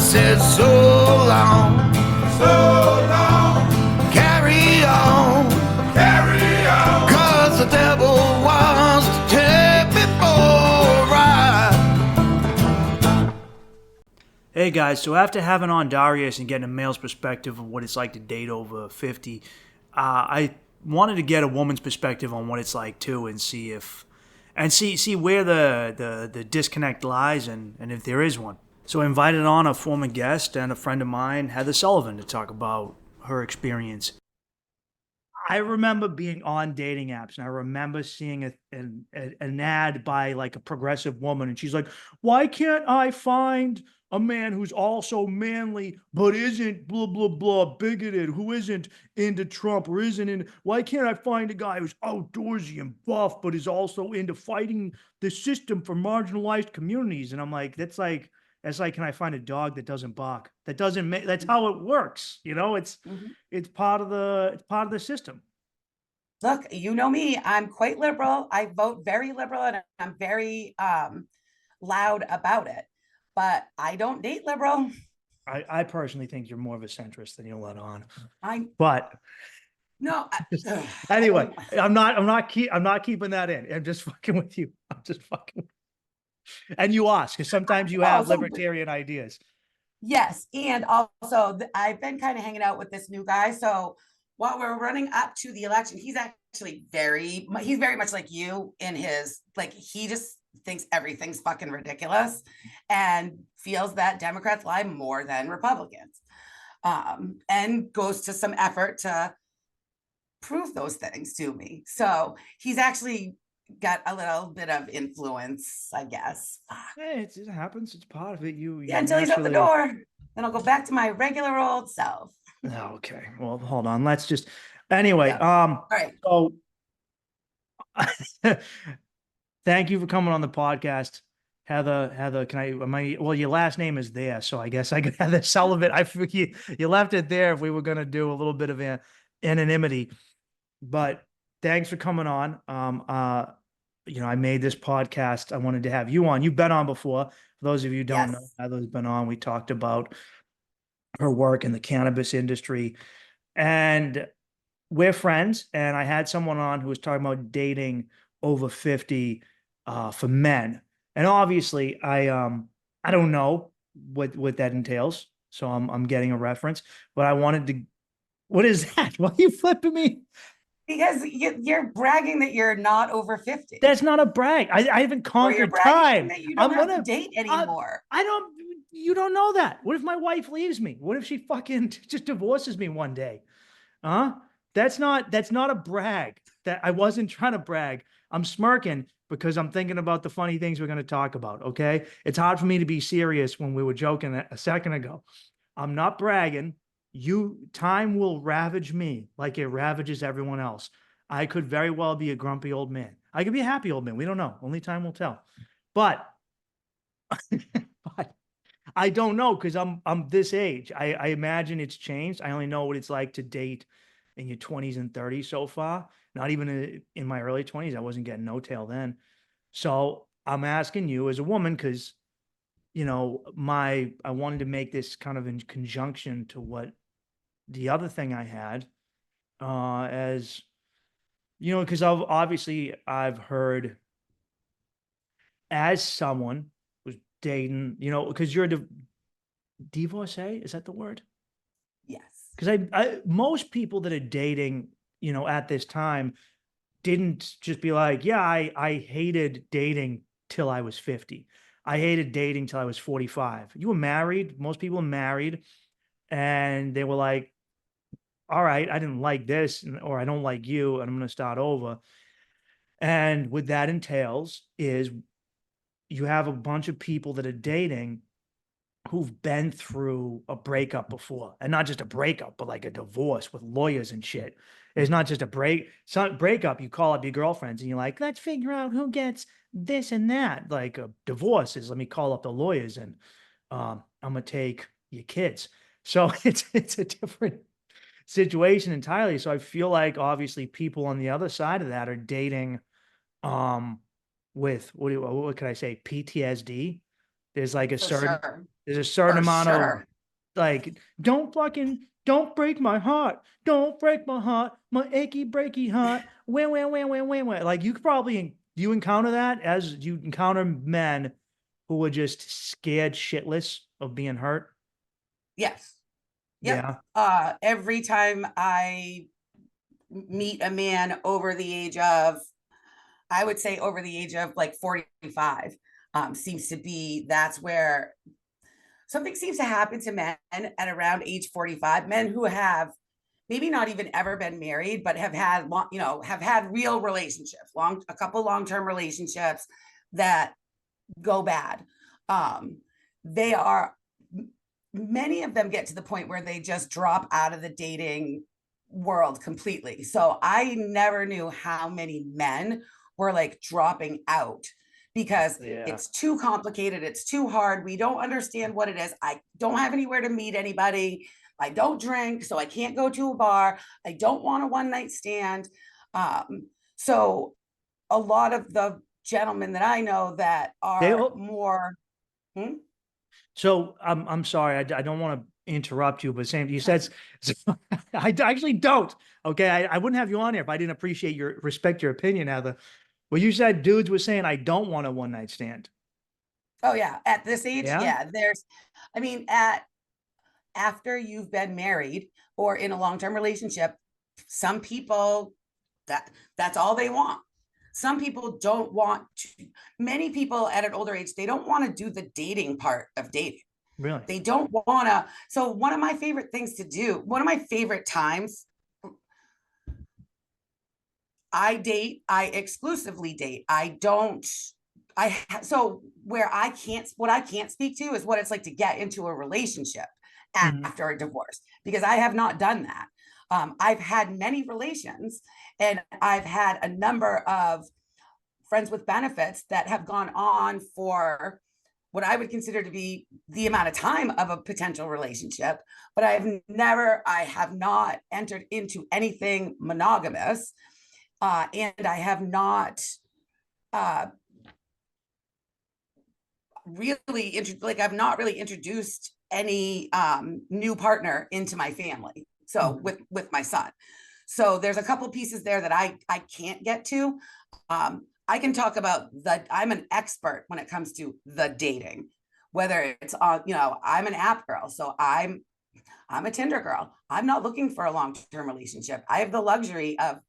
said so long, carry on, 'cause the devil wants to take me for a ride. Hey guys, so after having on Darius and getting a male's perspective of what it's like to date over 50, I wanted to get a woman's perspective on what it's like too, and see where the disconnect lies, and if there is one. So I invited on a former guest and a friend of mine, Heather Sullivan, to talk about her experience. I remember being on dating apps, and I remember seeing an ad by like a progressive woman, and she's like, "Why can't I find a man who's also manly but isn't blah blah blah bigoted, who isn't into Trump or isn't in? Why can't I find a guy who's outdoorsy and buff but is also into fighting the system for marginalized communities?" And I'm like, that's like, can I find a dog that doesn't bark? That doesn't make. That's how it works. It's part of the system. Look, you know me, I'm quite liberal. I vote very liberal and I'm very loud about it, but I don't date liberal. I personally think you're more of a centrist than you'll let on. But no. Anyway, I'm not keeping that in. I'm just fucking with you. I'm just fucking. And you ask, because sometimes you have libertarian ideas. Yes, and also I've been kind of hanging out with this new guy. So while we're running up to the election, he's actually very much like you in his, like, he just thinks everything's fucking ridiculous and feels that Democrats lie more than Republicans, and goes to some effort to prove those things to me. So he's actually got a little bit of influence, I guess. Hey, it happens. It's part of it. Until he's out the door, then I'll go back to my regular old self. Okay. Well, hold on. Let's just. Anyway. All right. So, thank you for coming on the podcast, Heather. Heather, well, your last name is there, so I guess I could Heather Sullivan. I forget you left it there if we were going to do a little bit of anonymity, but thanks for coming on. I made this podcast. I wanted to have you on. You've been on before. For those of you who don't know, Heather's been on. We talked about her work in the cannabis industry, and we're friends. And I had someone on who was talking about dating over 50 for men. And obviously I don't know what that entails. So I'm getting a reference, but I wanted to, what is that? Why are you flipping me? Because you're bragging that you're not over 50. That's not a brag. I haven't conquered time. That you don't have to date anymore. You don't know that. What if my wife leaves me? What if she fucking just divorces me one day? That's not a brag. That I wasn't trying to brag. I'm smirking because I'm thinking about the funny things we're going to talk about. Okay. It's hard for me to be serious when we were joking a second ago. I'm not bragging. Time will ravage me like it ravages everyone else. I could very well be a grumpy old man. I could be a happy old man. We don't know. Only time will tell. But I don't know, because I'm this age. I imagine it's changed. I only know what it's like to date in your 20s and 30s so far. Not even in my early 20s. I wasn't getting no tail then. So I'm asking you as a woman, because I wanted to make this kind of in conjunction to what the other thing I had, as because I've heard, as someone who's dating, because you're a divorcee, is that the word? Yes. Because most people that are dating, at this time, didn't just be like, yeah, I hated dating till I was 50. I hated dating till I was 45. You were married. Most people are married. And they were like, all right, I didn't like this, or I don't like you, and I'm going to start over. And what that entails is you have a bunch of people that are dating who've been through a breakup before, and not just a breakup, but like a divorce with lawyers and shit. It's not just a breakup. You call up your girlfriends and you're like, let's figure out who gets this and that. Like a divorce is, let me call up the lawyers and I'm gonna take your kids. So it's a different situation entirely. So I feel like obviously people on the other side of that are dating with what can I say, PTSD, There's like a For certain, sure. there's a certain For amount of sure. like, don't break my heart. Don't break my heart. My achy breaky heart. Wah. Like you could probably, you encounter that as you encounter men who are just scared shitless of being hurt. Yes. Yep. Yeah. Every time I meet a man over the age of, I would say over the age of like 45, seems to be, that's where something seems to happen to men at around age 45, men who have maybe not even ever been married, but have had long, have had real relationships, a couple long-term relationships that go bad. Um, they are, many of them get to the point where they just drop out of the dating world completely. So I never knew how many men were like dropping out because Yeah. it's too complicated, it's too hard, we don't understand what it is, I don't have anywhere to meet anybody, I don't drink, so I can't go to a bar, I don't want a one night stand. So a lot of the gentlemen that I know that They are all, more, hmm? so I'm sorry. I don't want to interrupt you, but Sam, you said, so, I actually don't. Okay. I wouldn't have you on here if I didn't appreciate respect your opinion, Heather. Well, you said dudes were saying, I don't want a one night stand. Oh yeah, at this age, Yeah. yeah, there's, I mean, at after you've been married or in a long-term relationship, some people, that's all they want. Some people don't want to, many people at an older age, they don't want to do the dating part of dating. Really? They don't want to. So one of my favorite things to do, one of my favorite times, I exclusively date. I don't, so where I can't, what I can't speak to is what it's like to get into a relationship Mhm. after a divorce, because I have not done that. I've had many relations and I've had a number of friends with benefits that have gone on for what I would consider to be the amount of time of a potential relationship, but I have not entered into anything monogamous. And I have not uh, I've not really introduced any new partner into my family. So Mhm. with my son, so there's a couple pieces there that I can't get to. I can talk about I'm an expert when it comes to the dating, whether it's on, I'm an app girl, so I'm a Tinder girl. I'm not looking for a long-term relationship. I have the luxury of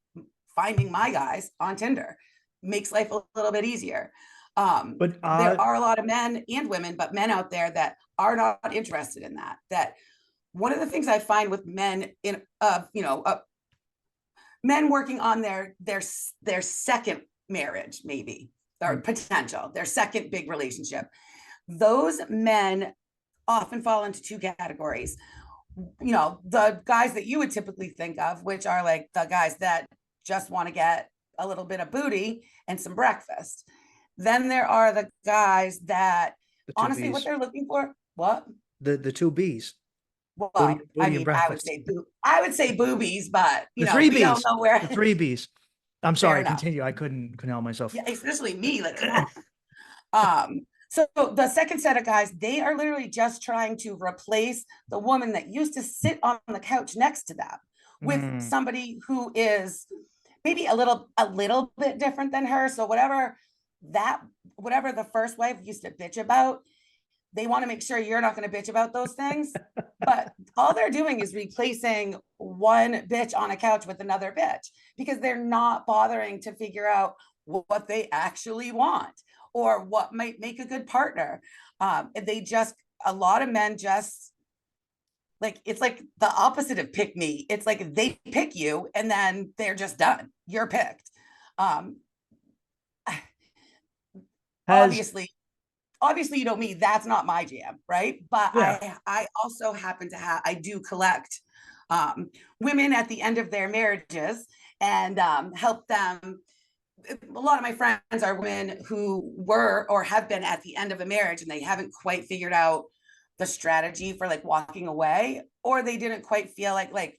finding my guys on Tinder. Makes life a little bit easier. But There are a lot of men and women, but men out there that are not interested in that. That one of the things I find with men men working on their second marriage, maybe, or potential, their second big relationship. Those men often fall into two categories. The guys that you would typically think of, which are like the guys that just want to get a little bit of booty and some breakfast. Then there are the guys that the two honestly, what B's, they're looking for, what? the two B's, Well, I booty and mean, breakfast. I would say boobies, but The three we all B's, know where. the three B's. I'm Fair sorry. enough. Continue. I couldn't help myself. Yeah, especially me. Like, come on. So the second set of guys, they are literally just trying to replace the woman that used to sit on the couch next to them with Mm. somebody who is maybe a little bit different than her. So whatever the first wife used to bitch about, they want to make sure you're not going to bitch about those things. But all they're doing is replacing one bitch on a couch with another bitch because they're not bothering to figure out what they actually want or what might make a good partner. A lot of men just like, it's like the opposite of pick me. It's like they pick you and then they're just done. You're picked. Um, Has obviously you know me, that's not my jam, right? But Yeah. I also happen to have, I do collect women at the end of their marriages and help them. A lot of my friends are women who were or have been at the end of a marriage and they haven't quite figured out the strategy for like walking away, or they didn't quite feel like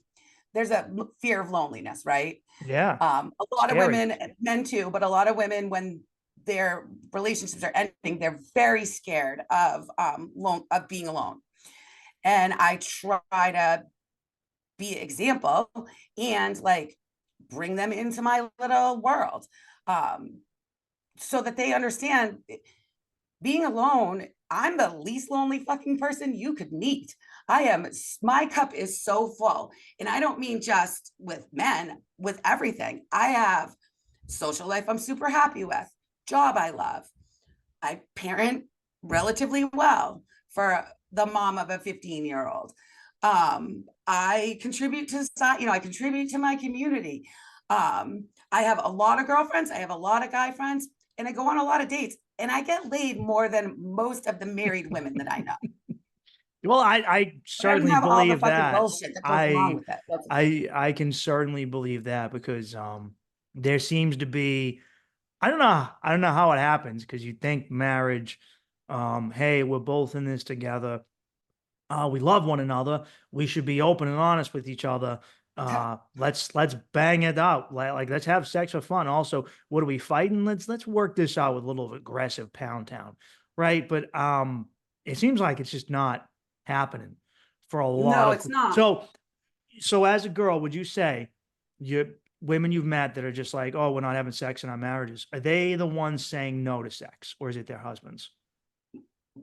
there's a fear of loneliness, right? Yeah. A lot of Scary. women, men too, but a lot of women, when their relationships are ending, they're very scared of being alone. And I try to be an example and like bring them into my little world, so that they understand being alone. I'm the least lonely fucking person you could meet. My cup is so full. And I don't mean just with men, with everything. I have social life I'm super happy with, job I love. I parent relatively well for the mom of a 15-year-old. I contribute to society, I contribute to my community. I have a lot of girlfriends, I have a lot of guy friends, and I go on a lot of dates, and I get laid more than most of the married women that I know. Well, I But I don't certainly have all the believe fucking that. bullshit that goes along with it. That's the thing. I can certainly believe that because there seems to be, I don't know how it happens because you think marriage, hey, we're both in this together. We love one another. We should be open and honest with each other. Let's bang it out. Like let's have sex for fun. Also, what are we fighting? Let's work this out with a little aggressive pound town, right? But it seems like it's just not happening for a lot No, of. it's not. So as a girl, would you say you women you've met that are just like, oh, we're not having sex in our marriages, are they the ones saying no to sex, or is it their husbands?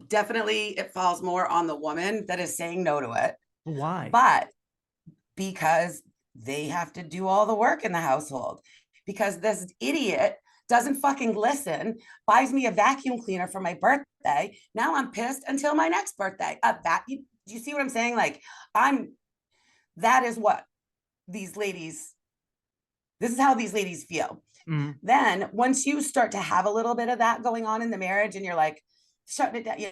Definitely, it falls more on the woman that is saying no to it. Why? But because they have to do all the work in the household, because this idiot doesn't fucking listen, buys me a vacuum cleaner for my birthday. Now I'm pissed until my next birthday. Do you see what I'm saying? Like, that is what these ladies, this is how these ladies feel. Mm. Then once you start to have a little bit of that going on in the marriage and you're like, shutting it down. Yeah,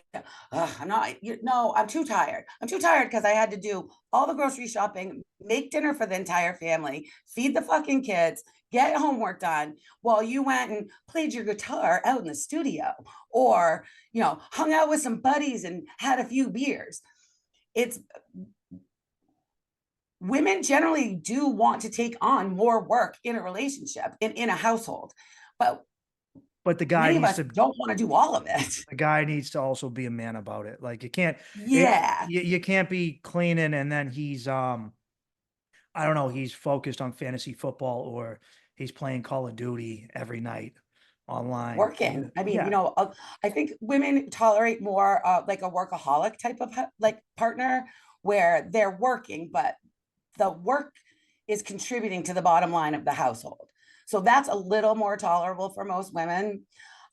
I'm not. No, I'm too tired. I'm too tired because I had to do all the grocery shopping, make dinner for the entire family, feed the fucking kids, get homework done while you went and played your guitar out in the studio, or hung out with some buddies and had a few beers. It's Women generally do want to take on more work in a relationship, in a household, but But many of us don't want to do all of it. the guy needs to also be a man about it. Like Yeah. you can't be cleaning and then he's I don't know, he's focused on fantasy football or he's playing Call of Duty every night online. Working. I mean, Yeah. I think women tolerate more like a workaholic type of like partner, where they're working, but the work is contributing to the bottom line of the household. So that's a little more tolerable for most women.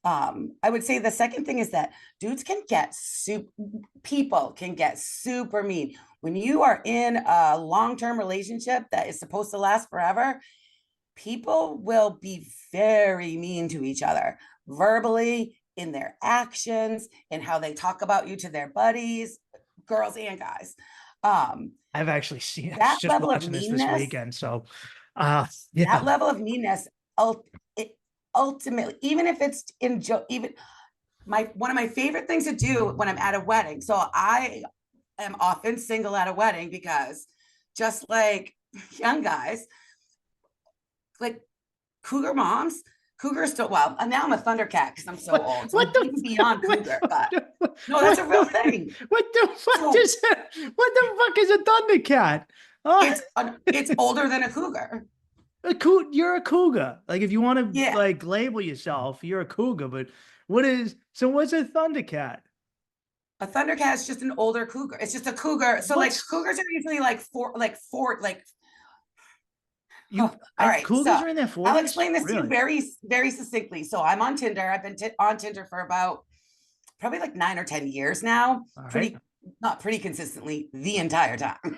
I would say the second thing is that dudes can get people can get super mean. When you are in a long-term relationship that is supposed to last forever, people will be very mean to each other, verbally, in their actions, in how they talk about you to their buddies, girls and guys. I've actually seen I was That just level of watching this meanness, weekend. So that yeah. level of meanness, it ultimately, even if it's in joke, even one of my favorite things to do when I'm at a wedding. So I am often single at a wedding because, just like young guys, like cougar moms, cougars still, well, and now I'm a thundercat because I'm so old. So I'm What the even beyond what, cougar, but no, that's what a real the thing. what the fuck So is that? What the fuck is a Thundercat? Oh, it's older than a cougar. you're a cougar. Like if you want to Yeah. like label yourself, you're a cougar. But what's a Thundercat? A thundercat is just an older cougar. It's just a cougar. So like What's cougars are usually like four, like, you? all right. Cougars So are in their I'll forties, explain this to you really? very, very succinctly. So I'm on Tinder. I've been on Tinder for about probably like 9 or 10 years now. All right. Not pretty consistently the entire time.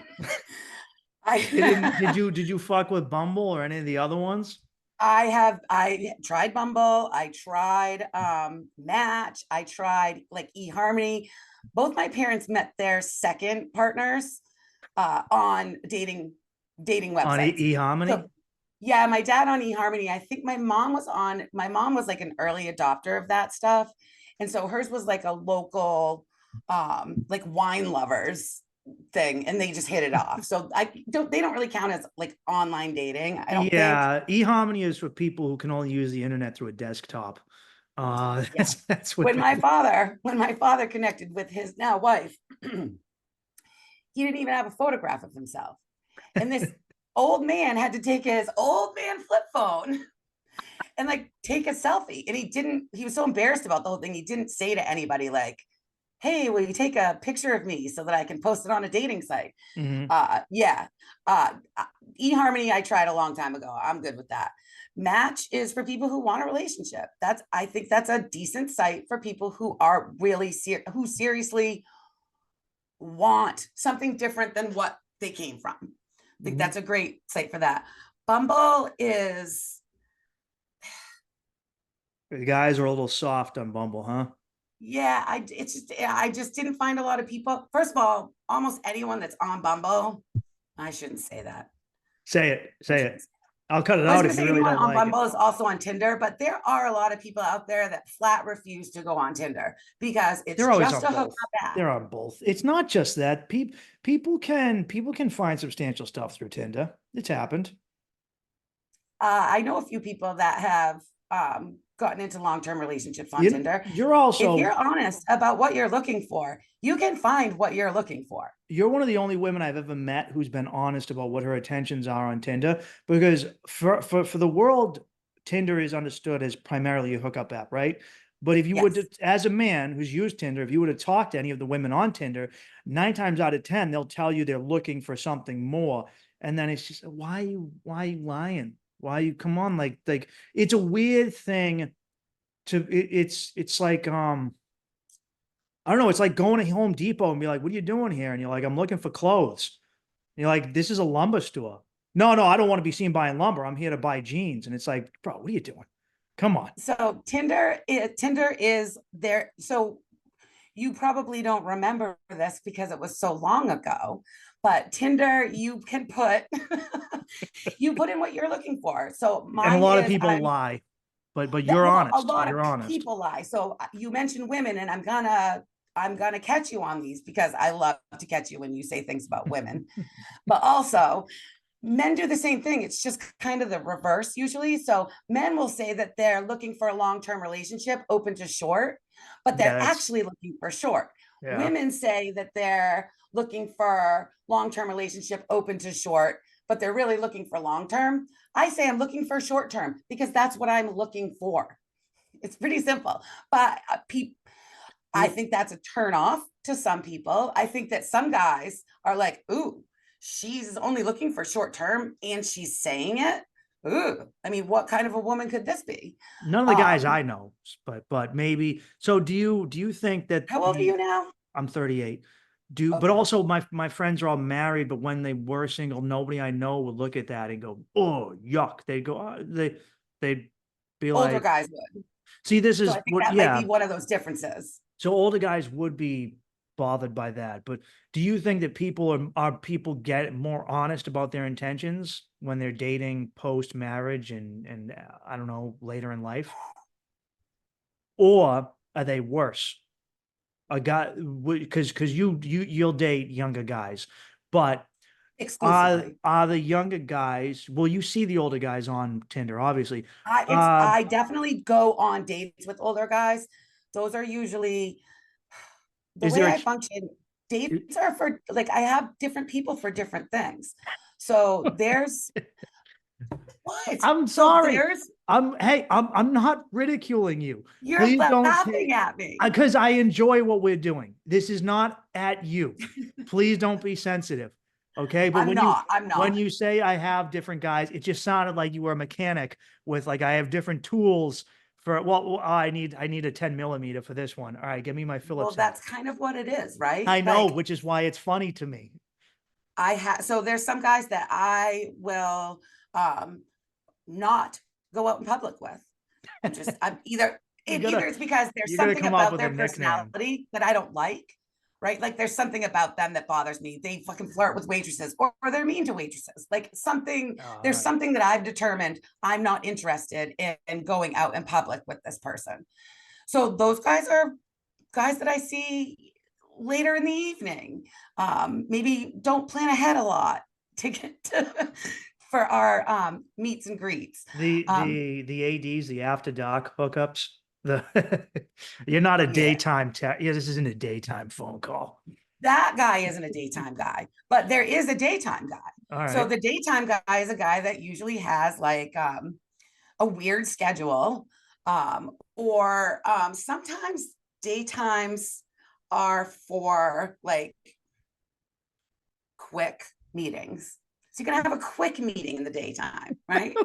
Did I you fuck with Bumble or any of the other ones? I tried Bumble, I tried Match, I tried like eHarmony. Both my parents met their second partners on dating On websites. eHarmony? So yeah, my dad on eHarmony. I think my mom was like an early adopter of that stuff. And so hers was like a local like wine lovers thing, and they just hit it off. So they don't really count as like online dating, I don't think. Yeah, eHarmony is for people who can only use the internet through a desktop. Yeah. that's what they, When my father connected with his now wife, he didn't even have a photograph of himself. And this old man had to take his old man flip phone and like take a selfie. And he was so embarrassed about the whole thing. He didn't say to anybody like, hey, will you take a picture of me so that I can post it on a dating site? Mhm. Yeah. Uh, eHarmony, I tried a long time ago. I'm good with that. Match is for people who want a relationship. I think that's a decent site for people who are really who seriously want something different than what they came from. I think Mhm. that's a great site for that. Bumble is, The guys are a little soft on Bumble, huh? yeah, I just didn't find a lot of people. First of all, almost anyone that's on Bumble, I shouldn't say that. Say it, I say shouldn't it. say I'll cut it I was out going to if you say really anyone don't on like it. Bumble is also on Tinder, but there are a lot of people out there that flat refuse to go on Tinder because it's They're always just on a both. hookup app. They're on both. It's not just that. People can find substantial stuff through Tinder. It's happened. I know a few people that have gotten into long-term relationships on You Tinder. you're If you're also honest about what you're looking for, you can find what you're looking for. you're one of the only women I've ever met who's been honest about what her intentions are on Tinder. Because for the world, Tinder is understood as primarily a hookup app, right? But if you would, Yes. as a man who's used Tinder, if you were to talk to any of the women on Tinder, 9 times out of 10, they'll tell you they're looking for something more. And then it's just, why are you lying? Why you come on? Like it's a weird thing it's like I don't know, it's like going to Home Depot and be like, what are you doing here? And you're like, I'm looking for clothes. And you're like, this is a lumber store. No, I don't want to be seen buying lumber. I'm here to buy jeans. And it's like, bro, what are you doing? Come on. So Tinder is there. So you probably don't remember this because it was so long ago, but Tinder, you can put you put in what you're looking for. So And a mine lot of is people I'm lie, but you're well, a honest. lot of You're honest. people lie. So you mentioned women, and I'm gonna catch you on these because I love to catch you when you say things about women. But also, men do the same thing. It's just kind of the reverse usually. So men will say that they're looking for a long-term relationship, open to short, but Yeah, they're that's actually looking for short. yeah. Women say that they're looking for long-term relationship, open to short, but they're really looking for long-term. I say I'm looking for short-term because that's what I'm looking for. It's pretty simple. But I Well, think that's a turn off to some people. I think that some guys are like, ooh, she's only looking for short term and she's saying it. Ooh, I mean, what kind of a woman could this be? none of the guys Um, I know, but maybe. So do you think that how old are the you now? I'm 38. But Okay. also my friends are all married, but when they were single, nobody I know would look at that and go, "Oh, yuck." They'd go, they'd be Older like, guys would. "See, this So is I think what, that might be yeah." one of those differences. So older guys would be bothered by that. But do you think that people get more honest about their intentions when they're dating post marriage and I don't know, later in life? Or are they worse? A guy, because you'll date younger guys, but Exclusively. are the younger guys, well, you see the older guys on Tinder, obviously. Uh, I definitely go on dates with older guys. Those are usually the is way there I function. Dates are for like I have different people for different things. So there's what? I'm So sorry. there's I'm not ridiculing you. you're Please don't take, laughing at me. because I enjoy what we're doing. This is not at you. Please don't be sensitive. Okay. But I'm not. I'm when not. you say I have different guys, it just sounded like you were a mechanic with like I have different tools for, well, I need a 10 millimeter for this one. All right, give me my Well, Phillips head. that's kind of what it is, right? I know, Like which is why it's funny to me. I have so there's some guys that I will um not go out in public with. I'm either You either gotta it's because there's you gotta something come up about with a their nickname. personality that I don't like, right? Like there's something about them that bothers me. They fucking flirt with waitresses or they're mean to waitresses. Like All there's right. something that I've determined I'm not interested in going out in public with this person. So those guys are guys that I see later in the evening. Maybe don't plan ahead a lot to get to for our meets and greets. The Um, the the ADs, the after dark hookups. The you're not a Yeah. daytime yeah, this isn't a daytime phone call. That guy isn't a daytime guy, but there is a daytime guy. All So right. the daytime guy is a guy that usually has like a weird schedule, or sometimes daytimes are for like quick meetings. So you can have a quick meeting in the daytime, right?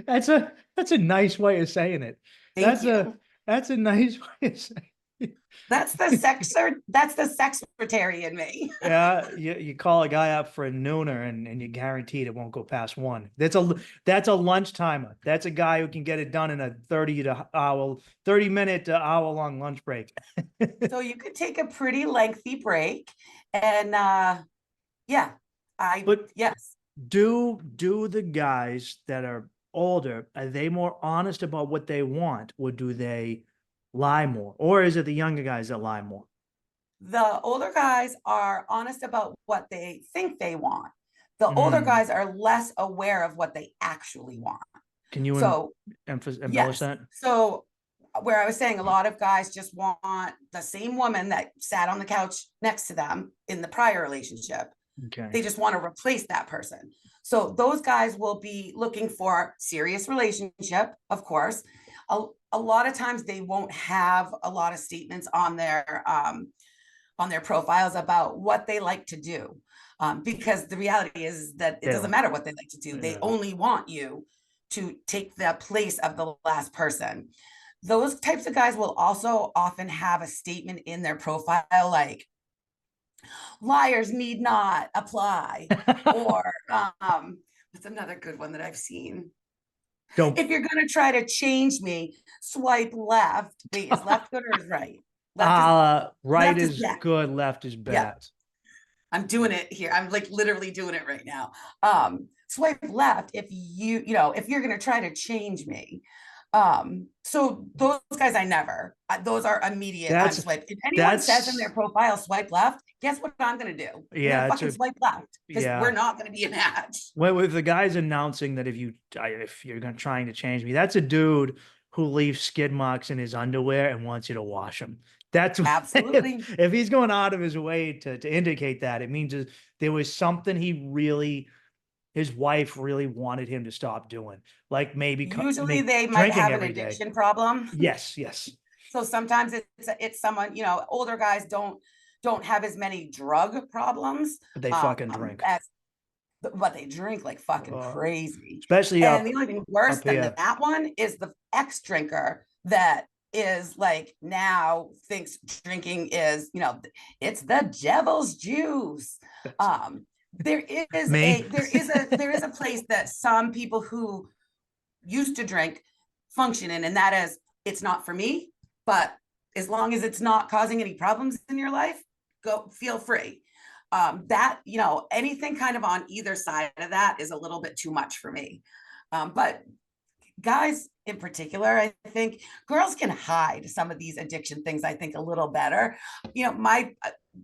That's a nice way of saying it. Thank That's a you. that's a nice way of saying it. That's the secretary in me. Yeah, you call a guy up for a nooner and you're guaranteed it won't go past one. That's a lunch timer. That's a guy who can get it done in a 30 minute to hour long lunch break. So you could take a pretty lengthy break, and yeah, But yes. do the guys that are older, are they more honest about what they want, or do they lie more? Or is it the younger guys that lie more? The older guys are honest about what they think they want. The older Mm. guys are less aware of what they actually want. Can you So, embellish yes. that? So, where I was saying a lot of guys just want the same woman that sat on the couch next to them in the prior relationship. Okay. They just want to replace that person. So those guys will be looking for serious relationship, of course. A lot of times they won't have a lot of statements on their profiles about what they like to do. Because the reality is that it doesn't matter what they like to do. They Yeah. only want you to take the place of the last person. Those types of guys will also often have a statement in their profile like, liars need not apply. Or what's another good one that I've seen? Don't If you're going to try to change me, swipe left. Wait, is left good or is right? right Left is is bad. good, left is Yep. bad. I'm doing it here. I'm like literally doing it right now. Swipe left if if you're going to try to change me. So those guys, those are immediate That's unswipe. If anyone says in their that's profile, swipe left, guess what I'm going to do? I'm going to yeah, fucking swipe left because we're yeah. not going to be a match. When with the guys announcing that if you're gonna trying to change me, that's a dude who leaves skid marks in his underwear and wants you to wash them. That's Absolutely. if he's going out of his way to indicate that, it means there was something his wife really wanted him to stop doing, like Usually maybe they might drinking have an every day. addiction problem. Yes, yes. So sometimes it's someone, older guys don't have as many drug problems But they fucking drink. as but they drink like fucking Uh, crazy. especially And the only thing worse up than here. that one is the ex drinker that is like now thinks drinking is, it's the devil's juice. Um, there is Me. a there is a place that some people who used to drink function in, and that is it's not for me, but as long as it's not causing any problems in your life, go feel free. That anything kind of on either side of that is a little bit too much for me. But guys in particular, I think girls can hide some of these addiction things, I think, a little better.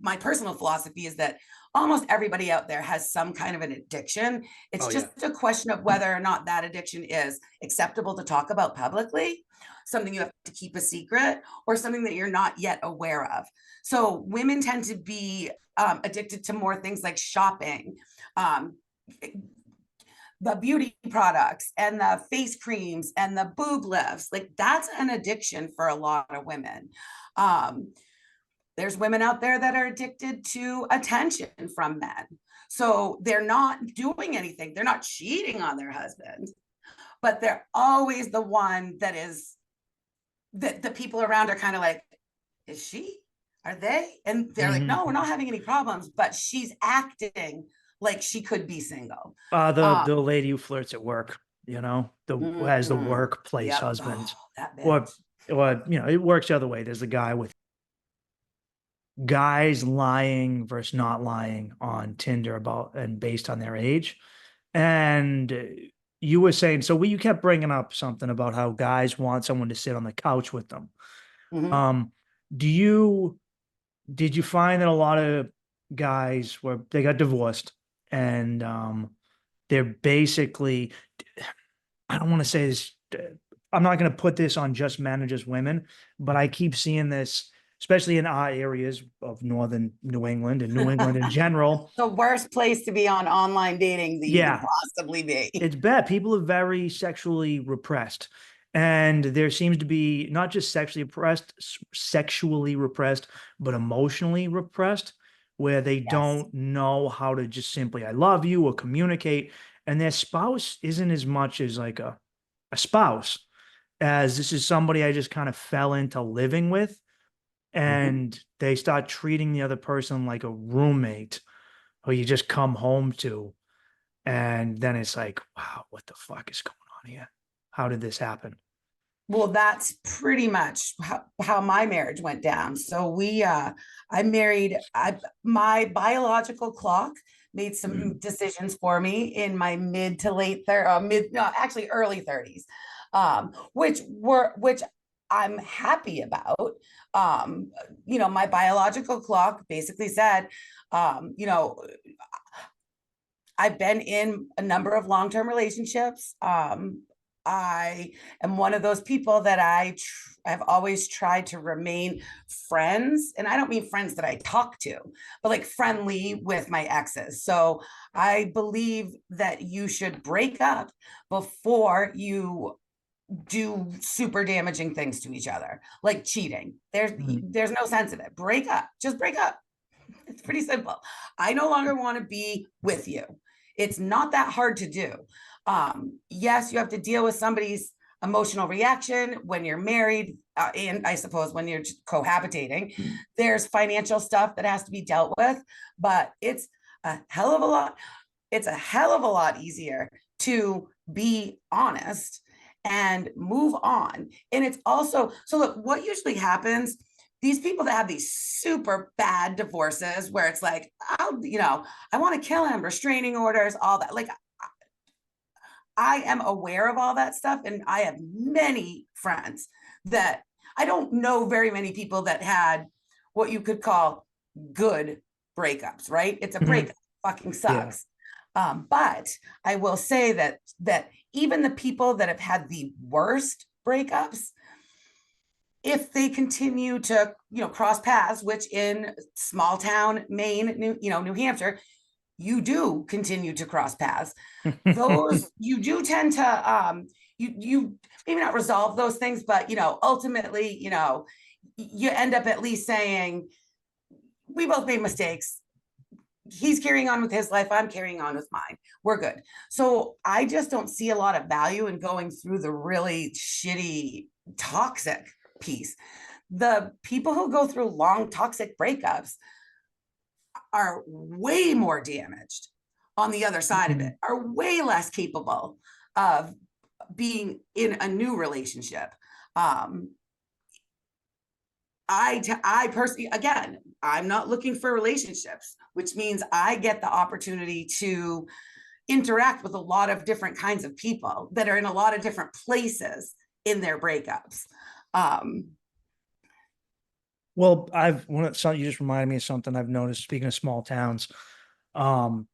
My personal philosophy is that almost everybody out there has some kind of an addiction. It's Oh just yeah. a question of whether or not that addiction is acceptable to talk about publicly, something you have to keep a secret, or something that you're not yet aware of. So women tend to be addicted to more things like shopping, um, the beauty products and the face creams and the boob lifts. Like that's an addiction for a lot of women. Um, there's women out there that are addicted to attention from men. So they're not doing anything. They're not cheating on their husband, but they're always the one that the people around are kind of like, is she? Are they? And they're like, no, we're not having any problems, but she's acting like she could be single. The lady who flirts at work, who has the workplace Yep. husband, Oh, that or bitch. it works the other way. There's the guy with guys lying versus not lying on Tinder about and based on their age. And you were saying, so you kept bringing up something about how guys want someone to sit on the couch with them. Mhm. Um, do you did you find that a lot of guys they got divorced and they're basically, I don't want to say this I'm not going to put this on just men or just women, but I keep seeing this, especially in our areas of northern New England and New England in general. The worst place to be on online dating that you could Yeah, possibly be. it's bad. People are very sexually repressed. And there seems to be not just sexually repressed, but emotionally repressed, where they Yes. don't know how to just simply, I love you or communicate. And their spouse isn't as much as like a spouse, as this is somebody I just kind of fell into living with. Mhm. And they start treating the other person like a roommate who you just come home to. And then it's like, wow, what the fuck is going on here? How did this happen? Well, that's pretty much how my marriage went down. So I married, my biological clock made some decisions for me in my mid to late no, actually early 30s, which I'm happy about. My biological clock basically said, you know, I've been in a number of long-term relationships. I am one of those people that I've always tried to remain friends, and I don't mean friends that I talk to, but like friendly with my exes. So I believe that you should break up before you do super damaging things to each other, like cheating. There's no sense in it. Break up. Just break up. It's pretty simple. I no longer want to be with you. It's not that hard to do. Yes, you have to deal with somebody's emotional reaction when you're married, and I suppose when you're cohabitating. There's financial stuff that has to be dealt with, but it's a hell of a lot. It's a hell of a lot easier to be honest and move on. And it's also, so look, what usually happens, these people that have these super bad divorces where it's like, I want to kill him, restraining orders, all that. Like, I am aware of all that stuff. And I have many friends that I don't know very many people that had what you could call good breakups, right? It's a Mhm. breakup, fucking Yeah. sucks. But I will say that even the people that have had the worst breakups, if they continue to cross paths, which in small town Maine, New Hampshire, you do continue to cross paths, those you do tend to you maybe not resolve those things, but ultimately you end up at least saying, we both made mistakes. He's carrying on with his life, I'm carrying on with mine, we're good. So I just don't see a lot of value in going through the really shitty toxic piece. The people who go through long toxic breakups are way more damaged on the other side of it, are way less capable of being in a new relationship. um I personally, again, I'm not looking for relationships, which means I get the opportunity to interact with a lot of different kinds of people that are in a lot of different places in their breakups. um Well, you just reminded me of something I've noticed. Speaking of small towns, um,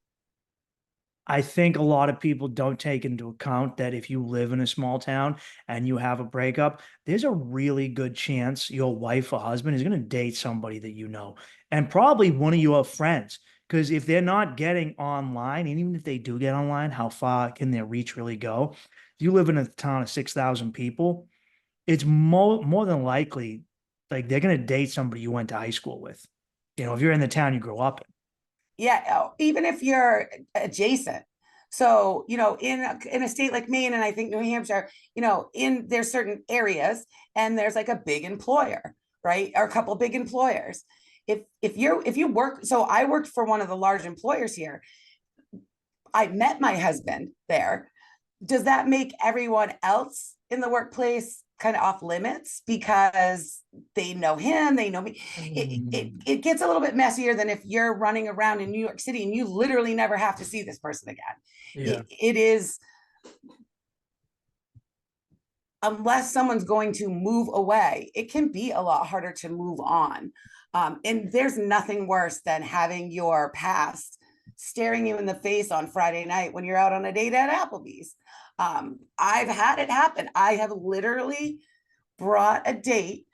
I think a lot of people don't take into account that if you live in a small town and you have a breakup, there's a really good chance your wife or husband is going to date somebody that you know, and probably one of your friends. Because if they're not getting online, and even if they do get online, how far can their reach really go? If you live in a town of 6,000 people, it's more than likely like they're going to date somebody you went to high school with. If you're in the town you grew up in. yeah, even if you're adjacent. So in a state like Maine, and I think New Hampshire, in there's certain areas, and there's like a big employer, right, or a couple big employers. If you work, so I worked for one of the large employers here. I met my husband there. Does that make everyone else in the workplace kind of off limits because they know him, they know me? It gets a little bit messier than if you're running around in New York City and you literally never have to see this person again. Yeah. It is, unless someone's going to move away, it can be a lot harder to move on. And there's nothing worse than having your past staring you in the face on Friday night when you're out on a date at Applebee's. I've had it happen. I have literally brought a date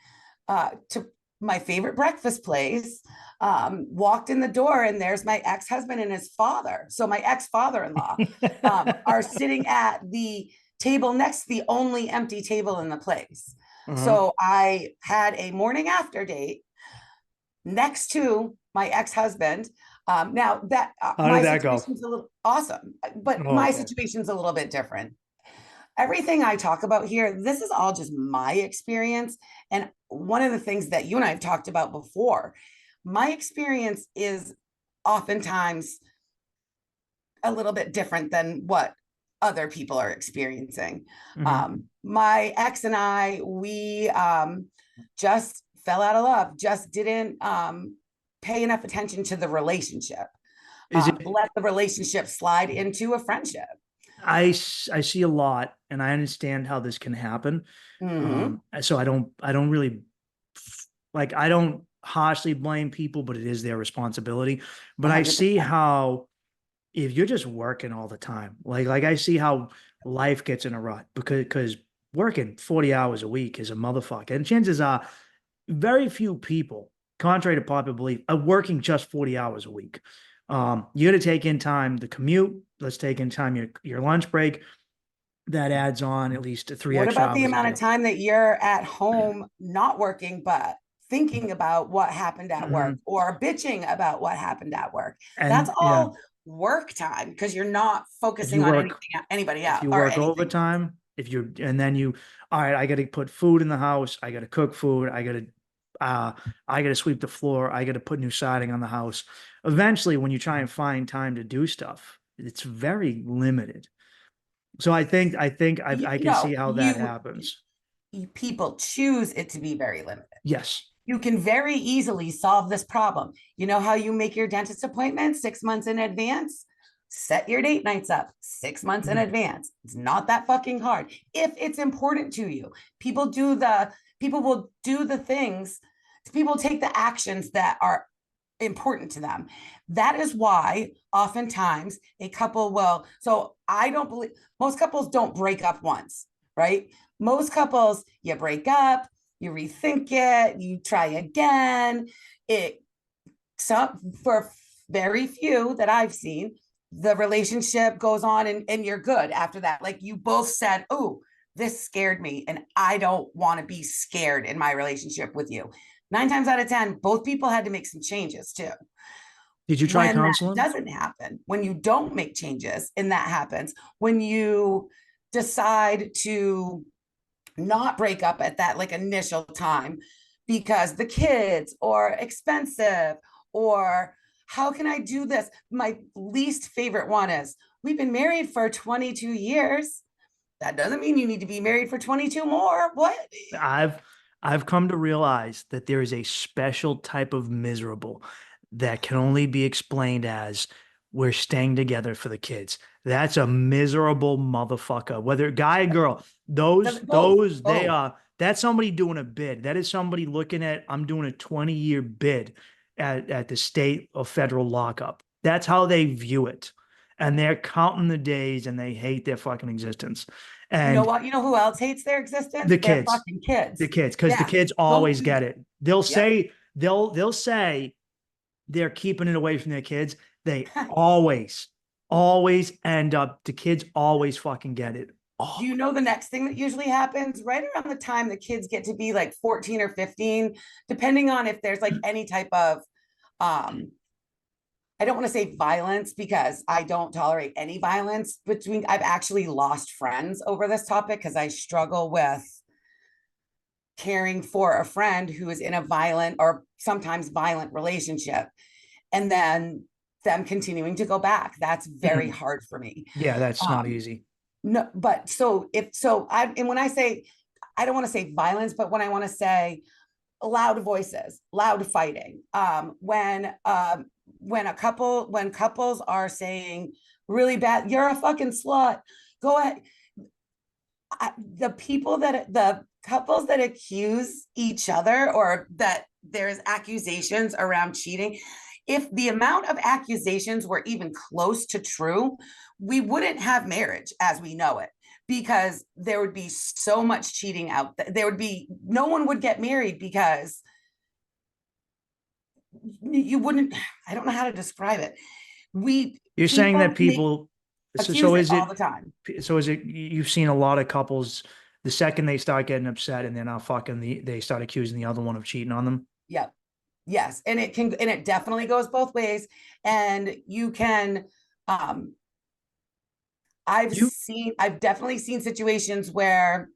to my favorite breakfast place, walked in the door, and there's my ex-husband and his father. So my ex-father-in-law are sitting at the table next to the only empty table in the place. So I had a morning after date next to my ex-husband. Now that How my did that go? situation's a little awesome, but Oh, my okay. situation's a little bit different. Everything I talk about here, this is all just my experience. And one of the things that you and I have talked about before, my experience is oftentimes a little bit different than what other people are experiencing. My ex and I, we just fell out of love, just didn't pay enough attention to the relationship, Is it? let the relationship slide into a friendship. I see a lot, and I understand how this can happen. So I don't really like, I don't harshly blame people, but it is their responsibility. But I see 100%. how, if you're just working all the time, like I see how life gets in a rut because working 40 hours a week is a motherfucker. And chances are very few people, contrary to popular belief, are working just 40 hours a week. You got to take in time the commute. Let's take in time your lunch break. That adds on at least 3 What extra about the hours a amount day. of time that you're at home not working, but thinking about what happened at work or bitching about what happened at work? That's And yeah, all work time because you're not if focusing you on work anything, anybody if else you or work anything. overtime, if you and then you, all right, I got to put food in the house, I got to cook food, uh I got to sweep the floor, I got to put new siding on the house. Eventually, when you try and find time to do stuff, it's very limited. So I can see No, how that happens. people choose it to be very limited. Yes. You can very easily solve this problem. You know how you make your dentist appointment 6 months in advance? Set your date nights up 6 months in advance. It's not that fucking hard. If it's important to you, people will do the things, people take the actions that are important to them. That is why oftentimes a couple will, so I don't believe most couples don't break up once, right? Most couples, you break up, you rethink it, you try again. For very few that I've seen, the relationship goes on and you're good after that. Like you both said, oh, this scared me and I don't want to be scared in my relationship with you. 9 times out of 10, both people had to make some changes too. Did you try When that counseling? doesn't happen, when you don't make changes and that happens, when you decide to not break up at that like initial time because the kids or expensive or how can I do this? My least favorite one is we've been married for 22 years. That doesn't mean you need to be married for 22 more. What? I've I've come to realize that there is a special type of miserable that can only be explained as we're staying together for the kids. That's a miserable motherfucker. Whether guy or girl, Both. that's somebody doing a bid. That is somebody looking at, I'm doing a 20-year bid at the state or federal lockup. That's how they view it. And they're counting the days and they hate their fucking existence. You know And what? You know who else hates their existence? the Their kids, fucking kids. because the Yeah. kids Don't always you? get it. They'll Yep. say they'll say they're keeping it away from their kids. They always end up. The kids always fucking get it. Do Oh, you know the next thing that usually happens right around the time the kids get to be like 14 or 15, depending on if there's like any type of um I don't want to say violence because I don't tolerate any violence between I've actually lost friends over this topic because I struggle with caring for a friend who is in a violent or sometimes violent relationship and then them continuing to go back. That's very hard for me. yeah, that's not Um, easy. no, but so if so, and when I say, I don't want to say violence, but when I want to say loud voices, loud fighting, when couples are saying really bad, you're a fucking slut. Go ahead. The couples that accuse each other or that there's accusations around cheating, if the amount of accusations were even close to true, we wouldn't have marriage as we know it because there would be so much cheating out there. There would be, no one would get married because you wouldn't, I don't know how to describe it. You're saying that Make people, accuse so it is all it, the time. so is it, you've seen a lot of couples, the second they start getting upset and they're not fucking, they start accusing the other one of cheating on them? Yep. Yes. And it definitely goes both ways. And you can, um, You, I've definitely seen situations where,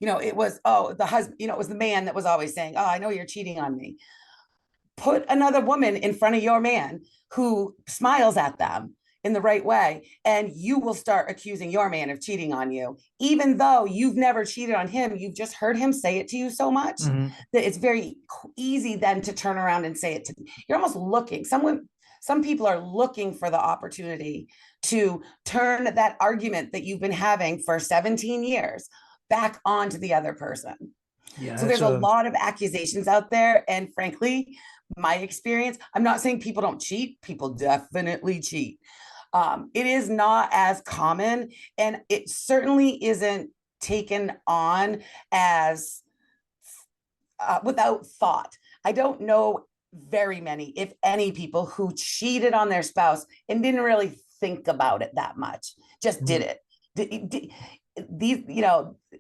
it was, oh, the husband, it was the man that was always saying, oh, I know you're cheating on me. Put another woman in front of your man who smiles at them in the right way, and you will start accusing your man of cheating on you, even though you've never cheated on him. You've just heard him say it to you so much that it's very easy then to turn around and say it to me. You're almost looking, some people are looking for the opportunity to turn that argument that you've been having for 17 years back onto the other person. yeah, So there's a lot of accusations out there. And frankly, my experience, I'm not saying people don't cheat. People definitely cheat. It is not as common, and it certainly isn't taken on as without thought. I don't know very many, if any, people who cheated on their spouse and didn't really think about it that much, just did it. These,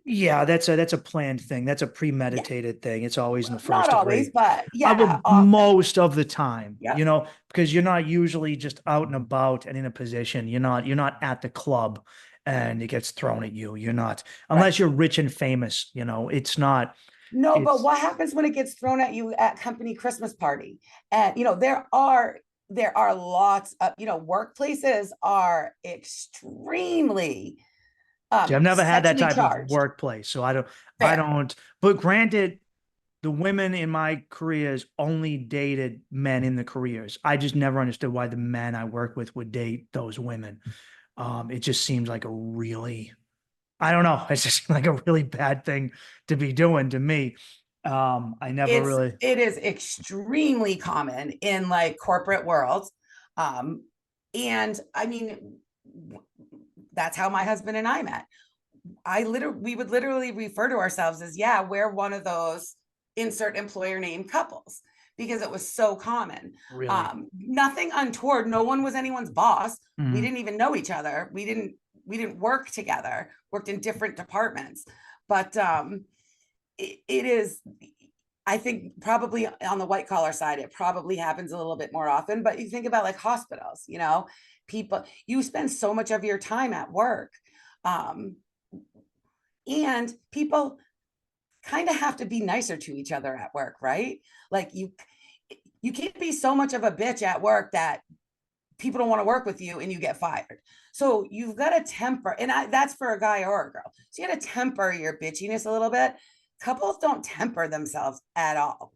yeah, that's a planned thing. That's a yeah, premeditated thing. It's always in the not first always, degree. but I yeah, would often. most of the time, Yeah, because you're not usually just out and about and in a position. You're not at the club and it gets thrown at you. You're not, right. unless you're rich and famous, it's not, No, but it's, what happens when it gets thrown at you at company Christmas party? And there are lots of, workplaces are extremely see, I've never had that sexually type of charged. workplace. So I Fair. don't, but granted, the women in my careers only dated men in the careers. I just never understood why the men I work with would date those women. It just seems like a really, I don't know. It's just like a really bad thing to be doing to me. I never really. It is extremely common in like corporate worlds. Um, and I mean, that's how my husband and I met. We would literally refer to ourselves as, yeah, we're one of those insert employer name couples, because it was so common. Really. Nothing untoward. No one was anyone's boss. We Mhm. didn't even know each other. We didn't work together, worked in different departments. But it is, I think, probably on the white collar side, it probably happens a little bit more often. But you think about like hospitals, people, you spend so much of your time at work. Um, and people kind of have to be nicer to each other at work, right? Like you can't be so much of a bitch at work that people don't want to work with you and you get fired. So you've got to temper, and that's for a guy or a girl. So you got to temper your bitchiness a little bit. Couples don't temper themselves at all.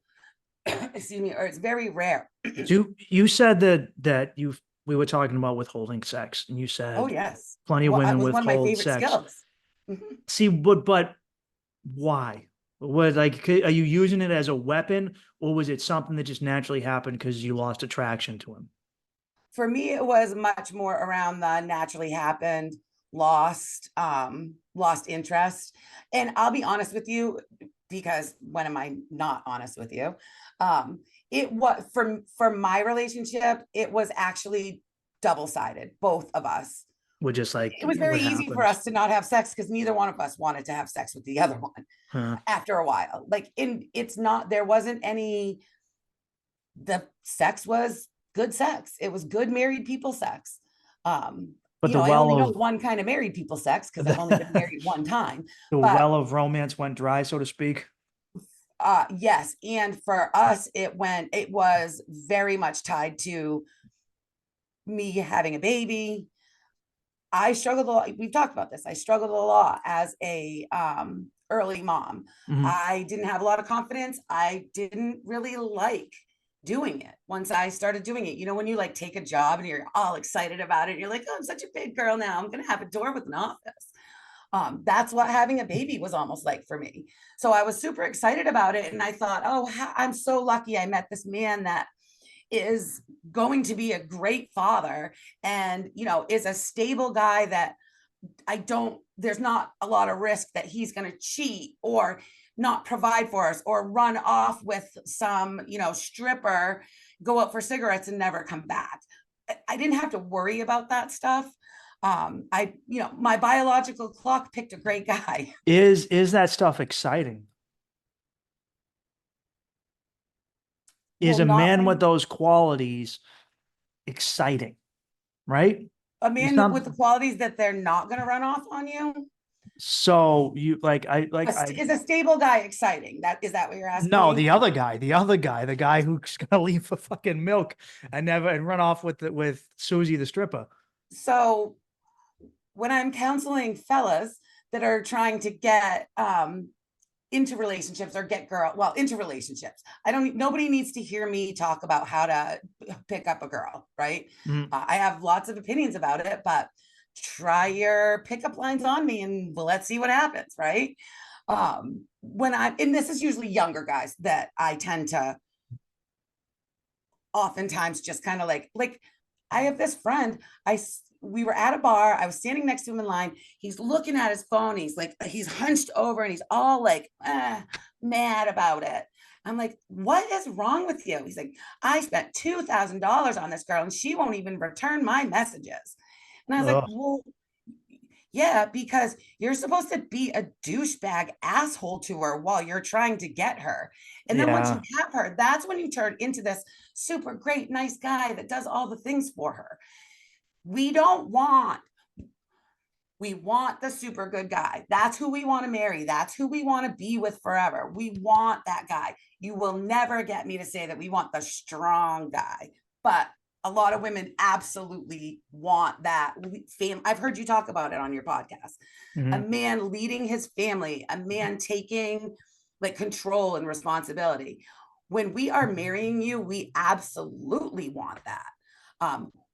Excuse me, or it's very rare. You said that we were talking about withholding sex, and you Oh said yes, plenty of well, it women was one of my withhold favorite sex. skills. Mhm. See, but why? Was like, are you using it as a weapon, or was it something that just naturally happened because you lost attraction to him? For me, it was much more around the naturally happened, lost interest. And I'll be honest with you, because when am I not honest with you? It was for my relationship, it was actually double-sided, both of us. We're just like, It was very what easy for happens? us to not have sex because neither one of us wanted to have sex with the other one Huh. after a while. Like, it's not, there wasn't any, the sex was good sex. It was good married people sex. But the I well only know of one kind of married people sex because I've only been the married one time. But well of romance went dry, so to speak. yes, and for us, it was very much tied to me having a baby. I struggled a lot. We've talked about this. I struggled a lot as a early mom. Mhm. I didn't have a lot of confidence. I didn't really like doing it. Once I started doing it, when you like take a job and you're all excited about it, and you're like, oh, I'm such a big girl now. I'm gonna have a door with an office. That's what having a baby was almost like for me. So I was super excited about it, and I thought, oh, I'm so lucky I met this man that is going to be a great father, and is a stable guy that there's not a lot of risk that he's going to cheat or not provide for us or run off with some, stripper, go out for cigarettes and never come back. I didn't have to worry about that stuff. My biological clock picked a great guy. Is that stuff exciting? Is Well, a not man with when those qualities exciting, right? a It's man with the not. qualities that they're not going to run off on you. So you I Is a stable guy exciting? That what you're asking no, me? the guy who's gonna leave for fucking milk and run off with Susie the stripper. So when I'm counseling fellas that are trying to get into relationships or into relationships, nobody needs to hear me talk about how to pick up a girl, right? Mm. I have lots of opinions about it, but try your pickup lines on me and let's see what happens, right? And this is usually younger guys that I tend to oftentimes just kind of like I have this friend. We were at a bar. I was standing next to him in line. He's looking at his phone. He's hunched over and he's all mad about it. I'm like, what is wrong with you? He's like, I spent $2,000 on this girl and she won't even return my messages. And I was like, Ugh. well, yeah, because you're supposed to be a douchebag asshole to her while you're trying to get her. And then once you Yeah. have her, that's when you turn into this super great, nice guy that does all the things for her. We don't want, we want the super good guy. That's who we want to marry. That's who we want to be with forever. We want that guy. You will never get me to say that we want the strong guy, but a lot of women absolutely want that. I've heard you talk about it on your podcast. A Mhm. man leading his family, a man taking control and responsibility. When we are marrying you, we absolutely want that.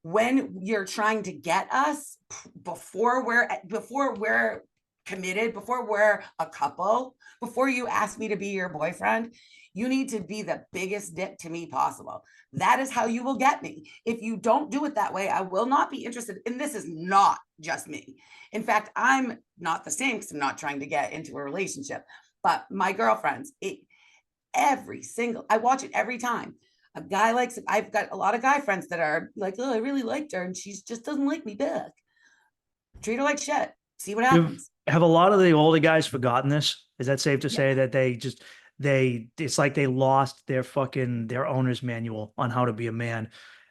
When you're trying to get us before we're committed, before we're a couple, before you ask me to be your boyfriend, you need to be the biggest dick to me possible. That is how you will get me. If you don't do it that way, I will not be interested. And this is not just me. In fact, I'm not the same because I'm not trying to get into a relationship. But my girlfriends, I watch it every time. A guy likes it. I've got a lot of guy friends that are like, oh, I really liked her and she just doesn't like me back. Treat her like shit. See what happens. Have a lot of the older guys forgotten this? Is that safe to Yeah. say that it's like they lost their owner's manual on how to be a man.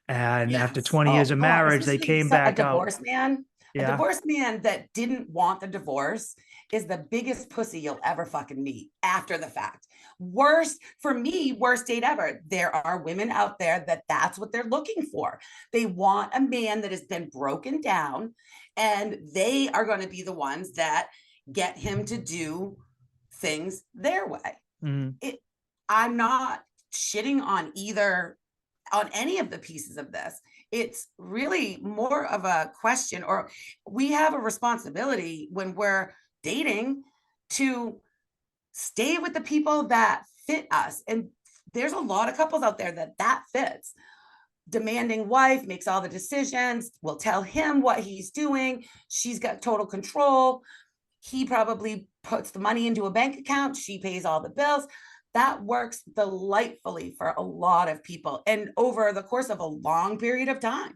And after Yes. 20 years Oh of God. marriage, they Especially came a back out. divorced man. A Yeah. divorced man that didn't want the divorce is the biggest pussy you'll ever fucking meet after the fact. Worst for me, worst date ever. There are women out there that's what they're looking for. They want a man that has been broken down, and they are going to be the ones that get him to do things their way. Mm. I'm not shitting on any of the pieces of this. It's really more of a question, or we have a responsibility when we're dating to stay with the people that fit us. And there's a lot of couples out there that fits. Demanding wife makes all the decisions, will tell him what he's doing. She's got total control. He probably puts the money into a bank account. She pays all the bills. That works delightfully for a lot of people and over the course of a long period of time.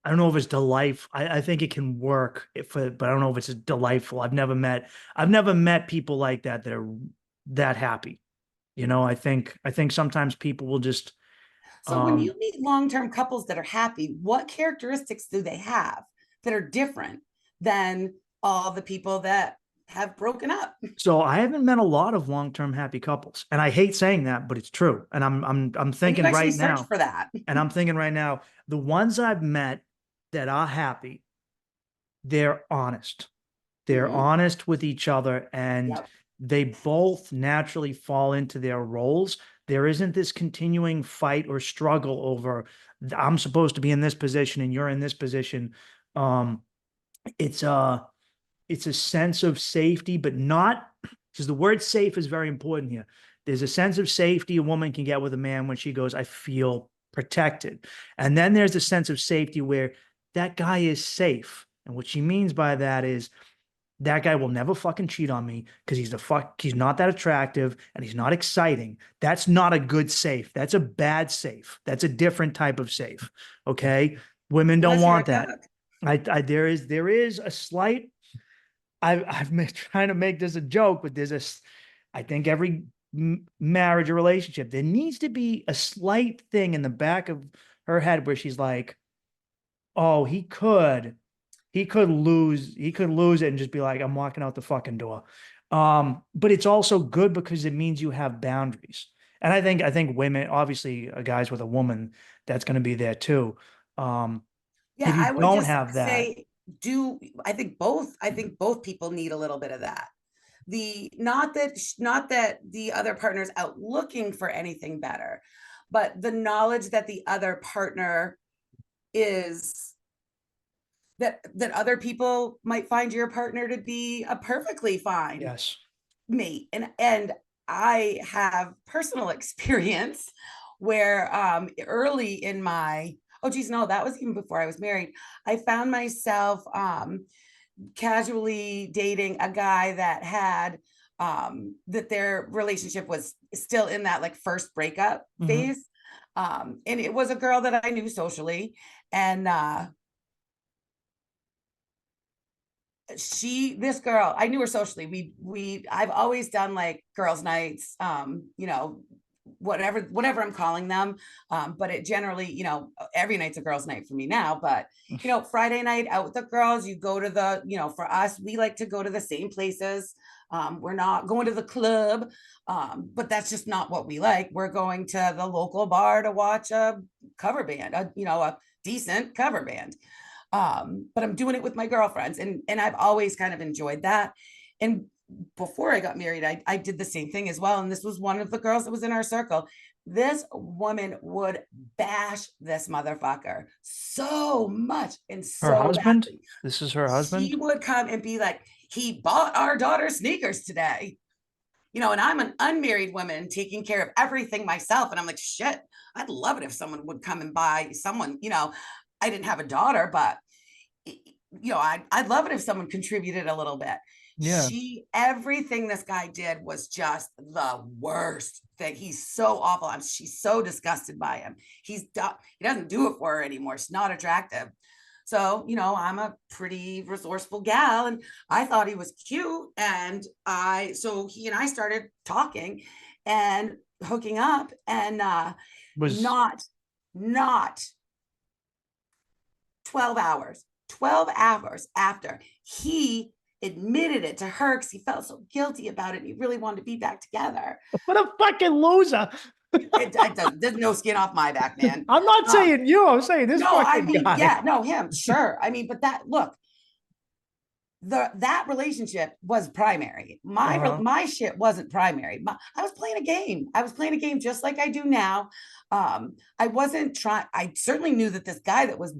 I don't know if it's delightful. I think it can work but I don't know if it's delightful. I've never met people like that are that happy. I think sometimes people will just So when you meet long-term couples that are happy, what characteristics do they have that are different than all the people that have broken up? so I haven't met a lot of long-term happy couples. And I hate saying that, but it's true. And I'm And you thinking actually right search now, for that. the ones I've met that are happy, they're honest. They're Mm-hmm. honest with each other and Yep. they both naturally fall into their roles. There isn't this continuing fight or struggle over I'm supposed to be in this position and you're in this position. Um, it's a sense of safety, but not because the word safe is very important here. There's a sense of safety a woman can get with a man when she goes, I feel protected. And then there's a sense of safety where that guy is safe And what she means by that is that guy will never fucking cheat on me because he's not that attractive and he's not exciting. That's not a good safe. That's a bad safe. That's a different type of safe. Okay. Women don't Unless you're a want that. cuck. There is a slight, I've been trying to make this a joke, but I think every marriage or relationship, there needs to be a slight thing in the back of her head where she's like, oh, he could lose it and just be like, I'm walking out the fucking door. But it's also good because it means you have boundaries. And I think women, obviously, guys with a woman, that's going to be there too. Yeah, If you I would don't just have that, say do I think both people need a little bit of that. Not that the other partner's out looking for anything better, but the knowledge that the other partner is that other people might find your partner to be a perfectly fine yes. mate. And I have personal experience where early in my oh geez, no, that was even before I was married. I found myself casually dating a guy that had that their relationship was still in that like first breakup Mhm. phase. And it was a girl that I knew socially. And this girl, I knew her socially. I've always done like girls' nights, whatever I'm calling them. But it generally, every night's a girls' night for me now. But Friday night out with the girls, you go to for us, we like to go to the same places. We're not going to the club, but that's just not what we like. We're going to the local bar to watch a cover band, a decent cover band. But I'm doing it with my girlfriends, and I've always kind of enjoyed that. And before I got married, I did the same thing as well. And this was one of the girls that was in our circle. This woman would bash this motherfucker so much and Her so husband? badly. This is her She husband? would come and be like, he bought our daughter sneakers today. And I'm an unmarried woman taking care of everything myself. And I'm like, shit, I'd love it if someone would come and buy someone, I didn't have a daughter, but I'd love it if someone contributed a little bit. Yeah. Everything this guy did was just the worst thing. He's so awful. She's so disgusted by him. He doesn't do it for her anymore. She's not attractive. So, I'm a pretty resourceful gal, and I thought he was cute. So he and I started talking and hooking up, and Was not 12 hours after he admitted it to her because he felt so guilty about it. He really wanted to be back together. what a fucking loser. There's no skin off my back, man. I'm not saying you, I'm saying this No, I fucking mean, guy. yeah, no, him, sure. I mean, but that relationship was primary. Uh-huh. My shit wasn't primary. I was playing a game. I was playing a game just like I do now. I wasn't trying. I certainly knew that this guy that was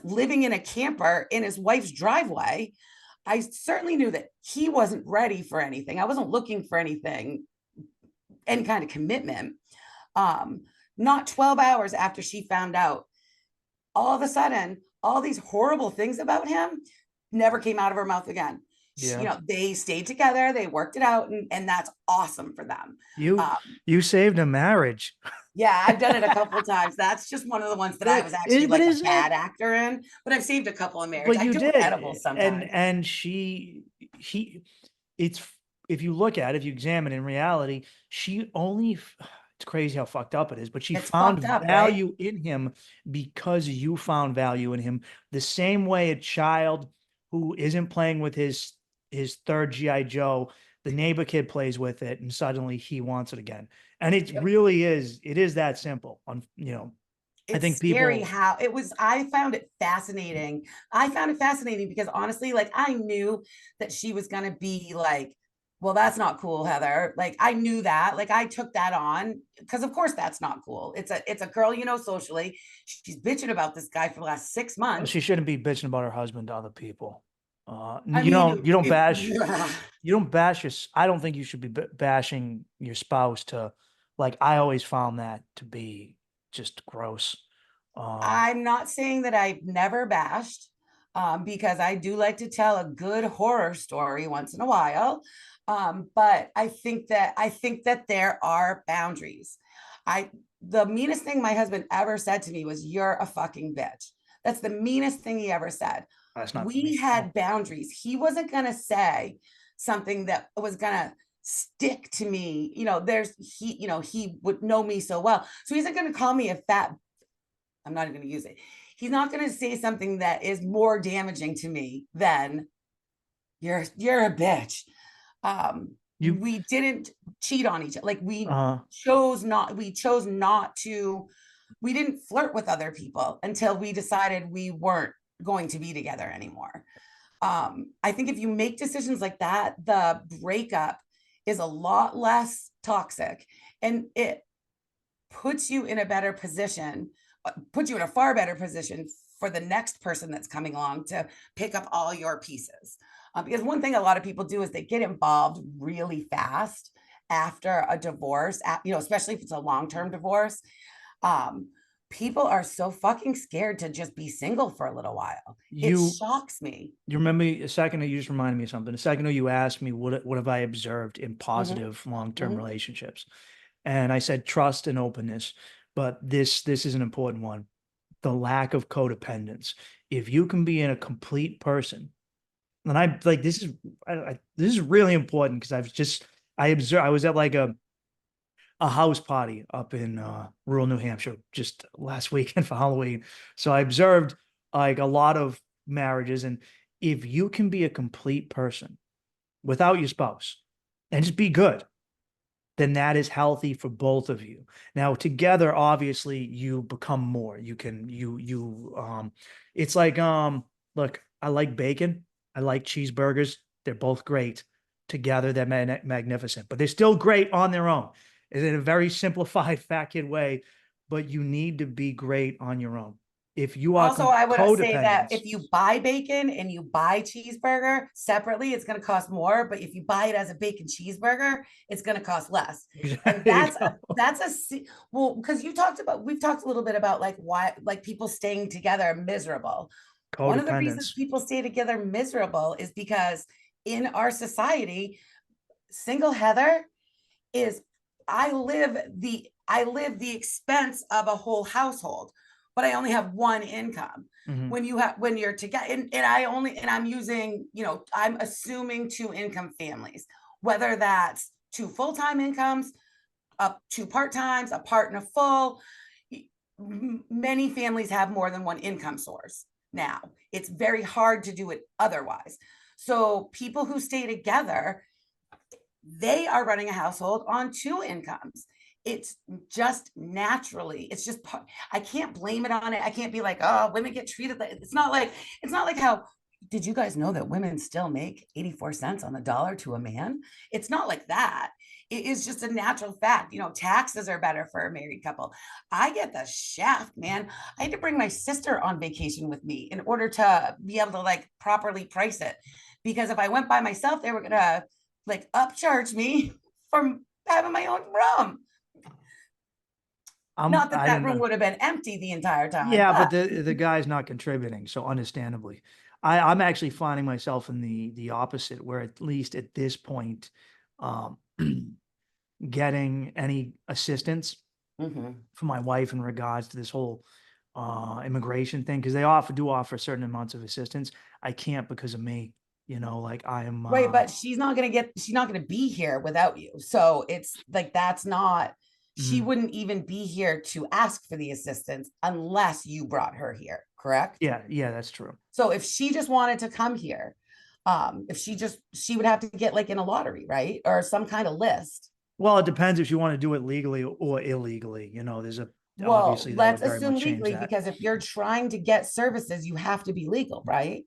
living in a camper in his wife's driveway. I certainly knew that he wasn't ready for anything. I wasn't looking for anything, any kind of commitment. Not 12 hours after she found out, all of a sudden, all these horrible things about him never came out of her mouth again. Yeah. They stayed together, they worked it out, and that's awesome for them. You Um, you saved a marriage. yeah, I've done it a couple of times. That's just one of the ones that I was actually But like a isn't bad it? actor in, but I've saved a couple of marriage. But I you do did, edibles and sometimes. he, it's if you look at it, if you examine in reality, she only. It's crazy how fucked up it is, but she It's found fucked up, right? value in him because you found value in him. The same way a child who isn't playing with his third GI Joe, the neighbor kid plays with it, and suddenly he wants it again. And it Yep. really is. It is that simple. I It's think scary people. how it was. I found it fascinating. I found it fascinating because honestly, like I knew that she was gonna be like, well, that's not cool, Heather. Like I knew that. Like I took that on because of course that's not cool. It's a girl, socially. She's bitching about this guy for the last 6 months. She shouldn't be bitching about her husband to other people. I You mean, don't you don't bash yeah. you don't bash your. I don't think you should be bashing your spouse to, like, I always found that to be just gross. Um, I'm not saying that I've never bashed. because I do like to tell a good horror story once in a while. But I think that there are boundaries. I The meanest thing my husband ever said to me was, "You're a fucking bitch." That's the meanest thing he ever said. That's not We me. had boundaries. He wasn't gonna say something that was gonna stick to me. He would know me so well. So he's not gonna call me a fat, I'm not even gonna use it. He's not gonna say something that is more damaging to me than you're a bitch. You, We didn't cheat on each other. Like uh, we chose not to, we didn't flirt with other people until we decided we weren't going to be together anymore. I think if you make decisions like that, the breakup is a lot less toxic, and it puts you in a better position, puts you in a far better position for the next person that's coming along to pick up all your pieces. Because one thing a lot of people do is they get involved really fast after a divorce, especially if it's a long-term divorce. Um, People are so fucking scared to just be single for a little while. It you, shocks me. you remember a second ago, you just reminded me of something. A second ago, you asked me what have I observed in Mhm, positive long-term mhm. relationships, and I said trust and openness. But this is an important one: the lack of codependence. If you can be in a complete person, and I like this is really important because I observed, I was at like a house party up in rural New Hampshire just last weekend for Halloween. So I observed like a lot of marriages, and if you can be a complete person without your spouse and just be good, then that is healthy for both of you. Now together, obviously, you become more. You can it's like look, I like bacon, I like cheeseburgers. They're both great. Together, they're magnificent, but they're still great on their own. In a very simplified fat kid way, but you need to be great on your own. If you are Also, I would say that codependent, if you buy bacon and you buy cheeseburger separately, it's going to cost more. But if you buy it as a bacon cheeseburger, it's going to cost less. And there you go. well, because we've talked a little bit about like why, like people staying together are miserable. One of the reasons Codependence. people stay together miserable is because in our society, single Heather is, I live the expense of a whole household, but I only have one income. Mhm. When you're together, and I'm using, I'm assuming two income families, whether that's two full-time incomes, up two part-times, a part and a full. Many families have more than one income source now. It's very hard to do it otherwise. So people who stay together, they are running a household on two incomes. It's just naturally, I can't blame it on it. I can't be like, oh, women get treated like, it's not like how, did you guys know that women still make 84 cents on the dollar to a man? It's not like that. It is just a natural fact. Taxes are better for a married couple. I get the shaft, man. I had to bring my sister on vacation with me in order to be able to like properly price it. Because if I went by myself, they were gonna like upcharge me for having my own room. Not that I that didn't room know. would have been empty the entire time, Yeah, but but the guy's not contributing, so understandably. I'm actually finding myself in the opposite, where at least at this point, um, getting any assistance Mhm. from my wife in regards to this whole immigration thing, because they do offer certain amounts of assistance. I can't because of me, like I am Right, but she's not gonna be here without you. So it's like she mm, wouldn't even be here to ask for the assistance unless you brought her here, correct? yeah, that's true. So if she just wanted to come here, if she would have to get like in a lottery, right? Or some kind of list. Well, it depends if you want to do it legally or illegally. There's Well, obviously that let's would very assume much change legally, that. because if you're trying to get services, you have to be legal, right?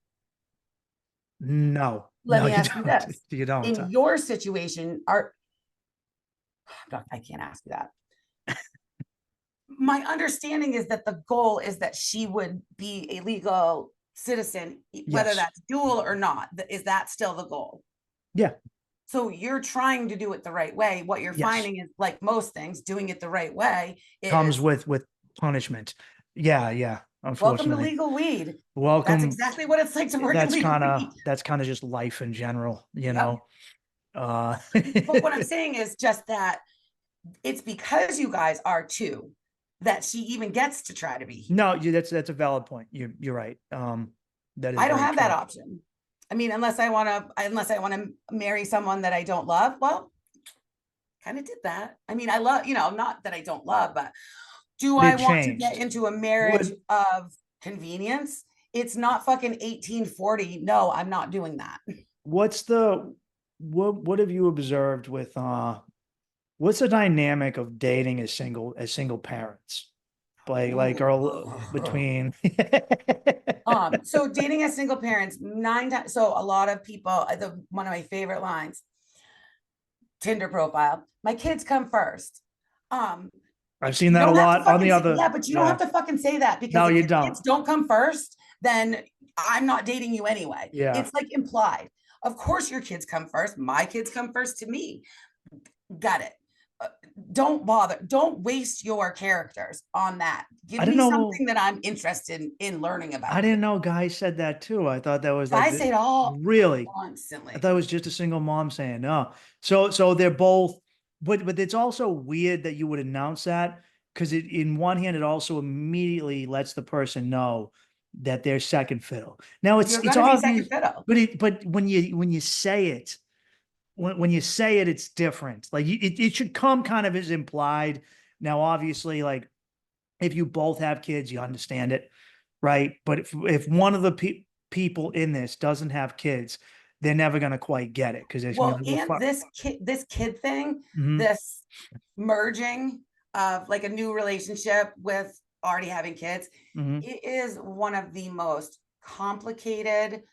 No, Let no, me you ask you don't. this. You don't. In your situation, I can't ask you that. My understanding is that the goal is that she would be a legal citizen, whether Yes. that's dual or not. Is that still the goal? Yeah. So you're trying to do it the right way. What you're Yes. finding is, like most things, doing it the right way Comes is with punishment. Yeah. Yeah. Welcome to unfortunately. legal weed. That's Welcome. exactly what it's like to work in That's legal kind of weed. that's kind of just life in general, Yep. Uh, But what I'm saying is just that it's because you guys are two that she even gets to try to be here. no, that's a valid point. You're right. That is I don't very have that true. option. I mean, unless I want to marry someone that I don't love, well, kind of did that. I mean, I love, not that I don't love, but do But I it want to get changed. into a marriage Would of convenience? It's not fucking 1840. No, I'm not doing that. what's the what have you observed with what's the dynamic of dating as single parents? Like Ooh. girl between So dating as single parents, 9 times. So a lot of people, one of my favorite lines, Tinder profile, my kids come first. Um, I've seen you that a don't have to lot on fucking the say, other. yeah, but you don't Yeah. have to fucking say that because No, if you your don't. kids don't come first, then I'm not dating you anyway. Yeah. It's like implied. Of course, your kids come first. My kids come first to me. Got it. Uh, don't bother. Don't waste your characters on that. I Give didn't me know something that I'm interested in learning I about you. didn't know guys said that too. I thought that was like I say it all really. I constantly. thought it was just a single mom saying no. So they're both, but it's also weird that you would announce that because in one hand it also immediately lets the person know that they're second fiddle. Now it's You're it's gonna be second obvious, fiddle. but when you say it, when you say it, it's different. Like it should come kind of as implied. Now, obviously, like if you both have kids, you understand it, right? But if one of the people in this doesn't have kids, they're never going to quite get it because there's going to Well, be and this kid thing, Mhm. this merging of like a new relationship with already having kids, Mhm. it is one of the most complicated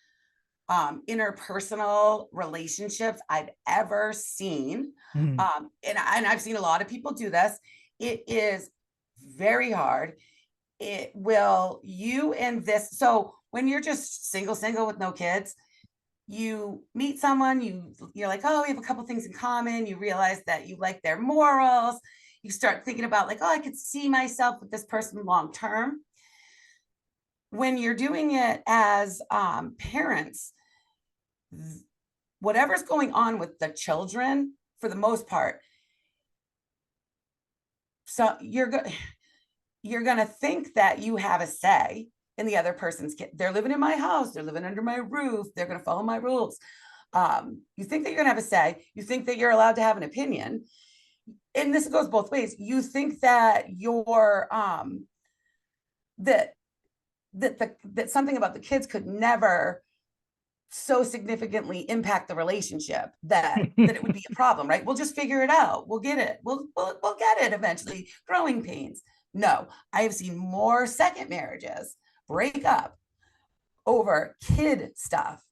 interpersonal relationships I've ever seen. Mhm. And I've seen a lot of people do this. It is very hard. It will you and this. So when you're just single with no kids, you meet someone, you're like, oh, we have a couple things in common. You realize that you like their morals. You start thinking about like, oh, I could see myself with this person long term. When you're doing it as parents, whatever's going on with the children, for the most part, so you're gonna think that you have a say in the other person's kid. They're living in my house. They're living under my roof. They're gonna follow my rules. You think that you're gonna have a say. You think that you're allowed to have an opinion, and this goes both ways. You think that you're that that something about the kids could never so significantly impact the relationship that it would be a problem, right? We'll just figure it out. We'll get it. We'll get it eventually. Growing pains. No, I have seen more second marriages break up over kid stuff.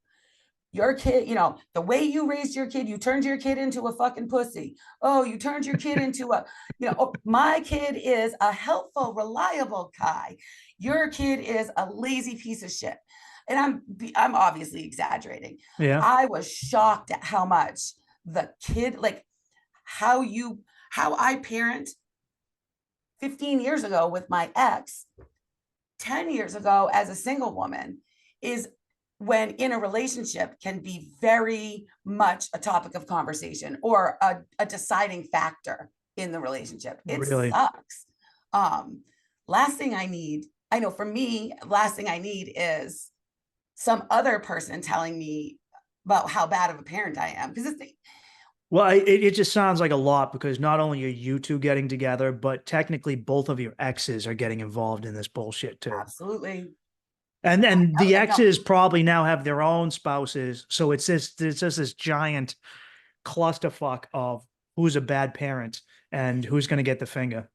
Your kid, the way you raised your kid, you turned your kid into a fucking pussy. Oh, you turned your kid into oh, my kid is a helpful, reliable guy. Your kid is a lazy piece of shit. And I'm obviously exaggerating. Yeah. I was shocked at how much the kid, like how I parent 15 years ago with my ex, 10 years ago as a single woman, is when in a relationship can be very much a topic of conversation or a deciding factor in the relationship. It Really. sucks. Um, last thing I need, I know for me, last thing I need is some other person telling me about how bad of a parent I am. Because it's Well, it just sounds like a lot because not only are you two getting together, but technically both of your exes are getting involved in this bullshit too. absolutely, And the like, no, exes probably now have their own spouses, so it's just this giant clusterfuck of who's a bad parent and who's going to get the finger.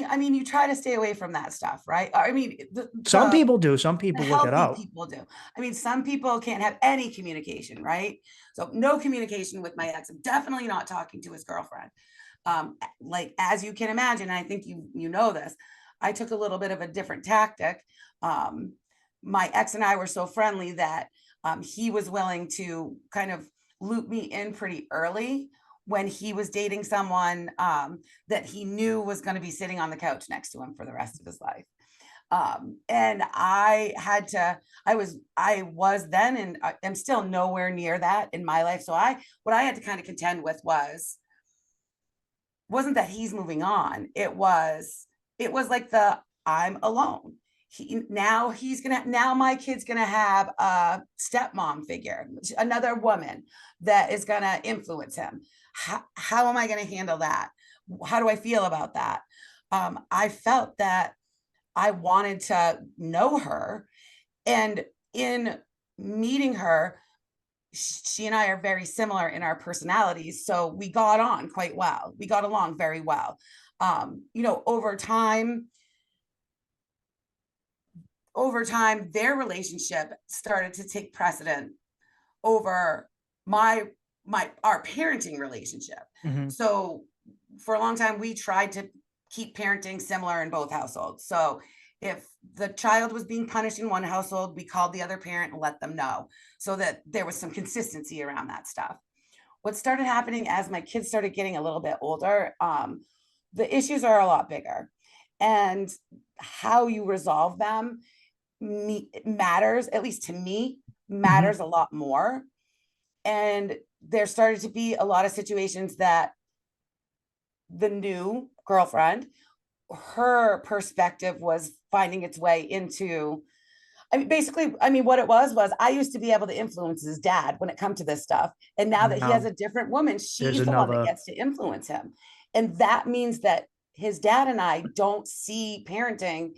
I mean, you try to stay away from that stuff, right? I mean, Some people do. Some the people work it healthy out. people do. I mean, some people can't have any communication, right? So no communication with my ex. I'm definitely not talking to his girlfriend. Like as you can imagine, I think you know this. I took a little bit of a different tactic. Um, my ex and I were so friendly that he was willing to kind of loop me in pretty early when he was dating someone that he knew was going to be sitting on the couch next to him for the rest of his life. And I was then, and I'm still nowhere near that in my life. So what I had to kind of contend with wasn't that he's moving on. It was like I'm alone. Now my kid's gonna have a stepmom figure, another woman that is gonna influence him. How am I gonna handle that? How do I feel about that? I felt that I wanted to know her, and in meeting her, she and I are very similar in our personalities, so we got on quite well. We got along very well. Over time, their relationship started to take precedent over my our parenting relationship. Mm-hmm. So for a long time, we tried to keep parenting similar in both households. So if the child was being punished in one household, we called the other parent and let them know, so that there was some consistency around that stuff. What started happening as my kids started getting a little bit older, the issues are a lot bigger, and how you resolve them matters, at least to me, Mm-hmm. matters a lot more. And there started to be a lot of situations that the new girlfriend, her perspective was finding its way into. What it was I used to be able to influence his dad when it comes to this stuff. And now that he has Now a different woman, there's she's the one that another. gets to influence him. And that means that his dad and I don't see parenting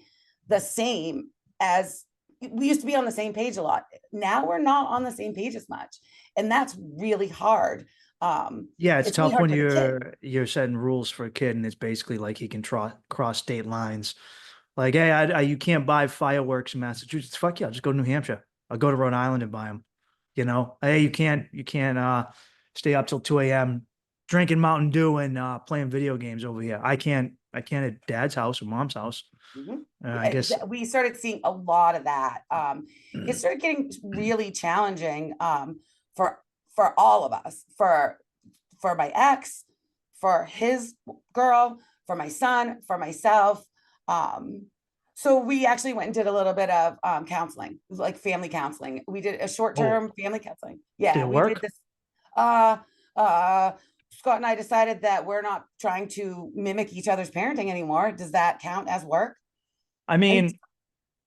the same as we used to be on the same page a lot. Now we're not on the same page as much. And that's really hard. Yeah, it's It's really tough hard when for the kid. you're setting rules for a kid, and it's basically like he can cross state lines. Like, hey, you can't buy fireworks in Massachusetts. Fuck yeah, I'll just go to New Hampshire. I'll go to Rhode Island and buy them. Hey, you can't stay up till 2 a.m. drinking Mountain Dew and playing video games over here. I can't at dad's house or mom's house. Mhm. I guess. We started seeing a lot of that. It started getting really challenging, for all of us, for my ex, for his girl, for my son, for myself. Um, so we actually went and did a little bit of counseling, like family counseling. We did a short Oh, term family counseling. did Yeah, it we did work? this. Uh, uh, Scott and I decided that we're not trying to mimic each other's parenting anymore. Does that count as work? I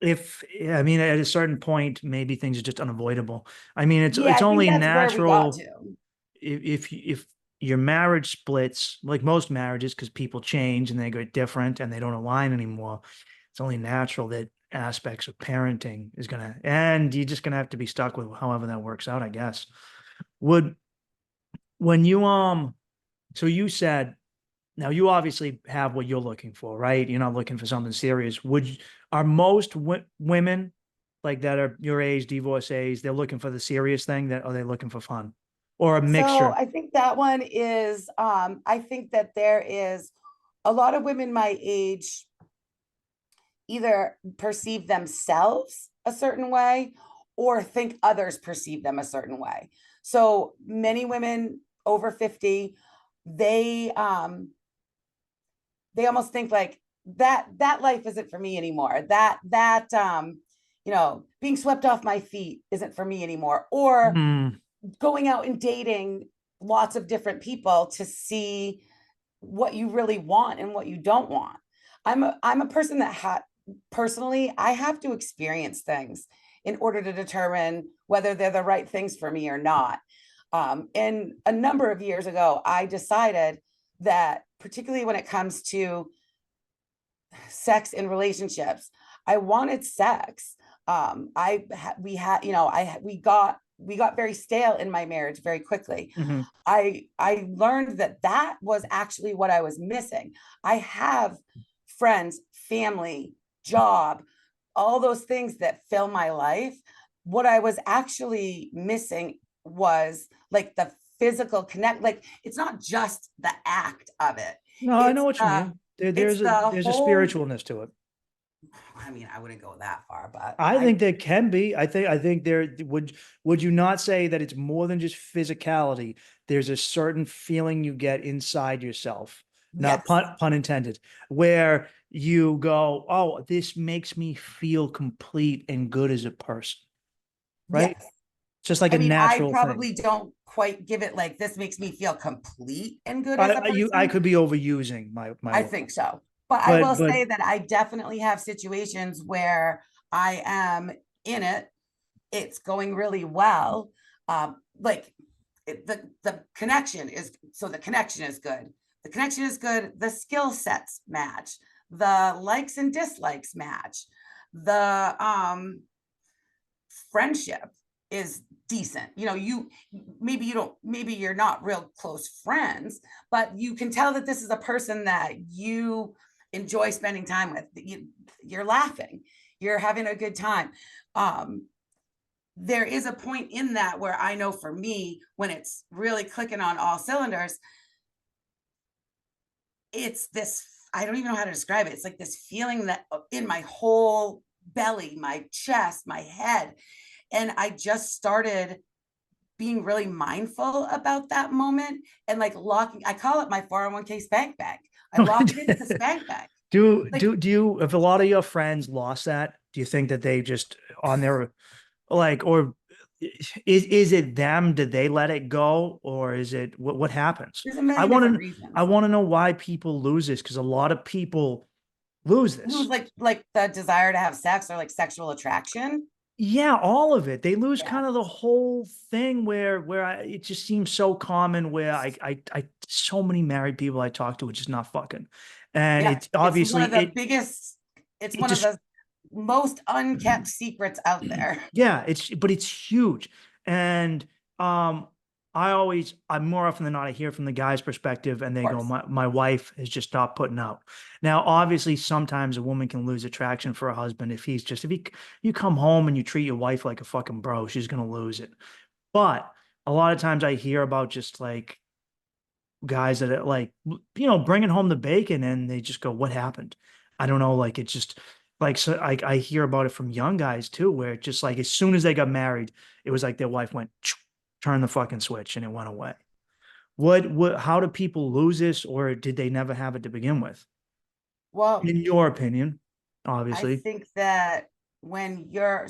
I mean, at a certain point, maybe things are just unavoidable. I mean, it's Yeah, it's I think only that's where we got natural to. if your marriage splits, like most marriages, because people change and they get different and they don't align anymore. It's only natural that aspects of parenting and you're just gonna have to be stuck with however that works out, I guess. Would when you so you said now you obviously have what you're looking for, right? You're not looking for something serious. Are most women like that are your age, divorcees, they're looking for the serious thing that are they looking for fun or a So mixture? I think that one is, I think that there is a lot of women my age either perceive themselves a certain way or think others perceive them a certain way. So many women over 50, they they almost think like that life isn't for me anymore. Being swept off my feet isn't for me anymore. Or Hmm. going out and dating lots of different people to see what you really want and what you don't want. I'm a person that personally, I have to experience things in order to determine whether they're the right things for me or not. And a number of years ago, I decided that, particularly when it comes to sex in relationships, I wanted sex. We had, we got very stale in my marriage very quickly. Hmm. I learned that that was actually what I was missing. I have friends, family, job, all those things that fill my life. What I was actually missing was like the physical connect. Like, it's not just the act of it. No, I know It's what you the mean. There, it's there's a the there's a whole. spiritualness to it. I mean, I wouldn't go that far, but I I think there can be. I think there would you not say that it's more than just physicality? There's a certain feeling you get inside yourself not Yes. pun intended, where you go, oh, this makes me feel complete and good as a person, right? Yes. It's just like I a mean, I natural thing. probably don't quite give it like this makes me feel complete and good as a I person. could be overusing my I word, think so. But I will but say that I definitely have situations where I am in it. It's going really well. Like the connection is so the connection is good. The connection is good. The skill sets match. The likes and dislikes match. The friendship is decent. You know, you don't, maybe you're not real close friends, but you can tell that this is a person that you enjoy spending time with. You're laughing, you're having a good time. There is a point in that where I know for me, when it's really clicking on all cylinders, it's this, I don't even know how to describe it. It's like this feeling that in my whole belly, my chest, my head. And I just started being really mindful about that moment and like locking, I call it my 401k spank bank. I lock it into the spank bank. Like, do you, if a lot of your friends lost that, do you think that they just on their, like, or is it them? Did they let it go, or is it what happens? there's a million different reasons. I want to know why people lose this, because a lot of people lose Lose this. like the desire to have sex or like sexual attraction. Yeah, all of it. They lose Yeah. kind of the whole thing it just seems so common where so many married people I talk to, it's just not fucking. And Yeah. it's It's one obviously of the biggest, it's it one of just the most unkept secrets out there. yeah, but it's huge. And um I'm more often than not, I hear from the guy's perspective and Of they go, course. my wife has just stopped putting out. Now, obviously, sometimes a woman can lose attraction for a husband if you come home and you treat your wife like a fucking bro, she's gonna lose it. But a lot of times I hear about just like guys that are like, bringing home the bacon and they just go, what happened? I don't know. Like, it's just like, so I hear about it from young guys too, where it just like, as soon as they got married, it was like their wife went, turn the fucking switch and it went away. How do people lose this, or did they never have it to begin with? Well, In your opinion, I obviously. think that when you're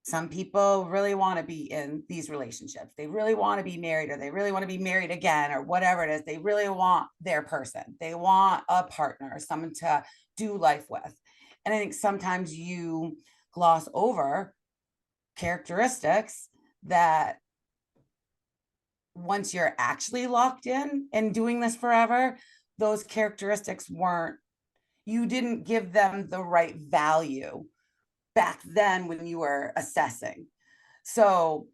some people really want to be in these relationships. They really want to be married, or they really want to be married again, or whatever it is. They really want their person. They want a partner, someone to do life with. And I think sometimes you gloss over characteristics that once you're actually locked in and doing this forever, those characteristics weren't, you didn't give them the right value back then when you were assessing. So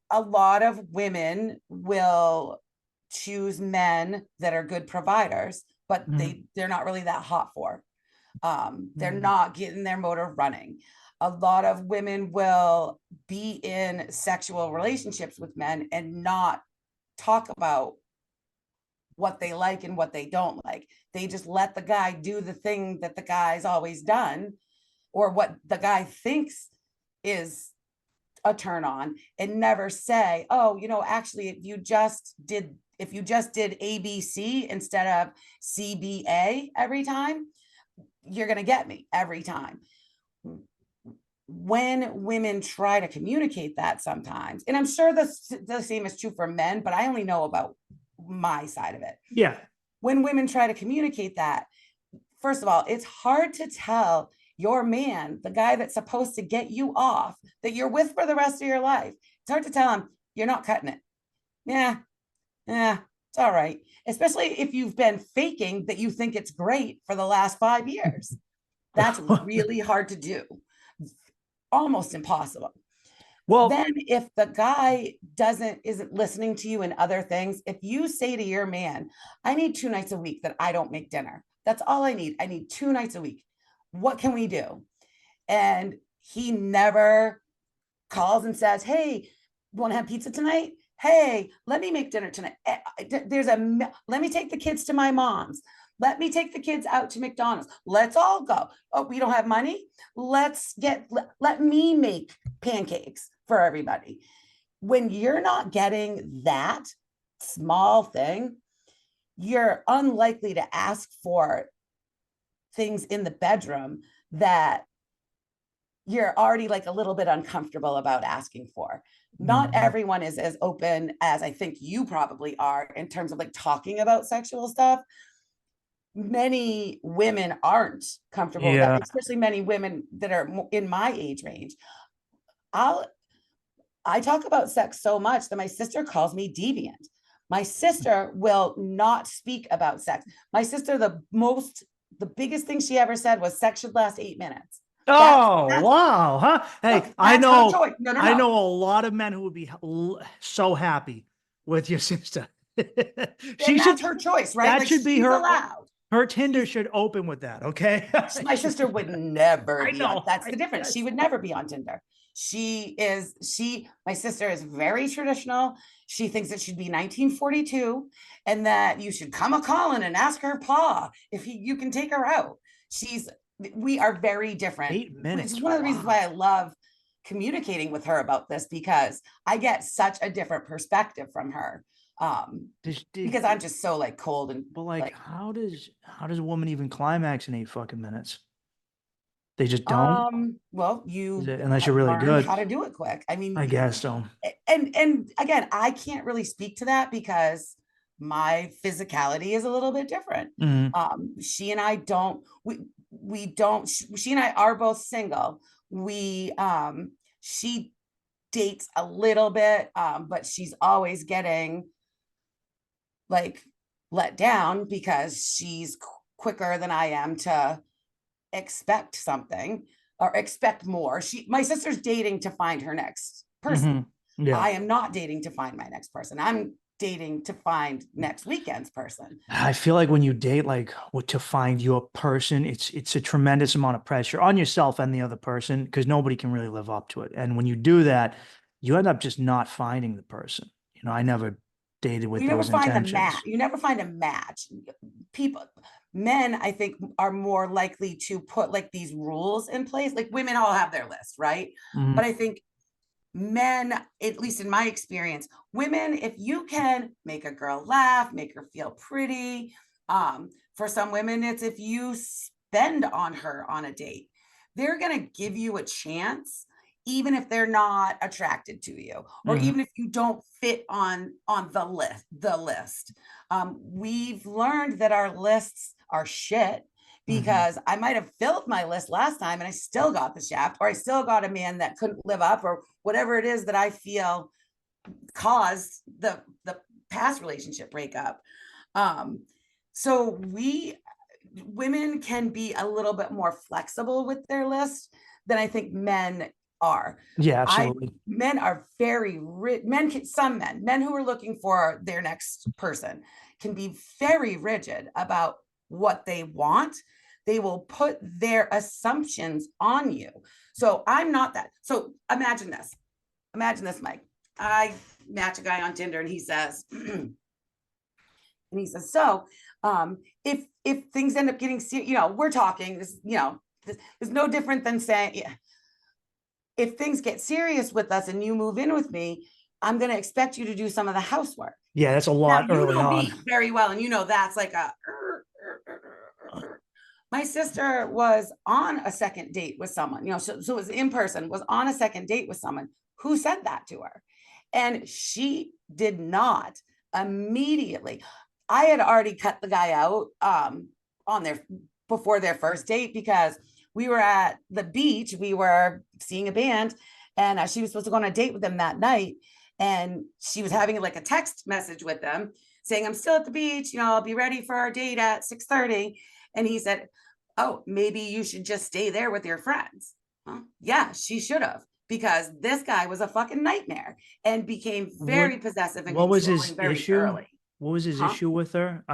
a lot of women will choose men that are good providers, but Mhm. they're not really that hot for. They're Mhm. not getting their motor running. A lot of women will be in sexual relationships with men and not talk about what they like and what they don't like. They just let the guy do the thing that the guy's always done, or what the guy thinks is a turn on, and never say, oh, actually, if you just did ABC instead of CBA every time, you're going to get me every time. When women try to communicate that sometimes, and I'm sure the same is true for men, but I only know about my side of it. Yeah. When women try to communicate that, first of all, it's hard to tell your man, the guy that's supposed to get you off, that you're with for the rest of your life. It's hard to tell him you're not cutting it. Yeah, it's all right. Especially if you've been faking that you think it's great for the last 5 years. That's really hard to do. Almost impossible. Well, Then if the guy isn't listening to you in other things, if you say to your man, I need 2 nights a week that I don't make dinner. That's all I need. I need 2 nights a week. What can we do? And he never calls and says, hey, want to have pizza tonight? Hey, let me make dinner tonight. Let me take the kids to my mom's. Let me take the kids out to McDonald's. Let's all go. Oh, we don't have money. Let me make pancakes for everybody. When you're not getting that, small thing, you're unlikely to ask for things in the bedroom that you're already like a little bit uncomfortable about asking for. Not everyone is as open as I think you probably are in terms of like talking about sexual stuff. Many women aren't comfortable with that, Yeah. especially many women that are in my age range. I'll I talk about sex so much that my sister calls me deviant. My sister will not speak about sex. My sister, the biggest thing she ever said was sex should last 8 minutes. Oh, That's wow. Huh? look, Hey, that's her choice. No, no, I no. know a lot of men who would be so happy with your sister. And She should, that's her choice, right? that Like should be she's her, allowed. her Tinder She's should open with that. Okay. my sister would never I be on. know. That's the difference. She would never be on Tinder. My sister is very traditional. She thinks it should be 1942 and that you should come a calling and ask her pa if you can take her out. She's, we are very different. 8 minutes. It's one of the reasons Wow. why I love communicating with her about this because I get such a different perspective from her. Because I'm just so like cold and But like, like how does a woman even climax in 8 fucking minutes? They just don't? well, Unless you're really learned good. how to do it quick. I I mean, guess so. and again, I can't really speak to that because my physicality is a little bit different. Mhm. She and I don't we don't she and I are both single. We she dates a little bit, but she's always getting like let down because she's quicker than I am to expect something or expect more. My sister's dating to find her next person. Yeah. I am not dating to find my next person. I'm dating to find next weekend's person. I feel like when you date, like to find your person, it's a tremendous amount of pressure on yourself and the other person because nobody can really live up to it. And when you do that, you end up just not finding the person. You know, I never dated with You never those find the match. intentions. You never find a match. People, men, I think, are more likely to put like these rules in place. Like women all have their list, right? Mhm. But I think men, at least in my experience, women, if you can make a girl laugh, make her feel pretty, for some women, it's if you spend on her on a date, they're going to give you a chance even if they're not attracted to you or Mhm. even if you don't fit on the list. We've learned that our lists are shit Mhm. because I might have filled my list last time and I still got the shaft, or I still got a man that couldn't live up, or whatever it is that I feel caused the past relationship breakup. Um, so women can be a little bit more flexible with their list than I think men are. Yeah, I absolutely. Men are very some men who are looking for their next person can be very rigid about what they want. They will put their assumptions on you. So I'm not that. So imagine this, Mike. I match a guy on Tinder and he says so if things end up getting serious, we're talking this, this is no different than saying, yeah, if things get serious with us and you move in with me, I'm going to expect you to do some of the housework. Yeah, that's a Now, lot you early know on. me very well, and that's like a. My sister was on a second date with someone, so it was in person, was on a second date with someone who said that to her. And she did not immediately. I had already cut the guy out on their before their first date because we were at the beach. We were seeing a band, and she was supposed to go on a date with them that night. And she was having like a text message with them saying, "I'm still at the beach. I'll be ready for our date at 6:30." And he said, "Oh, maybe you should just stay there with your friends." Well, yeah, she should have, because this guy was a fucking nightmare and became What very possessive and what was his controlling very issue? early. What was his Huh? issue with her?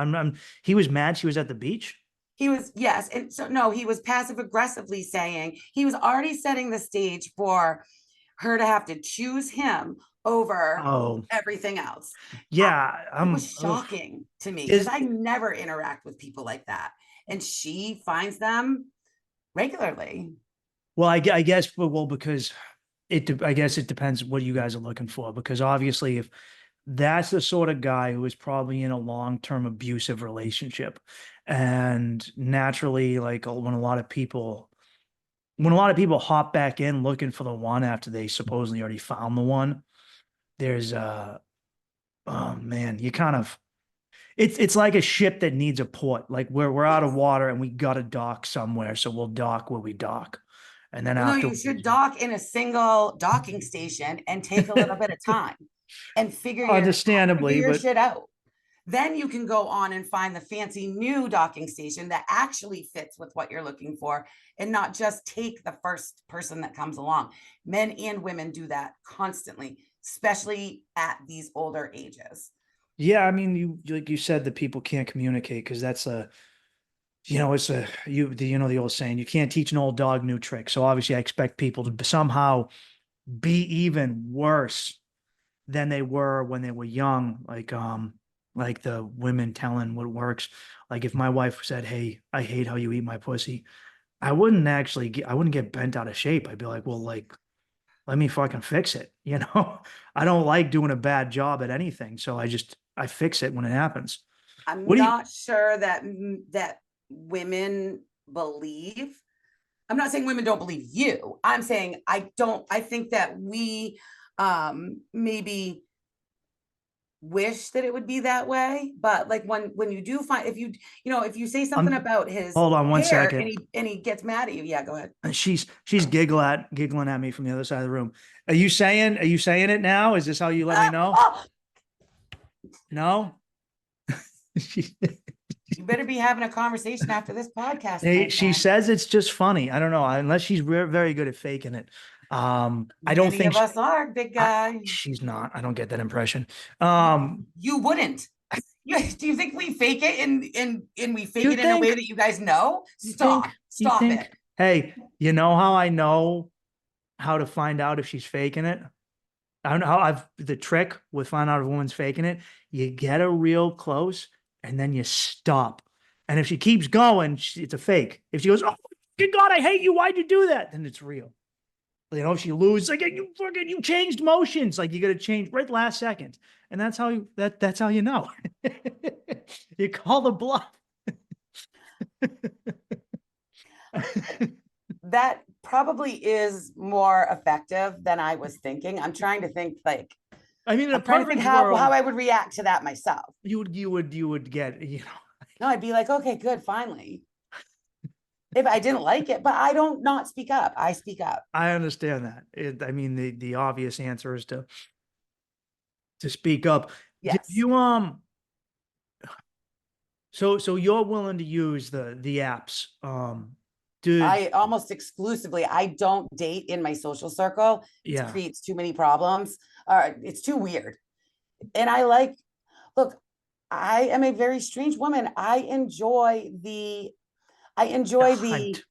He was mad she was at the beach. He was, yes. And so, no, he was passive aggressively saying he was already setting the stage for her to have to choose him over Oh, everything else. yeah. It was Ugh. shocking to me because Is I never interact with people like that. And she finds them regularly. well, I guess, well, because I guess it depends what you guys are looking for. Because obviously, if that's the sort of guy who is probably in a long-term abusive relationship. And naturally, like when a lot of people hop back in looking for the one after they supposedly already found the one, there's oh man, you kind of it's like a ship that needs a port. Like we're out of Yes. water and we gotta dock somewhere, so we'll dock where we dock. And then Well, no, you afterwards, should dock in a single docking station and take a little bit of time and figure understandably, your but shit out. Then you can go on and find the fancy new docking station that actually fits with what you're looking for and not just take the first person that comes along. Men and women do that constantly, especially at these older ages. yeah, I mean, you like you said that people can't communicate because that's a it's a you know the old saying, you can't teach an old dog new tricks. So obviously, I expect people to somehow be even worse than they were when they were young. Like the women telling what works. Like if my wife said, "Hey, I hate how you eat my pussy," I wouldn't get bent out of shape. I'd be like, "Well, like let me fucking fix it." You know, I don't like doing a bad job at anything, so I fix it when it happens. What I'm do you? not sure that women believe. I'm not saying women don't believe you. I'm saying I think that we maybe wish that it would be that way, but like when you do find, if you say something I'm about his hold on one hair second. and he gets mad at you, yeah, go ahead. She's giggling at me from the other side of the room. Are you saying it now? Is this how you let me know? Oh, No. She, you better be having a conversation after this podcast, hey, my she friend. says it's just funny. I don't know, unless she's very good at faking it. I don't Many think of us are, big I, guy. she's not. I don't get that impression. You, Um, you wouldn't. Do you think we fake it and we fake you it in a way think? that you guys know? You think? You Stop it. think? Hey, you know how I know how to find out if she's faking it? I don't know how I've the trick with finding out if a woman's faking it. You get her real close and then you stop. And if she keeps going, it's a fake. If she goes, "Oh, good God, I hate you. Why'd you do that?" Then it's real. You know, if she loses, like you changed motions. Like you got to change right last second. And that's how you know. You call the bluff. That probably is more effective than I was thinking. I'm trying to think I mean, in a I'm trying to think perfect how world, I would react to that myself. you would get, No, I'd be like, okay, good, finally. If I didn't like it, but I don't not speak up. I speak up. I understand that. I mean, the obvious answer is to speak up. Did Yes. you so you're willing to use the apps. Dude, I almost exclusively, I don't date in my social circle. It yeah. creates too many problems. It's too weird. And look, I am a very strange woman. I The enjoy the hunt.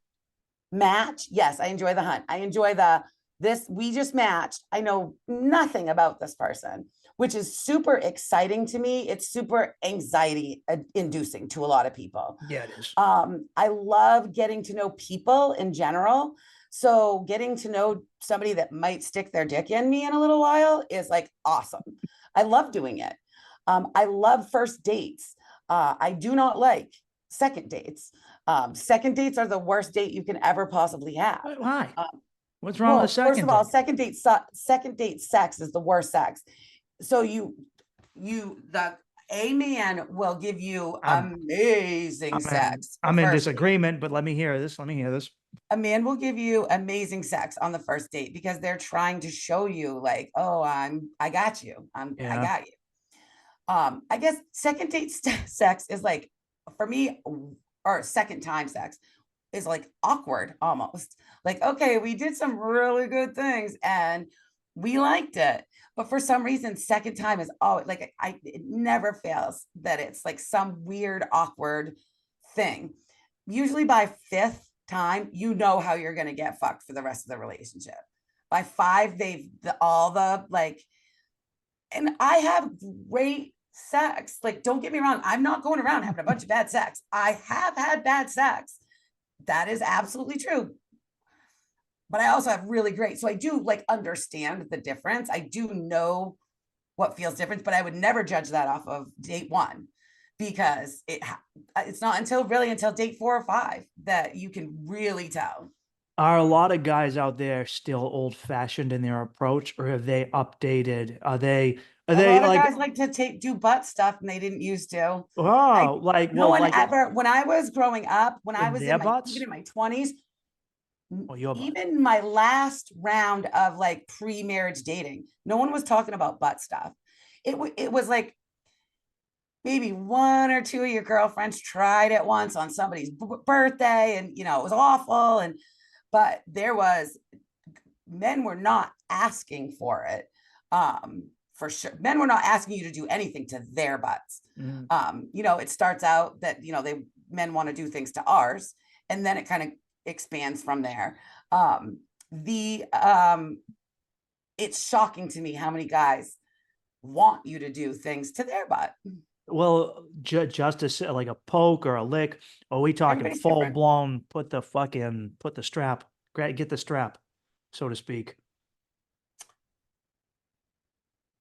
match. Yes, I enjoy the hunt. I enjoy this. We just matched. I know nothing about this person, which is super exciting to me. It's super anxiety inducing to a lot of people. Yeah, it is. I love getting to know people in general. So getting to know somebody that might stick their dick in me in a little while is like awesome. I love doing it. I love first dates. I do not like second dates. Second dates are the worst date you can ever possibly have. Why? Um, What's wrong with a well, first second of all, date? second date sex is the worst sex. So the a man will give you I'm amazing sex the I'm in first date. disagreement, but let me hear this. Let me hear this. A man will give you amazing sex on the first date because they're trying to show you like, oh, I got you. I Yeah. got you. I guess second date sex is like for me, or second time sex is like awkward almost. Like, okay, we did some really good things and we liked it. But for some reason, second time is always like it never fails that it's like some weird, awkward thing. Usually by fifth time, you know how you're gonna get fucked for the rest of the relationship. By five, all the like, and I have great sex. Like, don't get me wrong, I'm not going around having a bunch of bad sex. I have had bad sex. That is absolutely true. But I also have really great. So I do like understand the difference. I do know what feels different, but I would never judge that off of date one, because it's not until date 4 or 5 that you can really tell. Are a lot of guys out there still old fashioned in their approach, or have they updated? Are A they lot of like, guys like to do butt stuff, and they didn't used to. I oh, like, No well, one like ever, when I was growing up, when I in was their even butts in my 20s, or your butt? even my last round of like pre-marriage dating, no one was talking about butt stuff. It was like maybe one or two of your girlfriends tried it once on somebody's birthday, and it was awful. And but there was men were not asking for it. For sure, men were not asking you to do anything to their butts. Mm. It starts out that men want to do things to ours, and then it kind of expands from there. The It's shocking to me how many guys want you to do things to their butt. Well, just like a poke or a lick. Are we talking Everybody's full different. blown? Put the strap, get the strap, so to speak.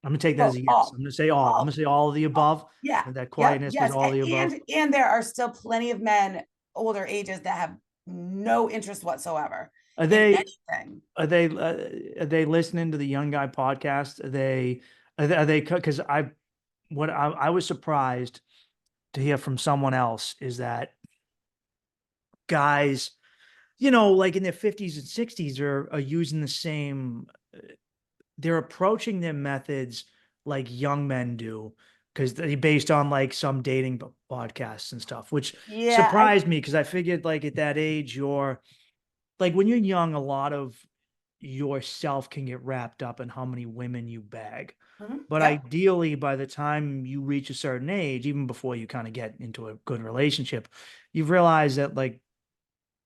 I'm gonna take that as Oh, a yes. all, I'm gonna say all. I'm gonna all, say all of the all. above. Yeah, And that yep, quietness was yes, all of the above. and there are still plenty of men older ages that have no interest whatsoever Are in they anything. are they listening to the Young Guy podcast? Are they because I was surprised to hear from someone else is that guys, like in their 50s and 60s are using the same, they're approaching their methods like young men do, because they based on like some dating podcasts and stuff, which Yeah, surprised me because I figured like at that age, you're like when you're young, a lot of yourself can get wrapped up in how many women you bag. But yep. ideally, by the time you reach a certain age, even before you kind of get into a good relationship, you've realized that like,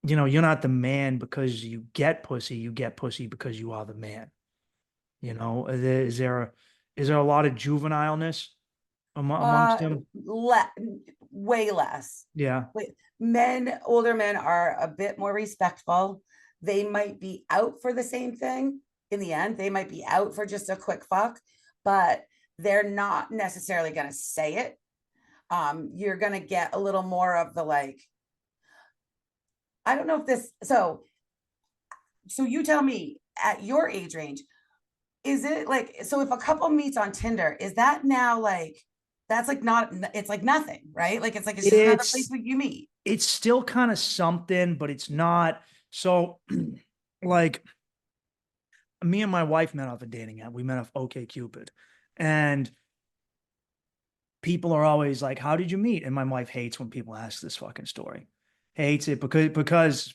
you're not the man because you get pussy because you are the man. Is there a lot of juvenileness amongst Uh, them? le- Way less. Yeah. Older men are a bit more respectful. They might be out for the same thing in the end. They might be out for just a quick fuck, but they're not necessarily going to say it. You're going to get a little more of the like, I don't know if this, so you tell me at your age range, is it like, so if a couple meets on Tinder, is that now like, that's like not, it's like nothing, right? Like, it's just another place It's where you meet. it's still kind of something, but it's not. So like me and my wife met off a dating app. We met off OkCupid. And people are always like, "How did you meet?" And my wife hates when people ask this fucking story. Hates it because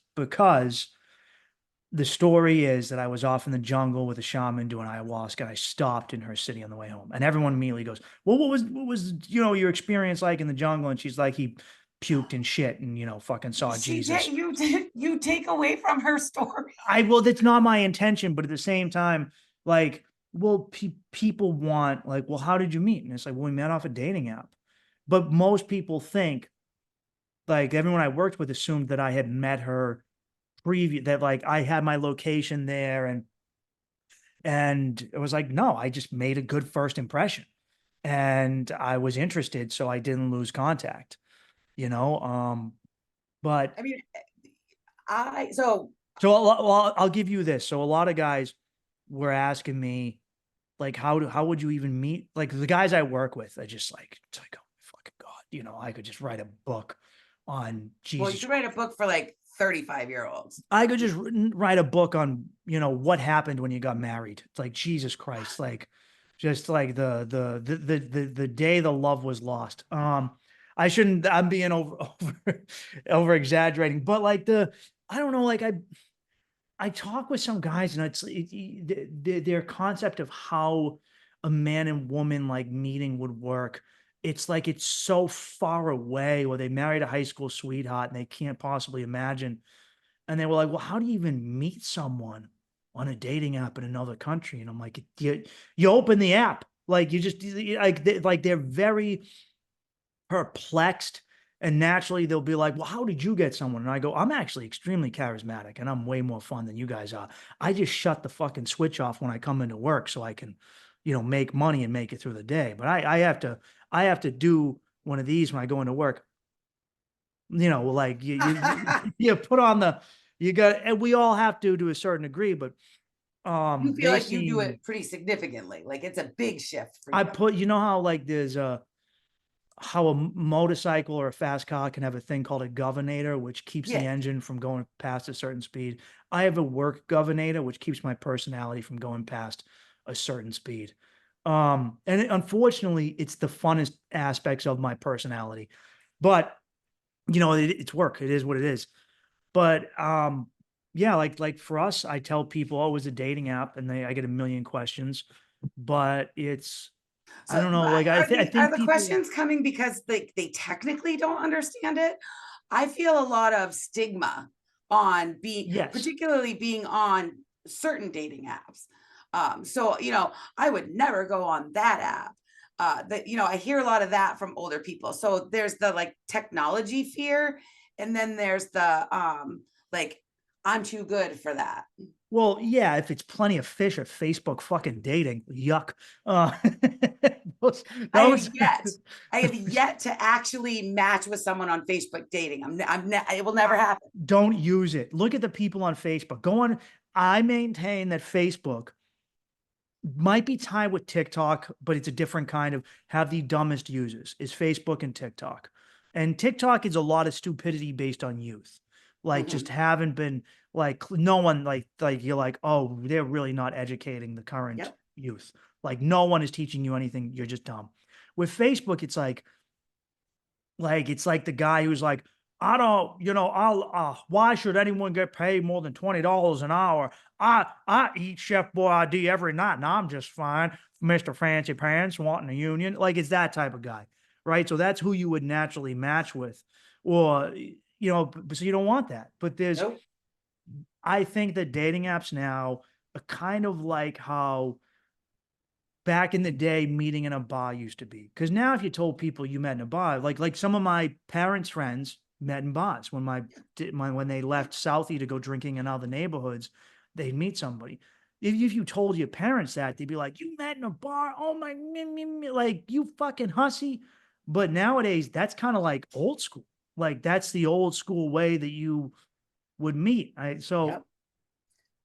the story is that I was off in the jungle with a shaman doing ayahuasca, and I stopped in her city on the way home. And everyone immediately goes, "Well, what was your experience like in the jungle?" And she's like, "He puked and shit and fucking saw She did, Jesus." you take away from her story. Well, that's not my intention, but at the same time, like, well, people want like, well, how did you meet? And it's like, well, we met off a dating app. But most people think, like, everyone I worked with assumed that I had met her that like I had my location there, and it was like, no, I just made a good first impression, and I was interested, so I didn't lose contact, you know. But I mean, I so so I'll give you this. So a lot of guys were asking me, like, how would you even meet? Like the guys I work with, I just like, it's like, oh my fucking God, I could just write a book on well, you Jesus. could write a book for like 35-year-olds. I could just write a book on, what happened when you got married. It's like Jesus Christ, like just like the day the love was lost. I shouldn't. I'm being over exaggerating, but like I don't know, like I talk with some guys and their concept of how a man and woman like meeting would work. It's like it's so far away, or they married a high school sweetheart and they can't possibly imagine. And they were like, well, how do you even meet someone on a dating app in another country? And I'm like, you open the app, like you just like they're very perplexed. And naturally, they'll be like, well, how did you get someone? And I go, I'm actually extremely charismatic and I'm way more fun than you guys are. I just shut the fucking switch off when I come into work so I can make money and make it through the day. But I have to do one of these when I go into work. Like you put on you got, and we all have to a certain degree, but You feel they like you do seem, it pretty significantly. Like it's a big shift for I you. put, how like there's how a motorcycle or a fast car can have a thing called a governator, which keeps the Yeah. engine from going past a certain speed. I have a work governator, which keeps my personality from going past a certain speed. Unfortunately, it's the funnest aspects of my personality, but it's work. It is what it is. But yeah, like for us, I tell people, oh, it's a dating app, and I get a million questions, but I So don't know. Like I are think the people, questions coming because they technically don't understand it? I feel a lot of stigma on yes. particularly being on certain dating apps. So I would never go on that app. That I hear a lot of that from older people. So there's the like technology fear, and then there's the like I'm too good for that. Well, yeah, if it's plenty of fish at Facebook fucking dating, yuck. Uh, those, I have those yet, I have yet to actually match with someone on Facebook dating. It will never happen. don't use it. Look at the people on Facebook. Go on. I maintain that Facebook might be tied with TikTok, but it's a different kind of have the dumbest users is Facebook and TikTok. And TikTok is a lot of stupidity based on youth. Like just Mhm. haven't been like no one like you're like, oh, they're really not educating the current Yep. youth. Like no one is teaching you anything. You're just dumb. With Facebook, it's like it's like the guy who's like, I don't, I'll why should anyone get paid more than $20 an hour? I eat Chef Boyardee every night and I'm just fine. Mr. Fancy Pants wanting a union. Like it's that type of guy. Right. So that's who you would naturally match with. Or, so you don't want that. But Nope. I think that dating apps now are kind of like how back in the day meeting in a bar used to be. Because now if you told people you met in a bar, like some of my parents' friends met in bars when they left Southie to go drinking in other neighborhoods, they'd meet somebody. If you told your parents that, they'd be like, "You met in a bar? Oh my, like you fucking hussy." But nowadays, that's kind of like old school. Like that's the old school way that you would meet. So Yep.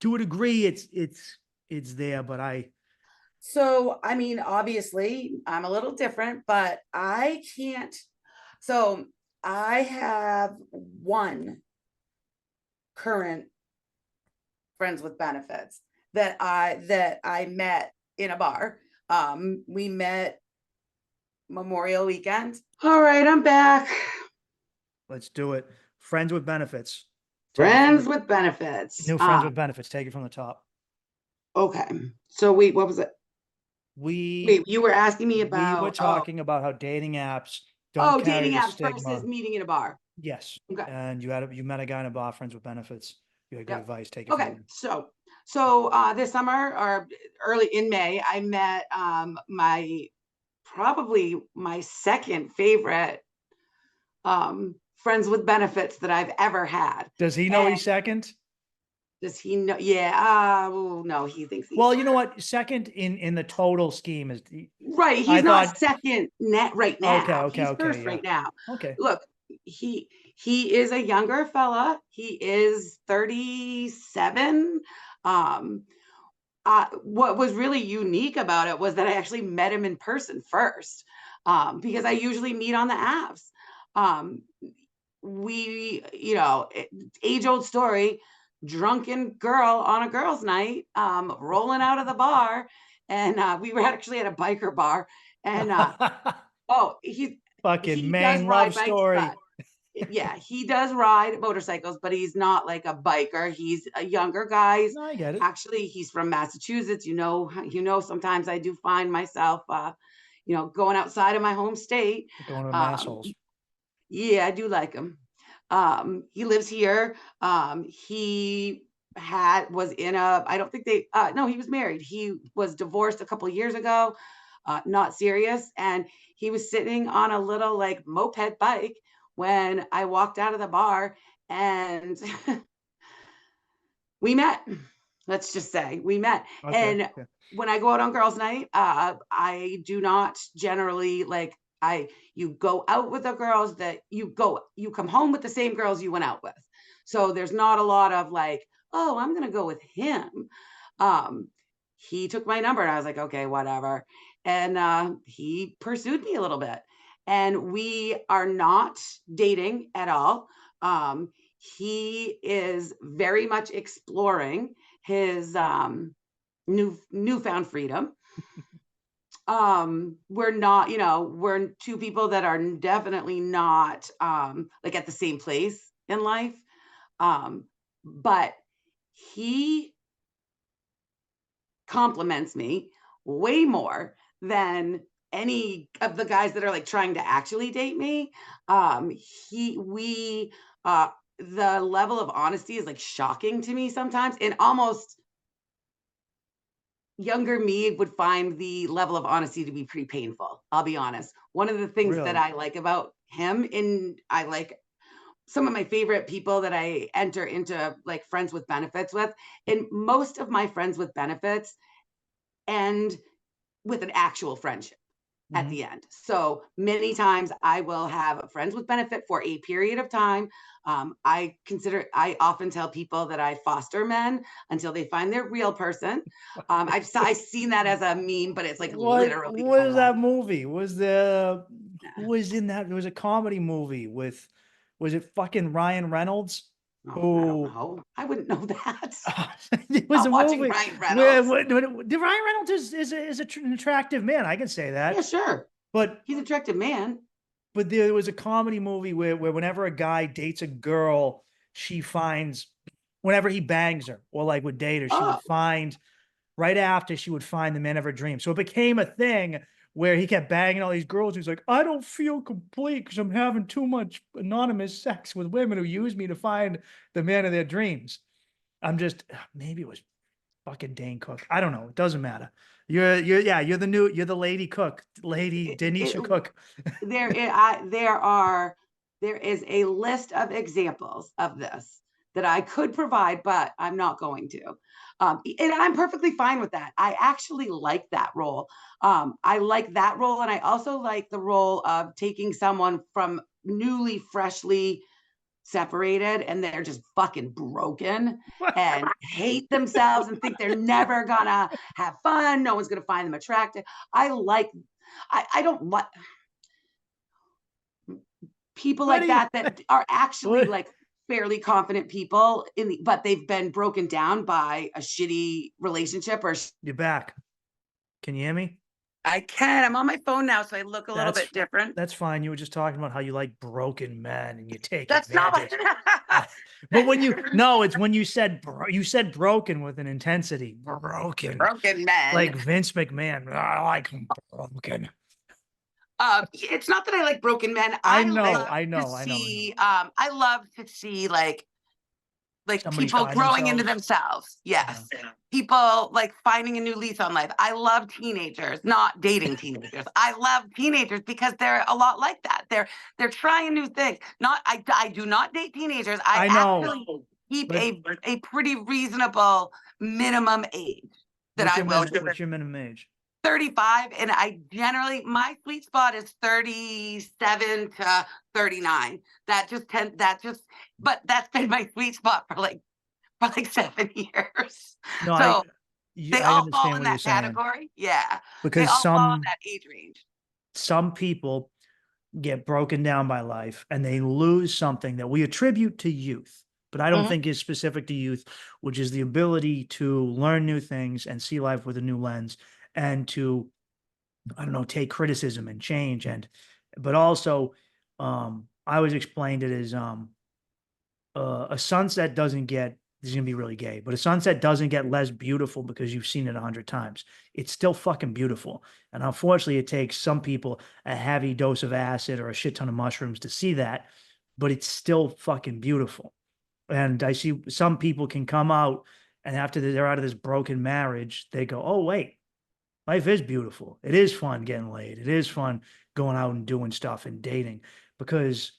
to a degree, it's there, but So, I mean, obviously, I'm a little different, but I can't. So, I have one current friends with benefits that I met in a bar. We met Memorial Weekend. All right, I'm back. let's do it. Friends with benefits. Take it from Friends the with benefits. new friends with benefits. Take it from the top. Okay. So wait, what was it? We Wait, you were asking me we were about talking about how dating apps don't carry dating the apps versus stigma. meeting in a bar. Yes. Okay. And you met a guy in a bar, friends with benefits. You had good Yep. advice. Take it from Okay. there. So this summer or early in May, I met my probably my second favorite friends with benefits that I've ever had. Does he know And he's second? does he know? Yeah. Oh no, he thinks he's Well, you know what? Second in the total scheme is right. I He's not thought second net right okay, now. okay, He's okay, first yeah. right now. Okay. Look, he is a younger fella. He is 37. Um, what was really unique about it was that I actually met him in person first, because I usually meet on the apps. Um, we, age old story, drunken girl on a girls' night, rolling out of the bar, and we were actually at a biker bar, and oh, Fucking he does main love ride bikes, but story. yeah, he does ride motorcycles, but he's not like a biker. He's a younger guy. No, I get it. Actually, he's from Massachusetts. Sometimes I do find myself, going outside of my home state. Going to the Um, massholes. yeah, I do like him. He lives here. He was in a, I don't think no, he was married. He was divorced a couple years ago, not serious. And he was sitting on a little like moped bike when I walked out of the bar and we met. let's just say we met. Okay. And Yeah. when I go out on girls' night, I do not generally like you go out with the girls that you come home with the same girls you went out with. So there's not a lot of like, oh, I'm gonna go with him. Um, he took my number and I was like, okay, whatever. And he pursued me a little bit. And we are not dating at all. He is very much exploring his newfound freedom. We're not, we're two people that are definitely not like at the same place in life. Um, but he compliments me way more than any of the guys that are like trying to actually date me. He we The level of honesty is like shocking to me sometimes, and almost younger me would find the level of honesty to be pretty painful. I'll be honest. One of the things that Really? I like about him, and I like some of my favorite people that I enter into like friends with benefits with, and most of my friends with benefits end with an actual friendship at Mhm. the end. So many times I will have friends with benefit for a period of time. I often tell people that I foster men until they find their real person. I've seen that as a meme, but it's like literally What my is life. that movie? Who was in that? It was a comedy movie with, was it fucking Ryan Reynolds? Oh, I don't Who know. I wouldn't know that. it was Not a watching movie Ryan where, Reynolds. the Ryan Reynolds an attractive man. I can say Yeah, that. sure. But He's an attractive man. there was a comedy movie where whenever a guy dates a girl, she finds, whenever he bangs her or like would date her, she would Oh, find, right after, she would find the man of her dreams. So it became a thing where he kept banging all these girls. He's like, I don't feel complete because I'm having too much anonymous sex with women who use me to find the man of their dreams. I'm just, maybe it was fucking Dane Cook. I don't know. It doesn't matter. You're the lady cook, lady it, Denisha it, Cook. there is a list of examples of this that I could provide, but I'm not going to. And I'm perfectly fine with that. I actually like that role. I like that role, and I also like the role of taking someone from newly, freshly separated, and they're just fucking broken and hate themselves and think they're never gonna have fun. No one's gonna find them attractive. I like. I don't like people What like do you, that are actually what? like fairly confident people but they've been broken down by a shitty relationship or You're back. Can you hear me? I can. I'm on my phone now, so I look a little That's bit different. that's fine. You were just talking about how you like broken men and you take That's not what advantage. But when you, no, it's when you said broken with an intensity. Broken. broken men. Like Vince McMahon. I like him broken. It's not that I like broken men. I I know, love I to know, I know, I know. see I love to see like Somebody people find growing into themselves. themselves. Yeah. Yes. People like finding a new lease on life. I love teenagers, not dating teenagers. I love teenagers because they're a lot like that. They're trying new things. Not I do not date teenagers. I I know. actually keep But a pretty reasonable minimum age that I will what's your minimum age? 35, and I generally my sweet spot is 37 to 39. But that's been my sweet spot for like 7 years. No, So they I all fall understand in what you're that saying. category. Yeah. They Because all fall in that age range. some people get broken down by life and they lose something that we attribute to youth, but I don't Mhm. think is specific to youth, which is the ability to learn new things and see life with a new lens and to, I don't know, take criticism and change. And, but also, I always explained it as, a sunset doesn't get, this is gonna be really gay, but a sunset doesn't get less beautiful because you've seen it 100 times. It's still fucking beautiful. And unfortunately, it takes some people a heavy dose of acid or a shit ton of mushrooms to see that, but it's still fucking beautiful. And I see some people can come out and after they're out of this broken marriage, they go, oh, wait, life is beautiful. It is fun getting laid. It is fun going out and doing stuff and dating. Because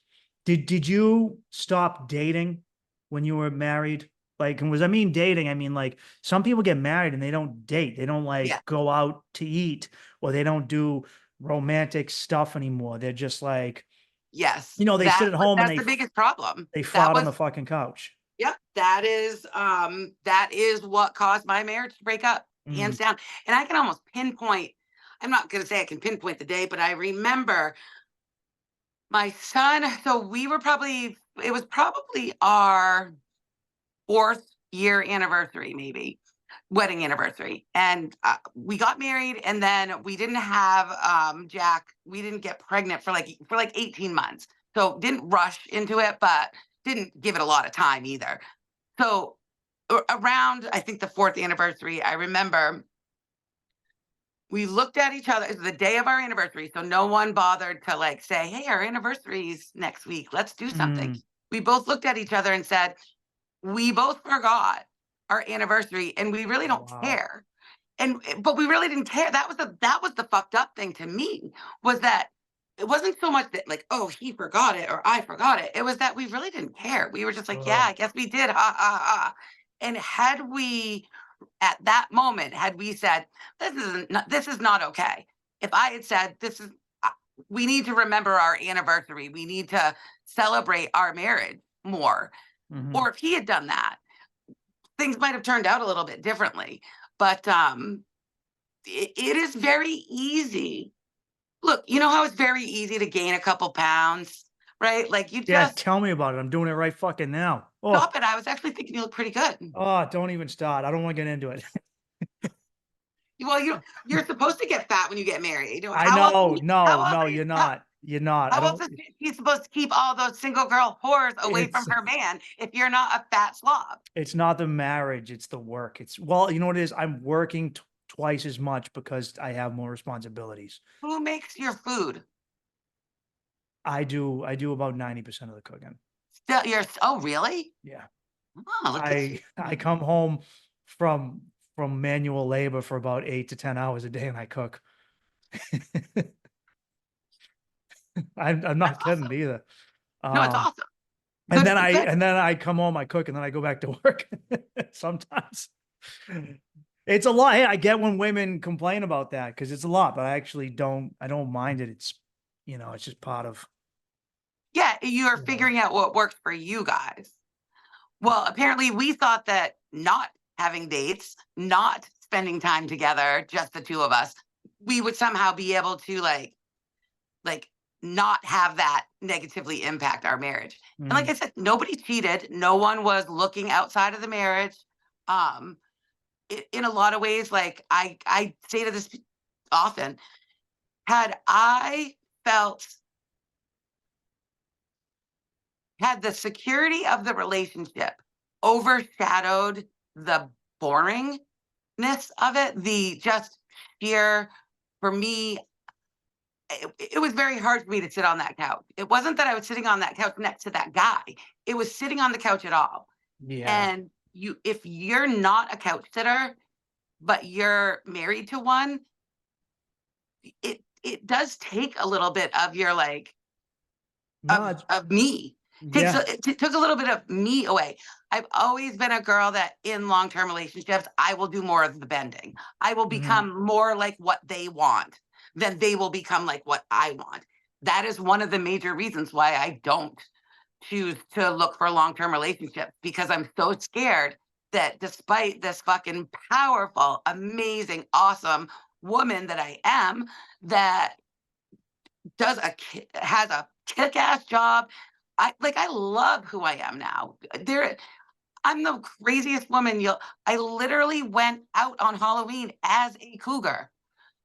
did you stop dating when you were married? Like, and was I mean dating, I mean, like, some people get married and they don't date. They don't Yeah. like go out to eat or they don't do romantic stuff anymore. They're just like, Yes. they sit at home and That's the biggest problem. they That fart on was the fucking couch. Yep, that is what caused my marriage to break up, hands Mm, down. And I can almost pinpoint, I'm not gonna say I can pinpoint the day, but I remember my son, so it was probably our 4th year anniversary, maybe wedding anniversary. And we got married and then we didn't have Jack, we didn't get pregnant for like 18 months. So didn't rush into it, but didn't give it a lot of time either. So around, I think the 4th anniversary, I remember we looked at each other. It was the day of our anniversary. So no one bothered to like say, hey, our anniversary's next week. Let's do something. mm. We both looked at each other and said, we both forgot our anniversary and we really don't Wow. care. But we really didn't care. That was the fucked up thing to me, was that it wasn't so much that like, oh, he forgot it or I forgot it. It was that we really didn't care. We were just like, yeah, Ugh. I guess we did. Ha ha ha. And had we at that moment, had we said, this is not okay. If I had said, uh, we need to remember our anniversary. We need to celebrate our marriage more. Mhm. Or if he had done that, things might have turned out a little bit differently. But it is very easy. Look, you know how it's very easy to gain a couple pounds, right? Like you Yeah, just tell me about it. I'm doing it right fucking now. Oh, stop it. I was actually thinking you look pretty good. oh, don't even start. I don't want to get into it. Well, you're supposed to get fat when you get married. I know. How No, else no, are you you're not. You're not. I how else don't. is she supposed to keep all those single girl whores away from It's her man if you're not a fat slob? it's not the marriage, it's the work. It's well, you know what it is? I'm working twice as much because I have more responsibilities. Who makes your food? I do about 90% of the cooking. Still, oh really? Yeah. Oh, look at I you. come home from manual labor for about 8 to 10 hours a day and I cook. I'm not That's kidding awesome. either. No, it's Um, awesome. Good, good. and then I come home, I cook, and then I go back to work sometimes. It's a lot. Hey, I get when women complain about that because it's a lot, but I don't mind it. It's just part of, Yeah, you're you know, figuring out what works for you guys. Well, apparently we thought that not having dates, not spending time together, just the two of us, we would somehow be able to like not have that negatively impact our marriage. And like mm, I said, nobody cheated. No one was looking outside of the marriage. Um, in a lot of ways, like I say to this often, had I felt had the security of the relationship overshadowed the boringness of it, the just sheer, for me, it was very hard for me to sit on that couch. It wasn't that I was sitting on that couch next to that guy. It was sitting on the couch at all. yeah, And if you're not a couch sitter, but you're married to one, it does take a little bit of your like no, of me. yeah, It took a little bit of me away. I've always been a girl that in long-term relationships, I will do more of the bending. I will mhm, become more like what they want than they will become like what I want. That is one of the major reasons why I don't choose to look for long-term relationships, because I'm so scared that despite this fucking powerful, amazing, awesome woman that I am, that has a kick-ass job. I love who I am now. I'm the craziest woman. I literally went out on Halloween as a cougar.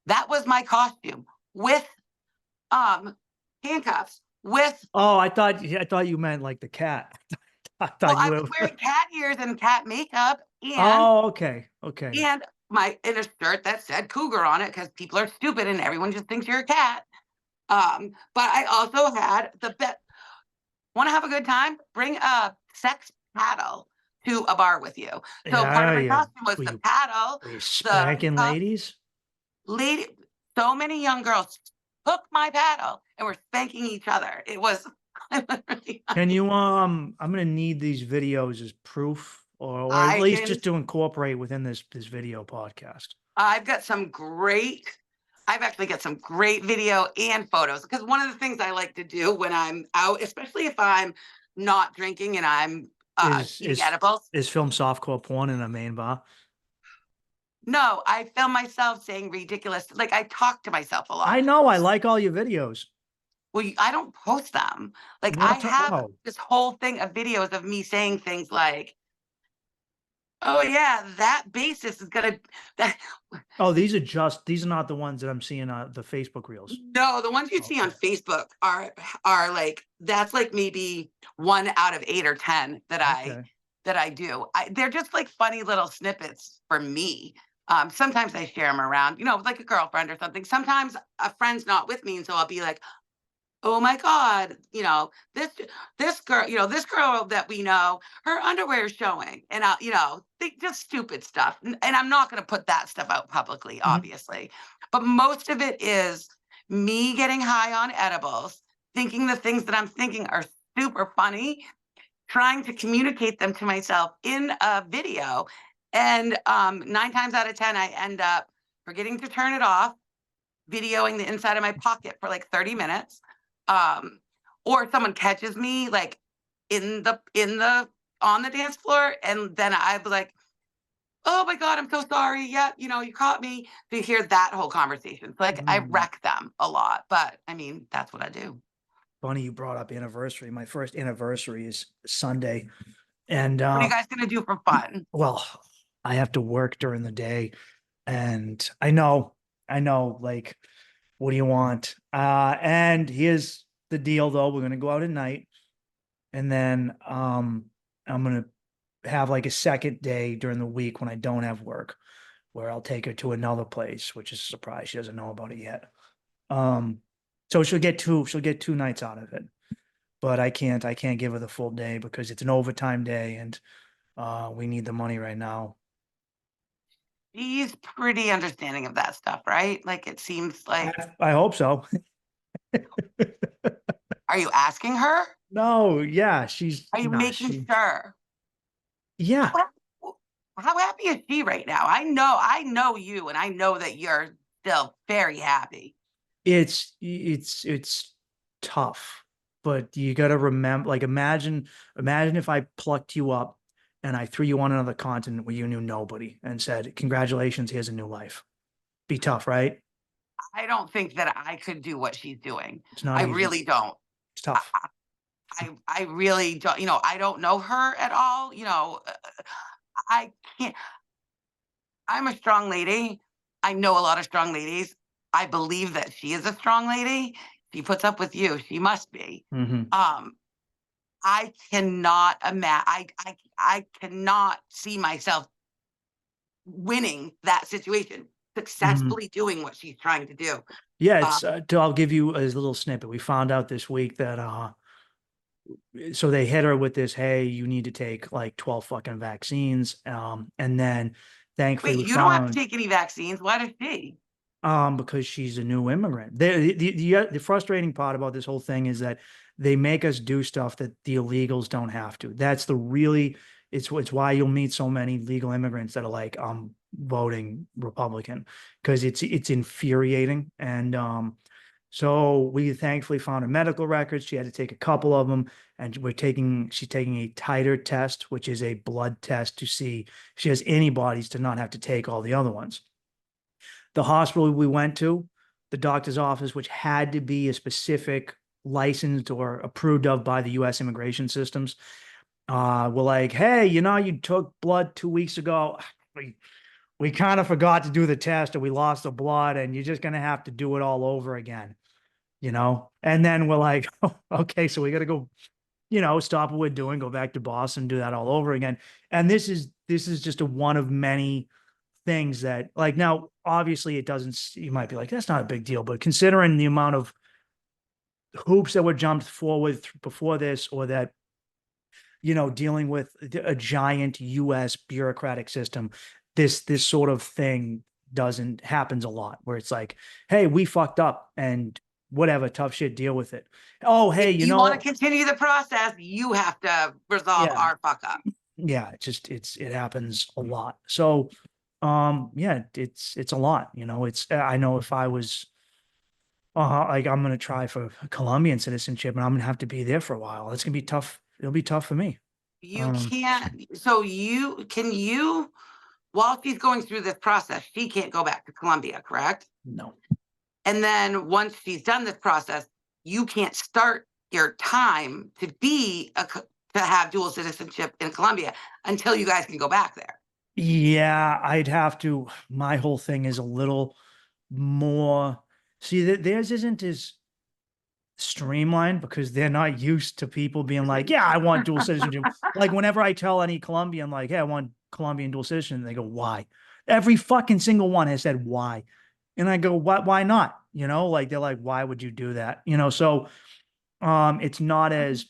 That was my costume, with um handcuffs, with oh, I thought you meant like the cat. I well, thought you I was were, wearing cat ears and cat makeup, and oh, okay, okay, and my in a shirt that said cougar on it, because people are stupid and everyone just thinks you're a cat. But I also had the bet. Want to have a good time? Bring a sex paddle to a bar with you. So part of yeah, my yeah. costume was Were the you paddle, were you the spanking cup. ladies? Lady, so many young girls took my paddle and were spanking each other. It was Can you I'm gonna need these videos as proof or at I least can just to incorporate within this video podcast? I've got some great, I've actually got some great video and photos because one of the things I like to do when I'm out, especially if I'm not drinking and I'm Is eating is edibles. is film softcore porn in a main bar? No, I film myself saying ridiculous, like I talk to myself a lot. I know. I like all your videos. Well, I don't post them. Like I'm I not have oh, this whole thing of videos of me saying things like, "Oh yeah, that basis is gonna that." oh, these are not the ones that I'm seeing on the Facebook reels. No, the ones you see Okay. on Facebook are like that's like maybe 1 out of 8 or 10 Okay. that I do. They're just like funny little snippets for me. Sometimes I share them around, like a girlfriend or something. Sometimes a friend's not with me, and so I'll be like, "Oh my God, this girl, this girl that we know, her underwear is showing," and they just stupid stuff. And I'm not going to put that stuff out publicly, Mhm. obviously, but most of it is me getting high on edibles, thinking the things that I'm thinking are super funny, trying to communicate them to myself in a video, and 9 times out of 10, I end up forgetting to turn it off, videoing the inside of my pocket for like 30 minutes. Um, or someone catches me like in the on the dance floor, and then I was like, "Oh my God, I'm so sorry. Yeah, you caught me." To hear that whole conversation. So, like I Mm. wreck them a lot. But I mean, that's what I do. Funny you brought up anniversary. My first anniversary is Sunday. And What are you guys gonna do for fun? well, I have to work during the day. And I know, like, what do you want? And here's the deal though. We're gonna go out at night, and then I'm gonna have like a second day during the week when I don't have work, where I'll take her to another place, which is a surprise. She doesn't know about it yet. Um, so she'll get 2 nights out of it. But I can't give her the full day because it's an overtime day, and we need the money right now. He's pretty understanding of that stuff, right? Like it seems like. I hope so. Are you asking her? No, yeah, she's Are you nah, making she sure? yeah, How, how happy is she right now? I know you, and I know that you're still very happy. it's tough, but you got to remember, like, imagine if I plucked you up and I threw you on another continent where you knew nobody and said, "Congratulations, here's a new life." Be tough, right? I don't think that I could do what she's doing. It's not I easy. really don't. It's I, tough. I really don't. I don't know her at all. I can't. I'm a strong lady. I know a lot of strong ladies. I believe that she is a strong lady. She puts up with you. She must be. Hmm. Um, I cannot imagine. I cannot see myself winning that situation, Hmm. successfully doing what she's trying to do. Yeah, Uh, I'll give you a little snippet. We found out this week that so they hit her with this, hey, you need to take like 12 fucking vaccines. And then thankfully Wait, we you don't have to found take any vaccines. Why does she? because she's a new immigrant. The frustrating part about this whole thing is that they make us do stuff that the illegals don't have to. That's the really it's why you'll meet so many legal immigrants that are like, voting Republican, because it's infuriating. And so we thankfully found her medical records. She had to take a couple of them, and she's taking a titer test, which is a blood test to see if she has antibodies to not have to take all the other ones. The hospital we went to, the doctor's office, which had to be a specific licensed or approved of by the U.S. immigration systems, were like, hey, you took blood 2 weeks ago. We kind of forgot to do the test, or we lost the blood, and you're just going to have to do it all over again. And then we're like, oh, okay, so we got to go, stop what we're doing, go back to Boston, do that all over again. And this is just a one of many things that, like, now obviously it doesn't, you might be like, that's not a big deal, but considering the amount of hoops that were jumped forward before this, or that, dealing with a giant US bureaucratic system, this sort of thing doesn't happens a lot, where it's like, hey, we fucked up, and whatever, tough shit, deal with it. Oh, hey, If you want to continue the process, you have to resolve yeah, our fuck up. yeah, it happens a lot. So, yeah, it's a lot, I know if I was, like I'm going to try for Colombian citizenship and I'm going to have to be there for a while. It's going to be tough. It'll be tough for me. You can't, so while she's going through this process, she can't go back to Colombia, correct? No. And then once she's done this process, you can't start your time to have dual citizenship in Colombia until you guys can go back there. Yeah, I'd have to. My whole thing is a little more. See, theirs isn't as streamlined because they're not used to people being like, yeah, I want dual citizenship. Like whenever I tell any Colombian, like, hey, I want Colombian dual citizenship, they go, why? Every fucking single one has said why. And I go, why not? Like they're like, why would you do that? So it's not as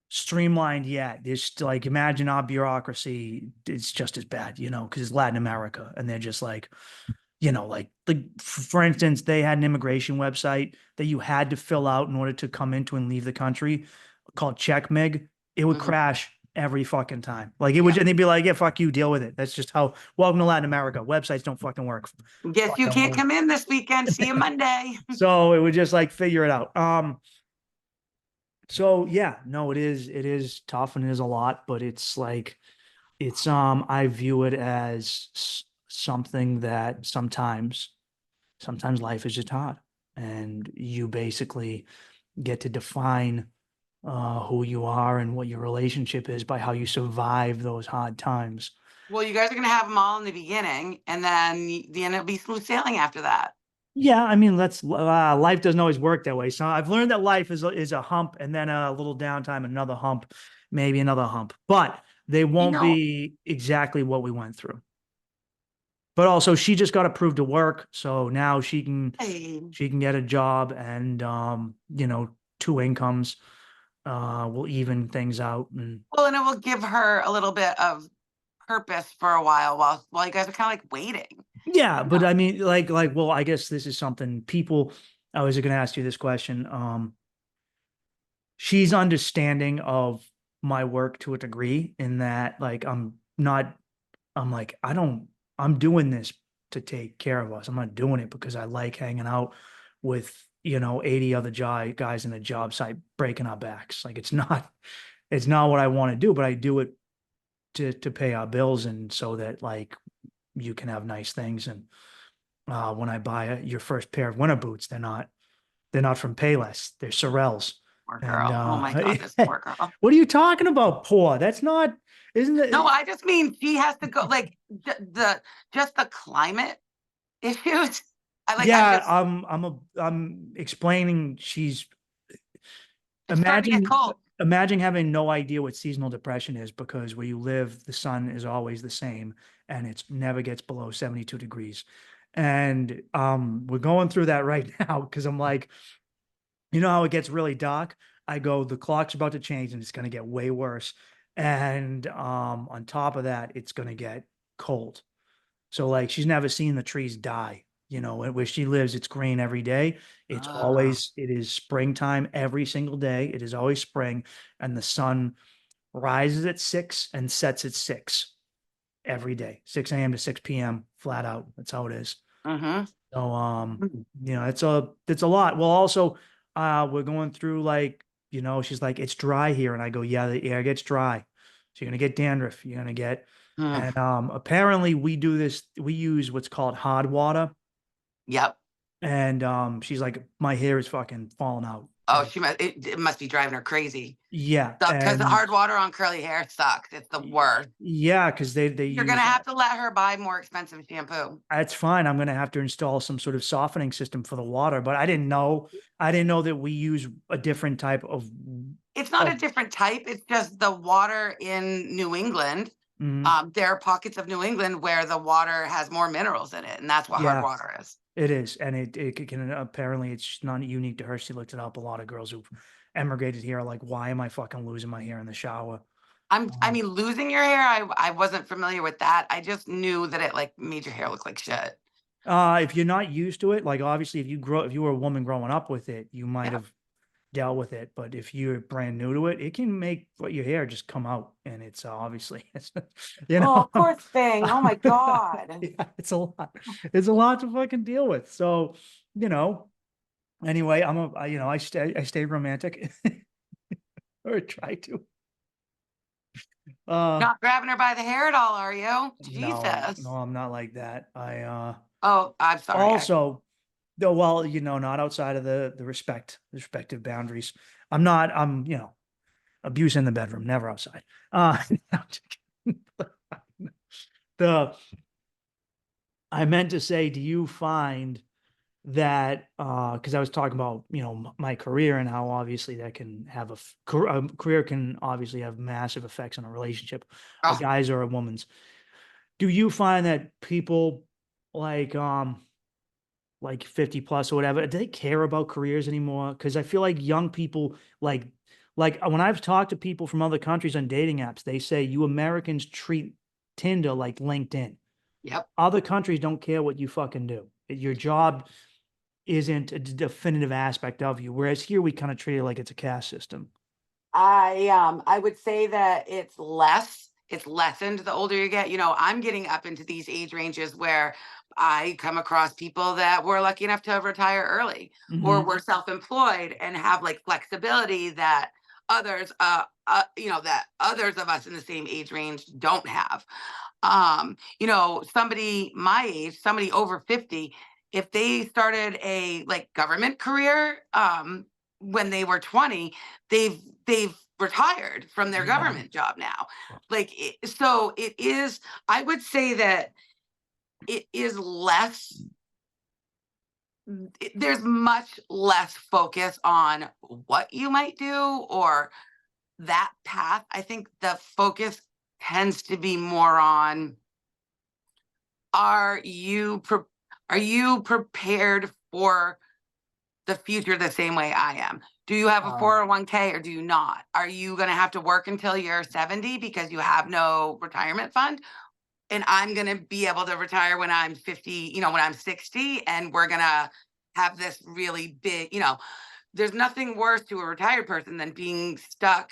streamlined yet. There's still, like, imagine our bureaucracy, it's just as bad, because it's Latin America and they're just like, like for instance, they had an immigration website that you had to fill out in order to come into and leave the country called CheckMig. It would crash every fucking time. Like it would, and they'd be like, yeah, fuck you, deal with it. That's just how, welcome to Latin America. Websites don't fucking work. Guess you can't come in this weekend. See you Monday. So it would just like figure it out. So yeah, no, it is tough and it is a lot, but it's like, I view it as something that sometimes life is just hard and you basically get to define who you are and what your relationship is by how you survive those hard times. Well, you guys are going to have them all in the beginning, and then it'll be smooth sailing after that. Yeah, I mean, life doesn't always work that way. So I've learned that life is a hump and then a little downtime, another hump, maybe another hump, but they won't be exactly what we went through. But also she just got approved to work, so now she can get a job and two incomes will even things out. And well, and it will give her a little bit of purpose for a while you guys are kind of like waiting. yeah, but I mean, well, I guess this is something people. I was going to ask you this question. She's understanding of my work to a degree in that, like, I'm not. I'm like, I'm doing this to take care of us. I'm not doing it because I like hanging out with 80 other guys in a job site breaking our backs. Like it's not what I want to do, but I do it to pay our bills and so that, like, you can have nice things. And when I buy your first pair of winter boots, they're not from Payless. They're Sorels. Poor girl. And oh my God, this poor girl. What are you talking about, poor? That's not, isn't it? No, I just mean she has to go, like, just the climate issues. I'm explaining. Imagine having no idea what seasonal depression is, because where you live, the sun is always the same and it never gets below 72 degrees. And we're going through that right now because I'm like, how it gets really dark? I go, the clock's about to change and it's going to get way worse. And on top of that, it's going to get cold. So, like, she's never seen the trees die. Where she lives, it's green every day. It is springtime every single day. It is always spring, and the sun rises at 6 and sets at 6 every day, 6 a.m. to 6 p.m. flat out. That's how it is. So, it's a lot. Well, also, we're going through, like, she's like, it's dry here. And I go, yeah, the air gets dry. So you're going to get dandruff. You're going to get, and apparently we use what's called hard water. Yep. And she's like, my hair is fucking falling out. Oh, it must be driving her crazy. Yeah. Because the hard water on curly hair sucks. It's the worst. Yeah, because you're gonna have to let her buy more expensive shampoo. That's fine. I'm gonna have to install some sort of softening system for the water, but I didn't know that we use a different type of. It's not a different type. It's just the water in New England. There are pockets of New England where the water has more minerals in it, and that's what hard water is. It is, and it can, apparently it's not unique to her. She looked it up. A lot of girls who've emigrated here are like, why am I fucking losing my hair in the shower? I mean, losing your hair, I wasn't familiar with that. I just knew that it, like, made your hair look like shit. If you're not used to it, like, obviously if you were a woman growing up with it, you might have dealt with it. But if you're brand new to it, it can make your hair just come out, and it's obviously, it's, you Oh, know, poor thing. Oh my God. yeah, it's a lot. It's a lot to fucking deal with. So, you know, anyway, I stay romantic or try to. Uh, Not grabbing her by the hair at all, are you? no, Jesus. I'm not like that. Oh, I'm sorry. Also, though, well, not outside of the respective boundaries. I'm, abuse in the bedroom, never outside. I'm just kidding. the, I meant to say, do you find that, because I was talking about, my career and how obviously that can have a career can obviously have massive effects on a relationship, a Oh, guy's or a woman's. Do you find that people like, like 50 plus or whatever, do they care about careers anymore? Because I feel like young people like when I've talked to people from other countries on dating apps, they say you Americans treat Tinder like LinkedIn. yep. Other countries don't care what you fucking do. Your job isn't a definitive aspect of you. Whereas here we kind of treat it like it's a caste system. I would say that it's lessened the older you get. I'm getting up into these age ranges where I come across people that were lucky enough to retire early or Hmm. were self-employed and have like flexibility that that others of us in the same age range don't have. Somebody my age, somebody over 50, if they started a like government career when they were 20, they've retired from their Yeah. government job now. So it is, I would say that it is less there's much less focus on what you might do or that path. I think the focus tends to be more on, are you are you prepared for the future the same way I am? Do you have a Uh, 401k or do you not? Are you going to have to work until you're 70 because you have no retirement fund? And I'm going to be able to retire when I'm 50, when I'm 60, and we're going to have this really big, there's nothing worse to a retired person than being stuck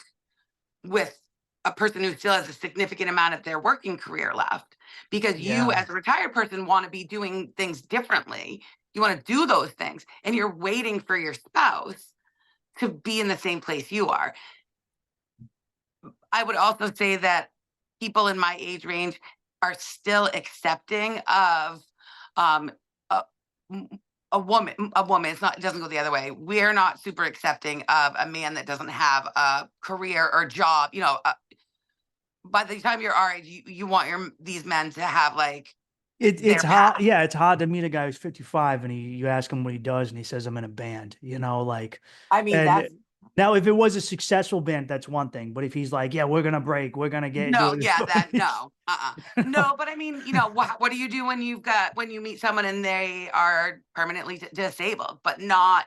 with a person who still has a significant amount of their working career left, because you yeah. as a retired person want to be doing things differently. You want to do those things and you're waiting for your spouse to be in the same place you are. I would also say that people in my age range are still accepting of um, a, a woman. It doesn't go the other way. We're not super accepting of a man that doesn't have a career or job. By the time you're our age, you want these men to have like It's their hard. path. Yeah, it's hard to meet a guy who's 55 and you ask him what he does and he says, I'm in a band, like, I mean, and that's now if it was a successful band, that's one thing. But if he's like, yeah, we're going to break, we're going to do no, yeah, that it. no, no. But I mean, what do you do when you meet someone and they are permanently disabled, but not,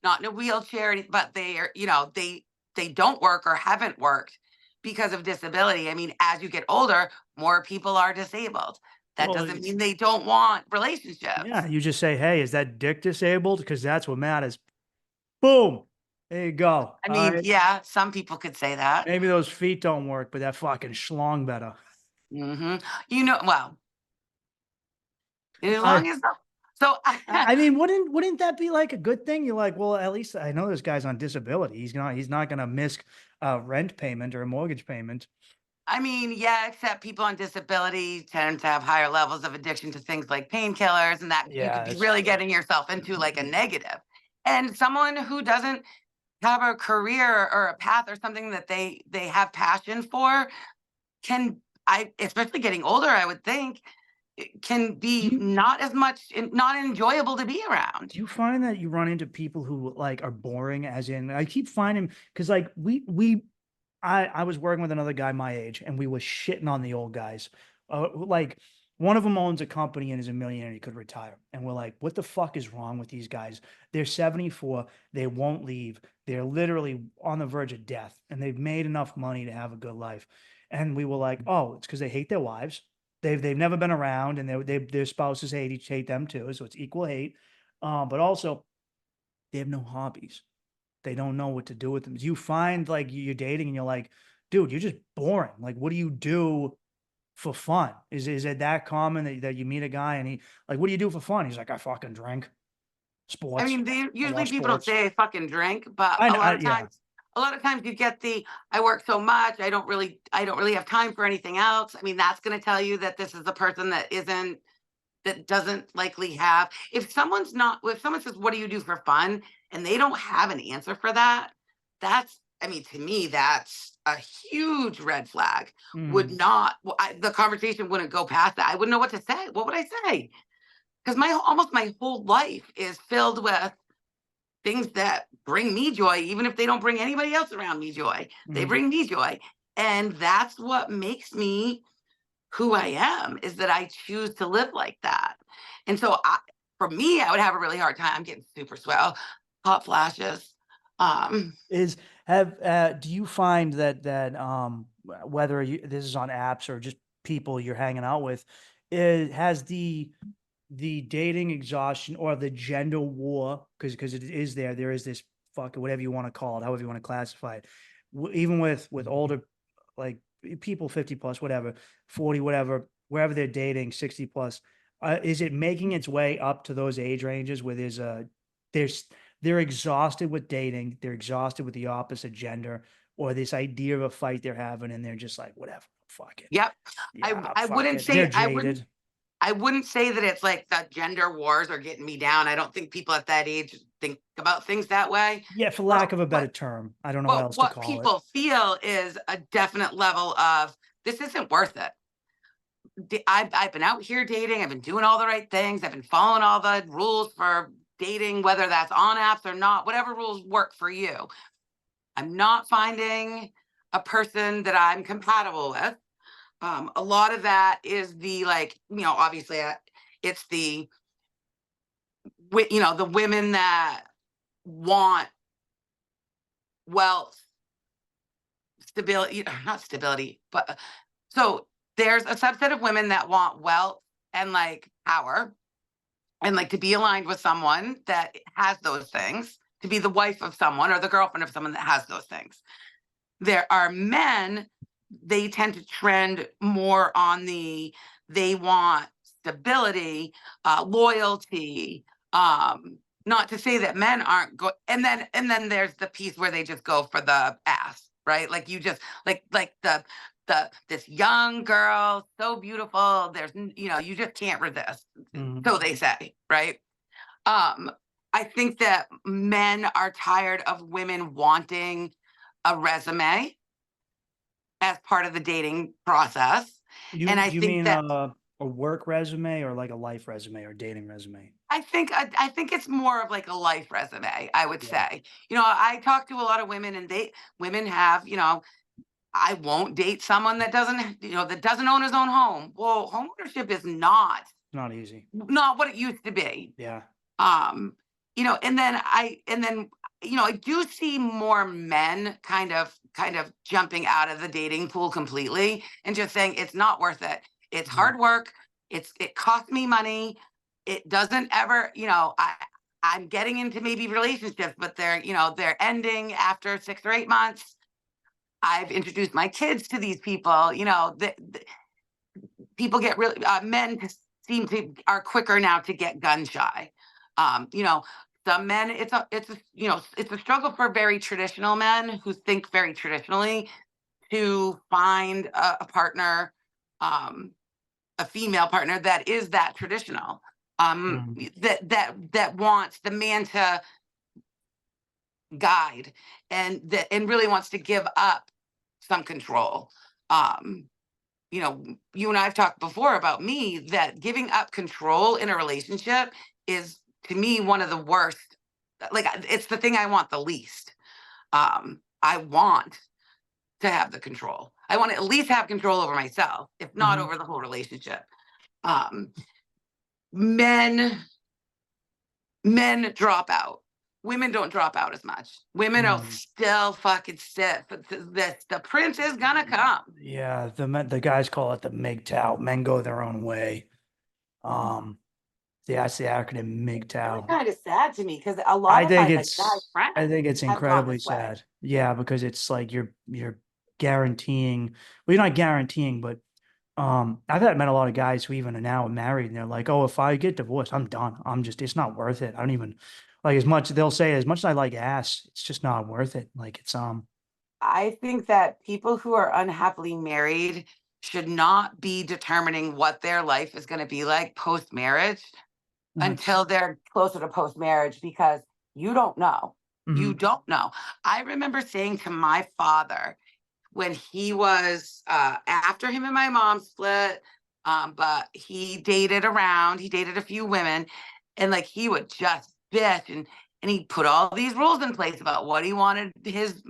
not in a wheelchair, but they are, they don't work or haven't worked because of disability. I mean, as you get older, more people are disabled. That Well, doesn't mean they don't want yeah, relationships. you just say, hey, is that dick disabled? Because that's what matters. Boom. There you go. I All mean, right. yeah, some people could say that. Maybe those feet don't work, but that fucking schlong better. Hmm. Well, as I, long as so I mean, wouldn't that be like a good thing? You're like, well, at least I know this guy's on disability. He's not gonna miss a rent payment or a mortgage payment. I mean, yeah, except people on disability tend to have higher levels of addiction to things like painkillers, and that you could Yeah, be that's really true. getting yourself into like a negative. And someone who doesn't have a career or a path or something that they have passion for can, I especially getting older, I would think, it can Do be you not as much not enjoyable to be around. do you find that you run into people who like are boring? As in, I keep finding because like I was working with another guy my age, and we were shitting on the old guys. Like one of them owns a company and is a millionaire. He could retire, and we're like, "What the fuck is wrong with these guys? They're 74. They won't leave. They're literally on the verge of death, and they've made enough money to have a good life." And we were like, "Oh, it's because they hate their wives. They've never been around, and their spouses hate them too. So it's equal hate. But also they have no hobbies." They don't know what to do with them. You find like you're dating and you're like, dude, you're just boring. Like, what do you do for fun? Is it that common that you meet a guy and he like, what do you do for fun? He's like, I fucking drink I sports. mean, they I usually watch people don't sports. say I fucking drink, but I know, yeah. a lot of times you get the I work so much, I don't really have time for anything else. I mean, that's going to tell you that this is a person that doesn't likely have if someone says what do you do for fun and they don't have an answer for that, that's I mean, to me, that's a huge red flag. Would Mhm. not the conversation wouldn't go past that. I wouldn't know what to say. What would I say? Because my almost my whole life is filled with things that bring me joy, even if they don't bring anybody else around me joy. They Mhm. bring me joy. And that's what makes me who I am, is that I choose to live like that. And so for me, I would have a really hard time. I'm getting super swell, hot flashes. Um, Is have do you find whether this is on apps or just people you're hanging out with, has the dating exhaustion or the gender war, because it is there is this fucking whatever you want to call it, however you want to classify it, even with older like people 50 plus whatever 40 whatever wherever they're dating 60 plus, is it making its way up to those age ranges where there's they're exhausted with dating, they're exhausted with the opposite gender, or this idea of a fight they're having and they're just like whatever, fuck it, yep. yeah, I fuck wouldn't it, they're say jaded. I wouldn't say that it's like the gender wars are getting me down. I don't think people at that age think about things that way. Yeah, for But lack of a better term. I don't know what else to what call it. people feel is a definite level of this isn't worth it. I've been out here dating. I've been doing all the right things. I've been following all the rules for dating, whether that's on apps or not, whatever rules work for you. I'm not finding a person that I'm compatible with. A lot of that is the like, obviously it's the women that want wealth, stability, not stability, but so there's a subset of women that want wealth and like power and like to be aligned with someone that has those things, to be the wife of someone or the girlfriend of someone that has those things. There are men, they tend to trend more on they want stability, loyalty. Not to say that men aren't go, and then there's the piece where they just go for the ass, right? Like you just like the this young girl, so beautiful. You just can't resist. Mhm. So they say, right? Um, I think that men are tired of women wanting a resume as part of the dating process. And I You think mean that a work resume or like a life resume or dating resume? I think it's more of like a life resume, I would Yeah. say. I talk to a lot of women and women have, I won't date someone that doesn't own his own home. Well, home ownership is Not easy. not what it used to be. Yeah. Um, and then I do see more men kind of jumping out of the dating pool completely and just saying it's not worth it. It's Mhm. hard work. It costs me money. It doesn't ever, I'm getting into maybe relationships, but they're ending after 6 or 8 months. I've introduced my kids to these people. People get really men seem to are quicker now to get gun shy. Some men, it's a struggle for very traditional men who think very traditionally to find a partner, um, a female partner that is that traditional, Mhm. that wants the man to guide and really wants to give up some control. Um, you and I have talked before about me that giving up control in a relationship is to me one of the worst. Like it's the thing I want the least. I want to have the control. I want to at least have control over myself, if not Mhm. over the whole relationship. Um, men men drop out. Women don't drop out as much. Women will No. still fucking sit. But the prince is gonna come. Yeah, the guys call it the MGTOW. Men go their own way. Um, Yeah, it's the acronym Really MGTOW. kind of sad to me because a lot of my like guy I friends think it's have gone incredibly this way. sad. Yeah, because it's like you're guaranteeing, well, you're not guaranteeing, but I've had met a lot of guys who even are now married and they're like, oh, if I get divorced, I'm done. I'm just, it's not worth it. I don't even like, as much, they'll say, as much as I like ass, it's just not worth it. Like it's I think that people who are unhappily married should not be determining what their life is going to be like post marriage mm, until they're closer to post marriage because you don't know. You mhm. don't know. I remember saying to my father when he was after him and my mom split, but he dated around, he dated a few women, and like he would just bitch and he put all these rules in place about what he wanted his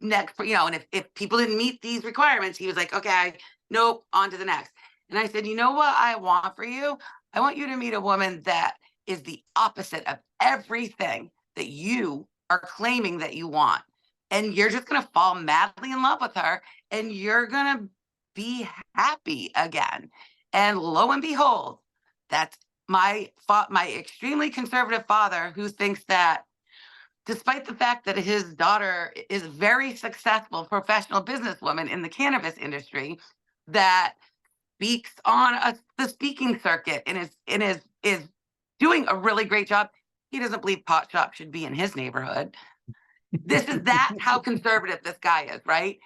next, you know, and if people didn't meet these requirements, he was like, okay, nope, on to the next. And I said, you know what I want for you? I want you to meet a woman that is the opposite of everything that you are claiming that you want. And you're just going to fall madly in love with her and you're going to be happy again. And lo and behold, that's my extremely conservative father who thinks that despite the fact that his daughter is a very successful professional businesswoman in the cannabis industry that speaks on the speaking circuit and is doing a really great job. He doesn't believe pot shop should be in his neighborhood. That's how conservative this guy is, right?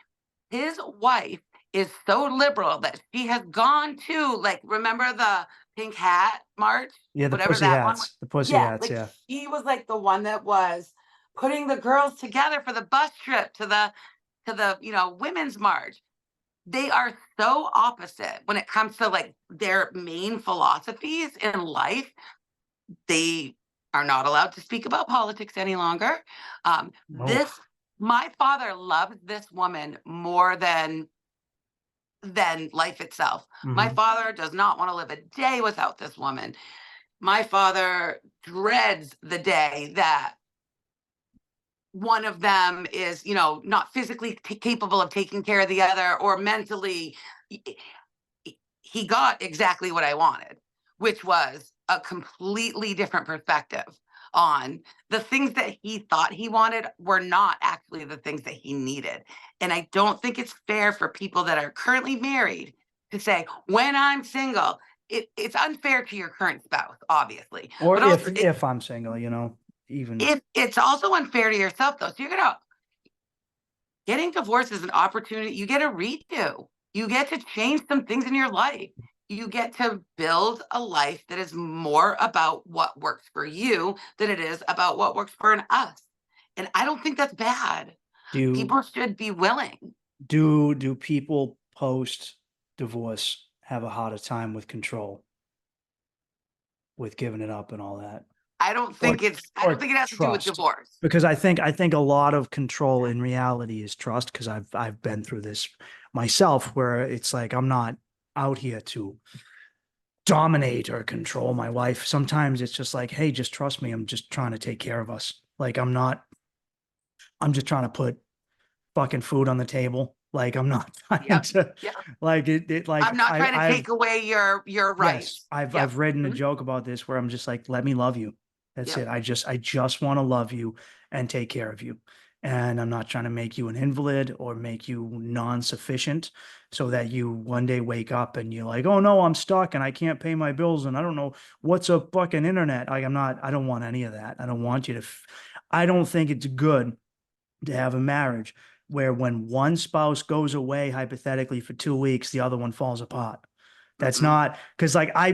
His wife is so liberal that she has gone to, like, remember the pink hat march, Yeah, whatever that one was? the pussy Yeah, hats. like Yeah. she was like the one that was putting the girls together for the bus trip to the women's march. They are so opposite when it comes to like their main philosophies in life. They are not allowed to speak about politics any longer. No. This My father loves this woman more than life itself. My Hmm. father does not want to live a day without this woman. My father dreads the day that one of them is, not physically capable of taking care of the other or mentally. He got exactly what I wanted, which was a completely different perspective on the things that he thought he wanted were not actually the things that he needed. And I don't think it's fair for people that are currently married to say, when I'm single, it's unfair to your current spouse, obviously. Or But also, if I'm single, even. if it's also unfair to yourself, though. So you're gonna getting divorced is an opportunity. You get a redo. You get to change some things in your life. You get to build a life that is more about what works for you than it is about what works for us. And I don't think that's bad. Do People should be willing. do people post divorce have a harder time with control, with giving it up and all that? Or I don't or think it has to do with trust? divorce. Because I think a lot of control in reality is trust, because I've been through this myself, where it's like I'm not out here to dominate or control my wife. Sometimes it's just like, hey, just trust me. I'm just trying to take care of us. Like I'm just trying to put fucking food on the table. Like I'm not trying Yep. to Yep. like it I'm like not trying to take away your yes, rights. I've Yep. written a Mhm. joke about this where I'm just like, let me love you. That's Yep. it. I just want to love you and take care of you. And I'm not trying to make you an invalid or make you non-sufficient so that you one day wake up and you're like, oh no, I'm stuck and I can't pay my bills and I don't know what's a fucking internet. Like I don't want any of that. I don't want you to, I don't think it's good to have a marriage where when one spouse goes away hypothetically for 2 weeks, the other one falls apart. That's Mm-mm. not because like I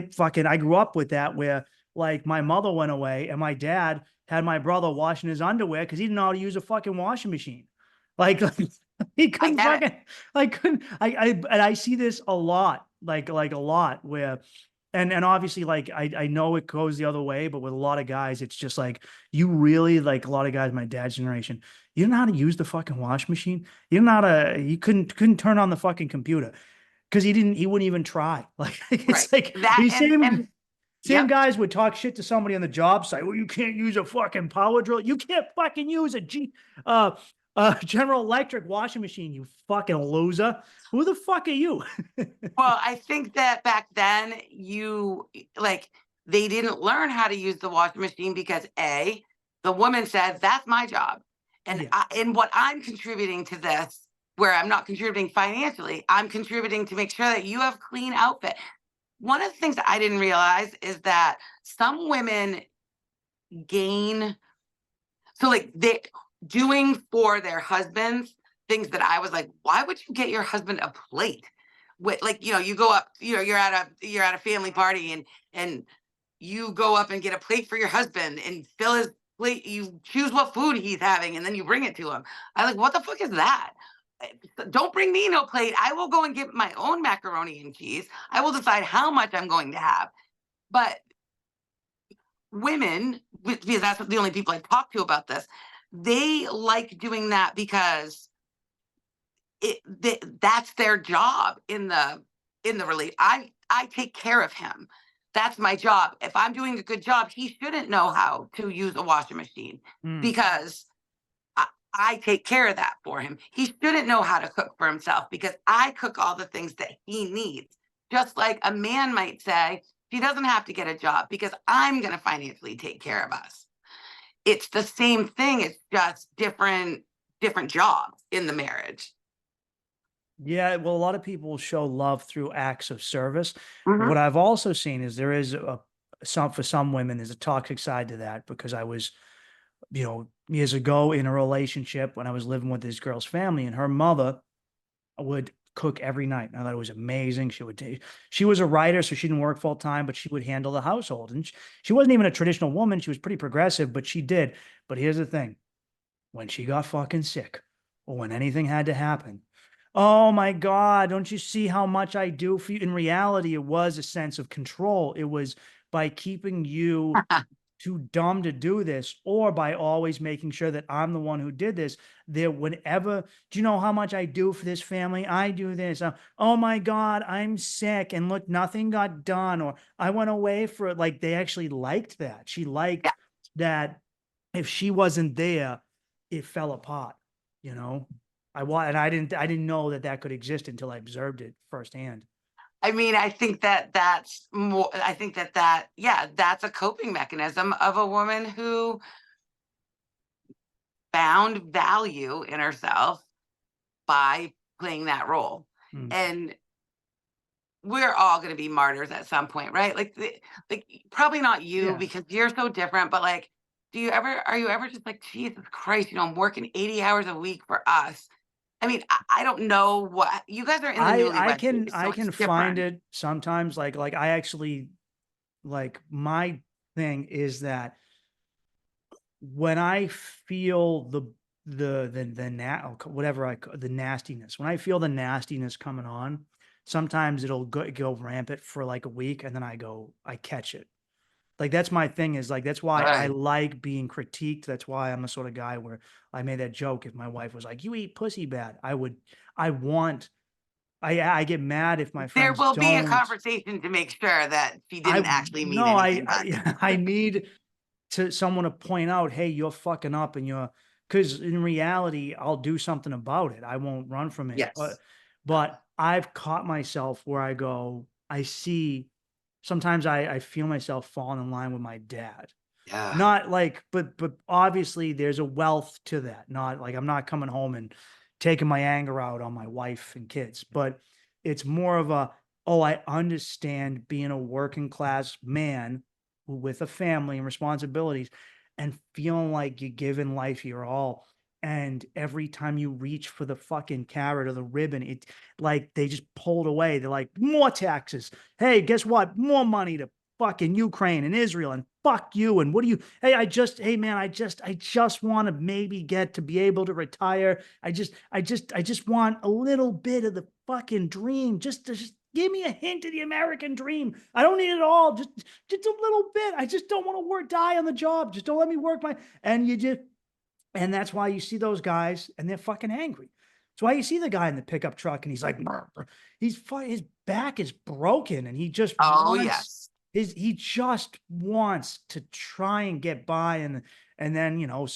grew up with that where like my mother went away and my dad had my brother washing his underwear because he didn't know how to use a fucking washing machine. Like, he I couldn't get it. fucking couldn't and I see this a lot, like a lot where and obviously like I know it goes the other way, but with a lot of guys, it's just like you really like a lot of guys my dad's generation, you don't know how to use the fucking wash machine. You don't know how to you couldn't turn on the fucking computer because he wouldn't even try. Like Right. it's like That these same yep. guys would talk shit to somebody on the job site. Well, you can't use a fucking power drill. You can't fucking use uh General Electric washing machine, you fucking loser. Who the fuck are you? Well, I think that back then you like they didn't learn how to use the washing machine because the woman said, that's my job. Yeah. And what I'm contributing to this, where I'm not contributing financially, I'm contributing to make sure that you have clean outfit. One of the things that I didn't realize is that some women gain, so like they doing for their husbands things that I was like, why would you get your husband a plate? With, like, you go up, you're at a family party, and you go up and get a plate for your husband and fill his plate. You choose what food he's having, and then you bring it to him. I like, what the fuck is that? Don't bring me no plate. I will go and get my own macaroni and cheese. I will decide how much I'm going to have. But women, because that's the only people I've talked to about this, they like doing that because that's their job in the relate. I take care of him. That's my job. If I'm doing a good job, he shouldn't know how to use a washing machine Mm. because I take care of that for him. He shouldn't know how to cook for himself because I cook all the things that he needs. Just like a man might say, he doesn't have to get a job because I'm going to financially take care of us. It's the same thing. It's just different jobs in the marriage. Yeah, well, a lot of people show love through acts of service. What Mhm. I've also seen is there is for some women, there's a toxic side to that because I was, years ago in a relationship when I was living with this girl's family, and her mother would cook every night. I thought it was amazing. She was a writer, so she didn't work full time, but she would handle the household. And she wasn't even a traditional woman. She was pretty progressive, but she did. But here's the thing: when she got fucking sick, or when anything had to happen, oh my God, don't you see how much I do for you? In reality, it was a sense of control. It was by keeping you too dumb to do this, or by always making sure that I'm the one who did this. There, whenever, do you know how much I do for this family? I do this. Oh my God, I'm sick. And look, nothing got done, or I went away for it. Like they actually liked that. She Yeah. liked that if she wasn't there, it fell apart, you know? And I didn't know that that could exist until I observed it firsthand. I mean, I think that that's more, I think yeah, that's a coping mechanism of a woman who found value in herself by playing that role. Mm. And we're all going to be martyrs at some point, right? Like probably not you Yeah. because you're so different, but like, are you ever just like, Jesus Christ, I'm working 80 hours a week for us. I mean, I don't know what you guys are in the I newlywed can phase, so I it's can find different. it sometimes. Like I actually, like, my thing is that when I feel the nastiness, when I feel the nastiness coming on, sometimes it'll go rampant for like a week, and then I catch it. Like that's my thing, is like that's why I Right. like being critiqued. That's why I'm the sort of guy where I made that joke. If my wife was like, "You eat pussy bad," I want I get mad if my There friends will be a don't. conversation to make sure that she I didn't actually mean no, anything by it. I need to someone to point out, "Hey, you're fucking up," and because in reality, I'll do something about it. I won't run from it. But Yes. but I've caught myself where I see sometimes I feel myself falling in line with my dad. Yeah. Not like, but obviously there's a wealth to that. Not like I'm not coming home and taking my anger out on my wife and kids, but it's more of a, oh, I understand being a working class man with a family and responsibilities and feeling like you're giving life your all. And every time you reach for the fucking carrot or the ribbon, it like they just pulled away. They're like, more taxes. Hey, guess what? More money to fucking Ukraine and Israel, and fuck you. And what do you, hey, hey man, I just want to maybe get to be able to retire. I just want a little bit of the fucking dream. Just give me a hint of the American dream. I don't need it all. Just a little bit. I just don't want to die on the job. Just don't let me work and and that's why you see those guys and they're fucking angry. That's why you see the guy in the pickup truck and he's like, "Brr, brr." His back is broken and Oh, yes. he just wants to try and get by. And then,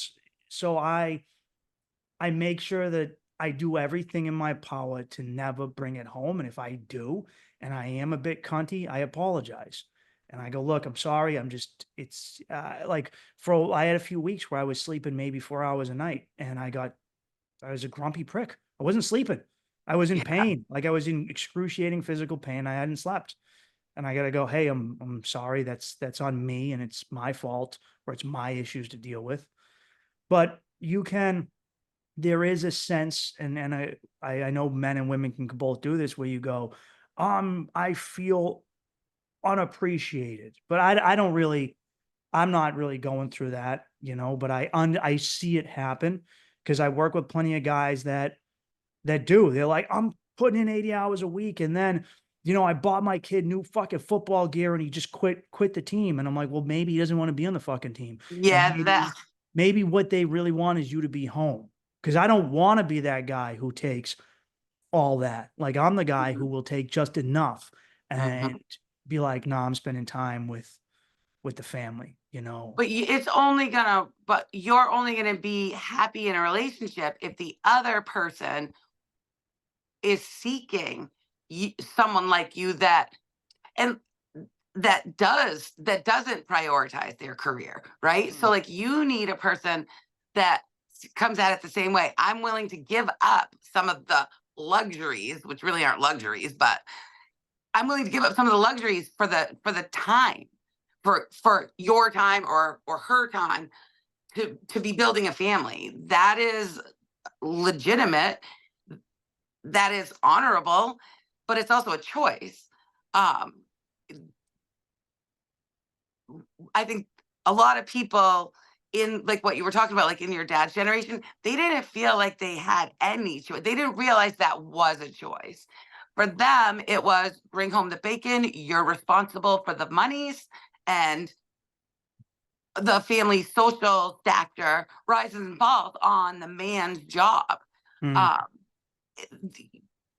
so I make sure that I do everything in my power to never bring it home. And if I do, and I am a bit cunty, I apologize. And I go, look, I'm sorry. It's like I had a few weeks where I was sleeping maybe 4 hours a night and I was a grumpy prick. I wasn't sleeping. I was in Yeah. pain. Like I was in excruciating physical pain. I hadn't slept. And I got to go, hey, I'm sorry. That's on me and it's my fault or it's my issues to deal with. But there is a sense, and I know men and women can both do this where you go, I feel unappreciated, but I don't really, I'm not really going through that, but I see it happen because I work with plenty of guys that do. They're like, I'm putting in 80 hours a week. And then, I bought my kid new fucking football gear and he just quit the team. And I'm like, well, maybe he doesn't want to be on the fucking team. And Yeah, that maybe what they really want is you to be home. Cause I don't want to be that guy who takes all that. Like I'm the guy who Mhm, will take just enough mhm. and be like, no, I'm spending time with the family. But you're only gonna be happy in a relationship if the other person is seeking someone like you and that doesn't prioritize their career, right? So Mm. like you need a person that comes at it the same way. I'm willing to give up some of the luxuries, which really aren't luxuries, but I'm willing to give up some of the luxuries for the time, for your time or her time to be building a family. That is legitimate. That is honorable, but it's also a choice. Um, I think a lot of people in like what you were talking about, like in your dad's generation, they didn't feel like they had any choice. They didn't realize that was a choice. For them, it was bring home the bacon, you're responsible for the monies, and the family social factor rises and falls on the man's job. Mm. Um,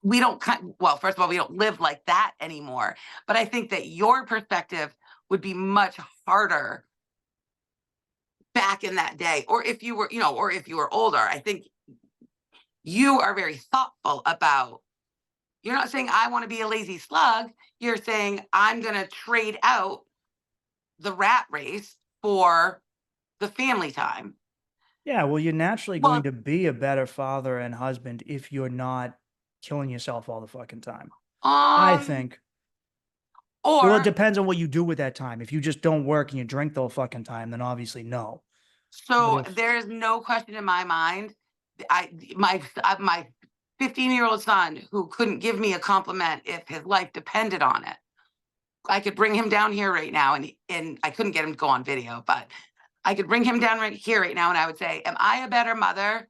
we don't well, first of all, we don't live like that anymore. But I think that your perspective would be much harder back in that day, or if you were, or if you were older. I think you are very thoughtful about. You're not saying I want to be a lazy slug. You're saying I'm going to trade out the rat race for the family time. Yeah, well, you're naturally going Well, to be a better father and husband if you're not killing yourself all the fucking time. I um, think. Well, it or depends on what you do with that time. If you just don't work and you drink the whole fucking time, then obviously no. But so if there is no question in my mind. My 15-year-old son who couldn't give me a compliment if his life depended on it. I could bring him down here right now, and I couldn't get him to go on video, but I could bring him down right here right now, and I would say, "Am I a better mother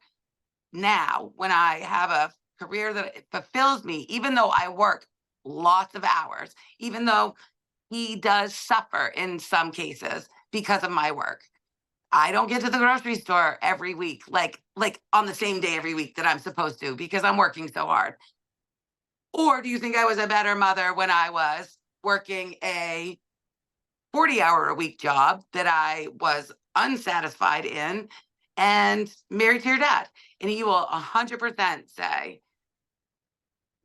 now when I have a career that fulfills me, even though I work lots of hours, even though he does suffer in some cases because of my work? I don't get to the grocery store every week, like on the same day every week that I'm supposed to because I'm working so hard. Or do you think I was a better mother when I was working a 40-hour a week job that I was unsatisfied in and married to your dad?" And he will 100% say,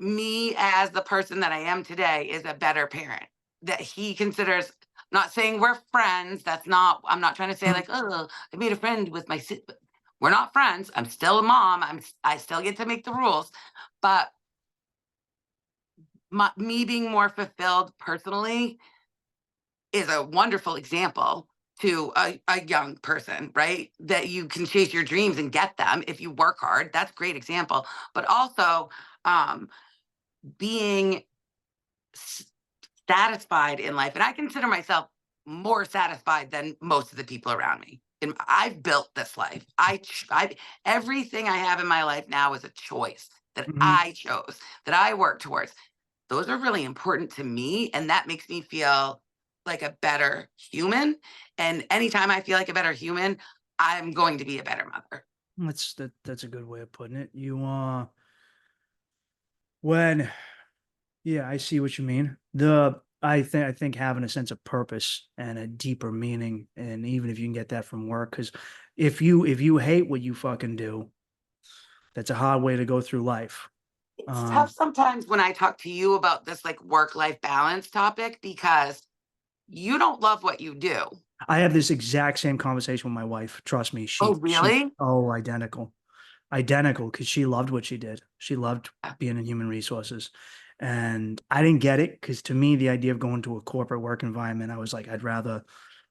me as the person that I am today is a better parent. That he considers, not saying we're friends. I'm not trying to say like, oh, I made a friend with my sister. We're not friends. I'm still a mom. I still get to make the rules. But me being more fulfilled personally is a wonderful example to a young person, right? That you can chase your dreams and get them if you work hard. That's a great example. But also um, being satisfied in life. And I consider myself more satisfied than most of the people around me. And I've built this life. Everything I have in my life now is a choice that Mhm. I chose, that I work towards. Those are really important to me. And that makes me feel like a better human. And anytime I feel like a better human, I'm going to be a better mother. That's a good way of putting it. When Yeah, I see what you mean. I think having a sense of purpose and a deeper meaning, and even if you can get that from work, because if you hate what you fucking do, that's a hard way to go through life. It's tough Um, sometimes when I talk to you about this like work life balance topic because you don't love what you do. I have this exact same conversation with my wife. Trust me, Oh, she really? oh identical because she loved what she did. She loved being in human resources. And I didn't get it because to me, the idea of going to a corporate work environment, I was like, I'd rather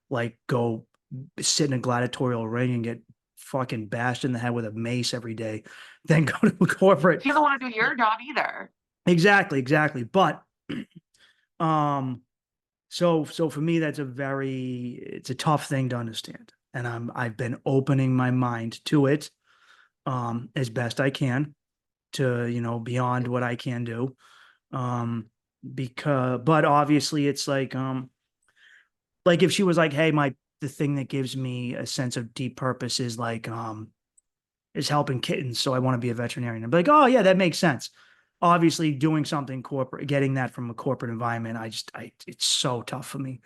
like go sit in a gladiatorial ring and get fucking bashed in the head with a mace every day than go to a corporate. You don't want to do your job either. Exactly, exactly. But um so for me that's it's a tough thing to understand. And I've been opening my mind to it as best I can to, beyond what I can do. Um but obviously it's like if she was like, hey, the thing that gives me a sense of deep purpose is is helping kittens, so I want to be a veterinarian. I'd be like, oh yeah, that makes sense. Obviously, doing something corporate, getting that from a corporate environment, it's so tough for me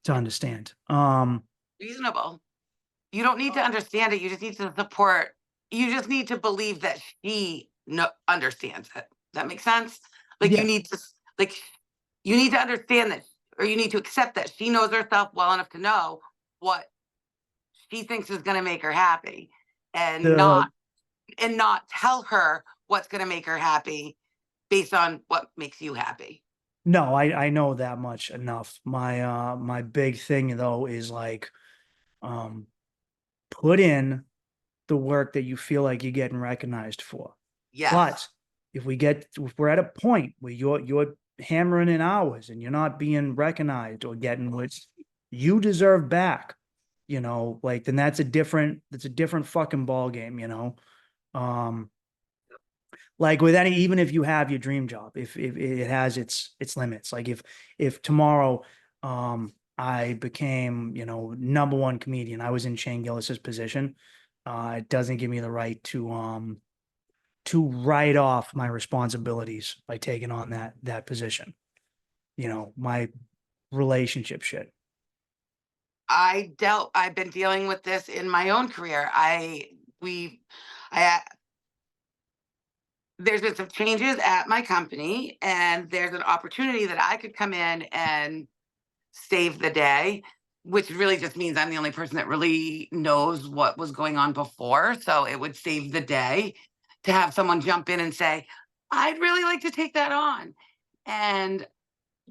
to understand. Reasonable. You don't need to understand it. You just need to support. You just need to believe that she understands it. That makes sense? Like Yeah, you need to like you need to understand that, or you need to accept that she knows herself well enough to know what she thinks is going to make her happy, and the not tell her what's going to make her happy based on what makes you happy. no, I know that much enough. My big thing though is like um put in the work that you feel like you're getting recognized for. Yes. But if we're at a point where you're hammering in hours and you're not being recognized or getting what you deserve back, like then that's a different fucking ball game, Um, like with any, even if you have your dream job, if it has its limits, like if tomorrow I became, number one comedian, I was in Shane Gillis's position, it doesn't give me the right to write off my responsibilities by taking on that position. My relationship shit. I've been dealing with this in my own career. We, I, there's been some changes at my company, and there's an opportunity that I could come in and save the day, which really just means I'm the only person that really knows what was going on before. So it would save the day to have someone jump in and say, I'd really like to take that on. And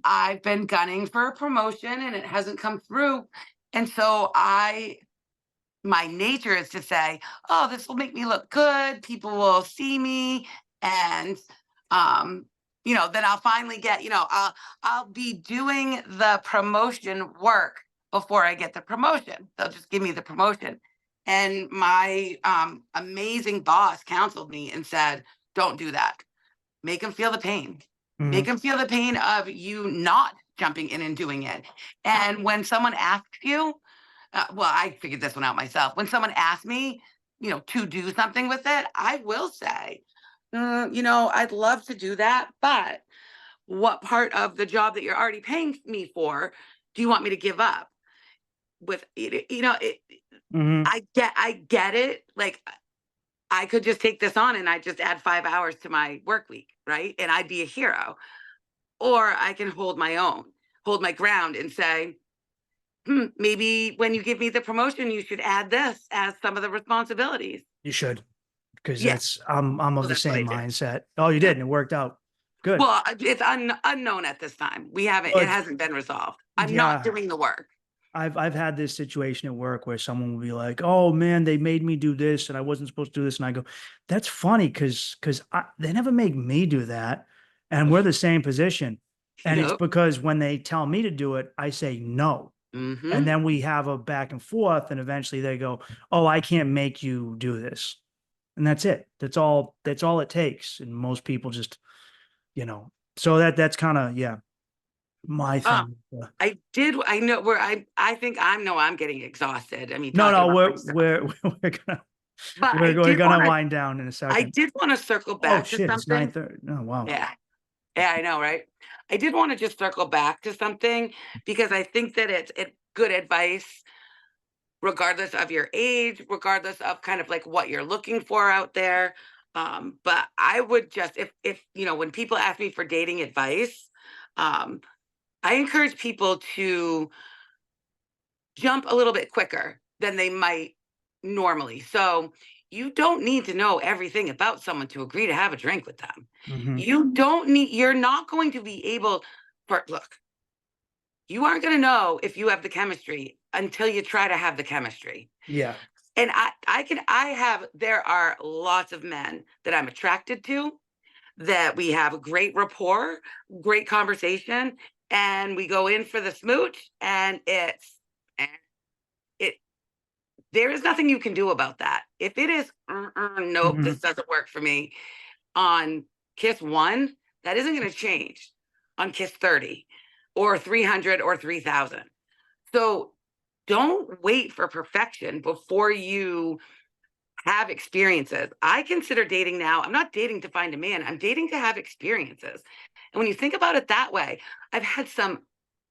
I've been gunning for a promotion and it hasn't come through. And so my nature is to say, oh, this will make me look good. People will see me. And, then I'll finally get, I'll be doing the promotion work before I get the promotion. They'll just give me the promotion. And my amazing boss counseled me and said, don't do that. Make them feel the pain. Make Mhm. them feel the pain of you not jumping in and doing it. And when someone asks you, well, I figured this one out myself. When someone asks me, to do something with it, I will say, I'd love to do that, but what part of the job that you're already paying me for do you want me to give up? With Mhm. I get it. Like I could just take this on and I just add 5 hours to my work week, right? And I'd be a hero. Or I can hold my ground and say, maybe when you give me the promotion, you should add this as some of the responsibilities. You should, because Yeah. I'm of Well, the that's what I same did. mindset. Oh, you Yeah. did, and it worked out. Good. Well, it's unknown at this time. It Good. hasn't been resolved. I'm not Yeah. doing the work. I've had this situation at work where someone will be like, "Oh man, they made me do this, and I wasn't supposed to do this," and I go, "That's funny because they never make me do that, and we're the same position, and it's Yep. because when they tell me to do it, I say no, and Mm-hmm. then we have a back and forth, and eventually they go, "Oh, I can't make you do this," and that's it. That's all it takes, and most people just, you know, so that's kind of yeah my Oh, thing. I know where I think I'm getting exhausted. I mean, No, talking no, about myself. we're gonna But we're gonna wind down in a second. circle Oh back to shit, it's something. 9:30. Oh wow. Yeah. Yeah, I know, right? I did want to just circle back to something because I think that it's good advice, regardless of your age, regardless of kind of like what you're looking for out there. But I would just, if when people ask me for dating advice, um, I encourage people to jump a little bit quicker than they might normally. So you don't need to know everything about someone to agree to have a drink with them. Hmm. You're not going to be able look, you aren't going to know if you have the chemistry until you try to have the chemistry. Yeah. And there are lots of men that I'm attracted to, that we have a great rapport, great conversation, and we go in for the smooch, and eh, it there is nothing you can do about that. If it is, nope, Hmm. this doesn't work for me on kiss one, that isn't going to change on kiss 30 or 300 or 3,000. So don't wait for perfection before you have experiences. I consider dating now, I'm not dating to find a man, I'm dating to have experiences. And when you think about it that way, I've had some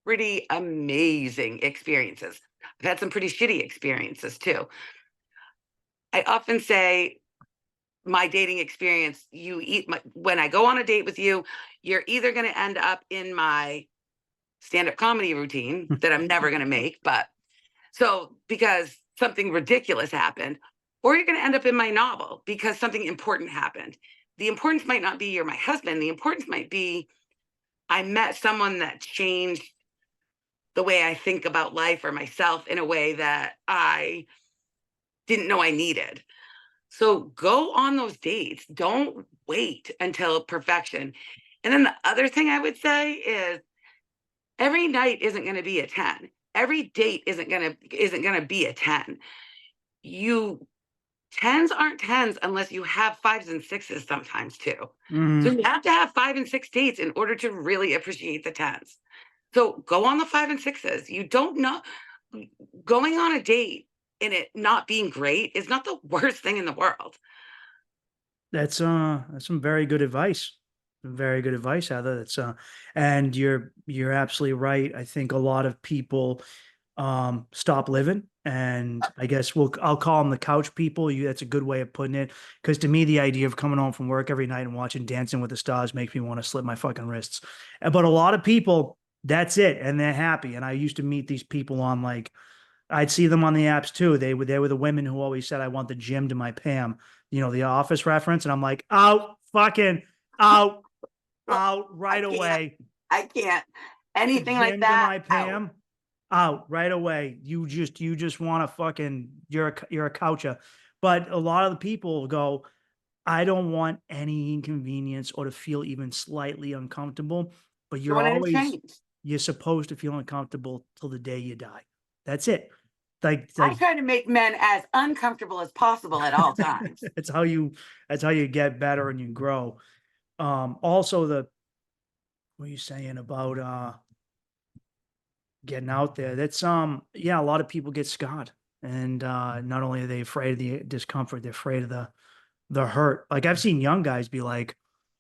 pretty amazing experiences. I've had some pretty shitty experiences too. I often say my dating experience, when I go on a date with you, you're either going to end up in my stand-up comedy routine that I'm never going to make, but so because something ridiculous happened, or you're going to end up in my novel because something important happened. The importance might not be you're my husband. The importance might be I met someone that changed the way I think about life or myself in a way that I didn't know I needed. So go on those dates. Don't wait until perfection. And then the other thing I would say is every night isn't going to be a 10. Every date isn't going to be a 10. You Tens aren't tens unless you have fives and sixes sometimes too. So Hmm. you have to have 5 and 6 dates in order to really appreciate the tens. So go on the 5 and 6s. You don't know, going on a date and it not being great is not the worst thing in the world. That's some very good advice. Very good advice, Heather. And you're absolutely right. I think a lot of people stop living, and I guess I'll call them the couch people. That's a good way of putting it, because to me the idea of coming home from work every night and watching Dancing with the Stars makes me want to slip my fucking wrists. But a lot of people, that's it, and they're happy. And I used to meet these people on, like, I'd see them on the apps too. They were the women who always said, I want the gym to my Pam, the office reference. And I'm like, out, fucking out, Well, out I right can't. away. I can't. Anything like Jim to that, my out. Pam, out right away. You just want to fucking, you're a coucher. But a lot of the people go, I don't want any inconvenience or to feel even slightly uncomfortable. But Don't want any change. you're supposed to feel uncomfortable till the day you die. That's it. Like I try to make men as uncomfortable as possible at all times. it's how you that's how you get better and you grow. Also, what are you saying about getting out there? That's yeah, a lot of people get scarred. And not only are they afraid of the discomfort, they're afraid of the hurt. Like, I've seen young guys be like,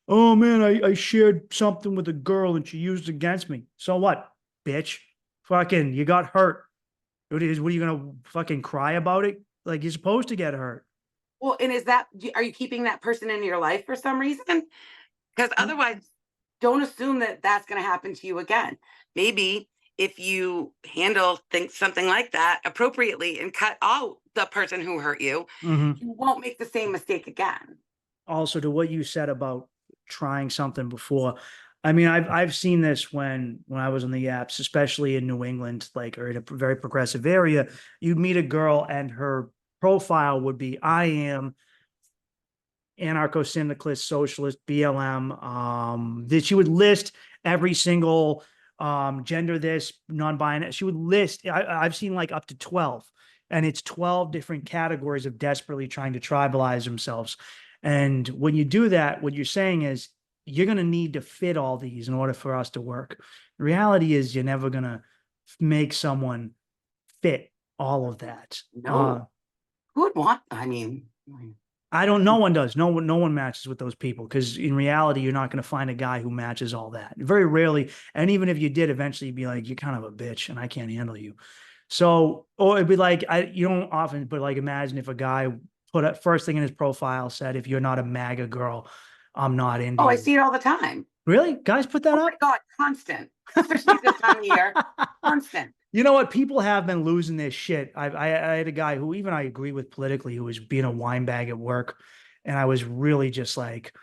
oh man, I shared something with a girl and she used it against me. So what, bitch? Fucking, you got hurt. What are you gonna fucking cry about it? Like, you're supposed to get hurt. Well, and are you keeping that person in your life for some reason? Because otherwise, don't assume that that's going to happen to you again. Maybe if you handle something like that appropriately and cut out the person who hurt you, Mm-hmm. you won't make the same mistake again. Also, to what you said about trying something before, I mean, I've seen this when I was on the apps, especially in New England, like, or in a very progressive area. You'd meet a girl and her profile would be, I am anarcho-syndicalist, socialist, BLM. That she would list every single gender, this, non-binary. She would list. I've seen like up to 12, and it's 12 different categories of desperately trying to tribalize themselves. And when you do that, what you're saying is you're going to need to fit all these in order for us to work. The reality is you're never going to make someone fit all of that. No, who would want? I mean, I don't. No one does. No one matches with those people, because in reality, you're not going to find a guy who matches all that. Very rarely. And even if you did, eventually you'd be like, you're kind of a bitch, and I can't handle you. So, or it'd be like, you don't often, but like, imagine if a guy put a first thing in his profile said, if you're not a MAGA girl, I'm not into oh, I you. see it all the time. Really? Guys put that Oh my up? God, constant, especially this time of year, constant. You know what? People have been losing their shit. I had a guy who even I agree with politically who was being a wine bag at work. And I was really just like,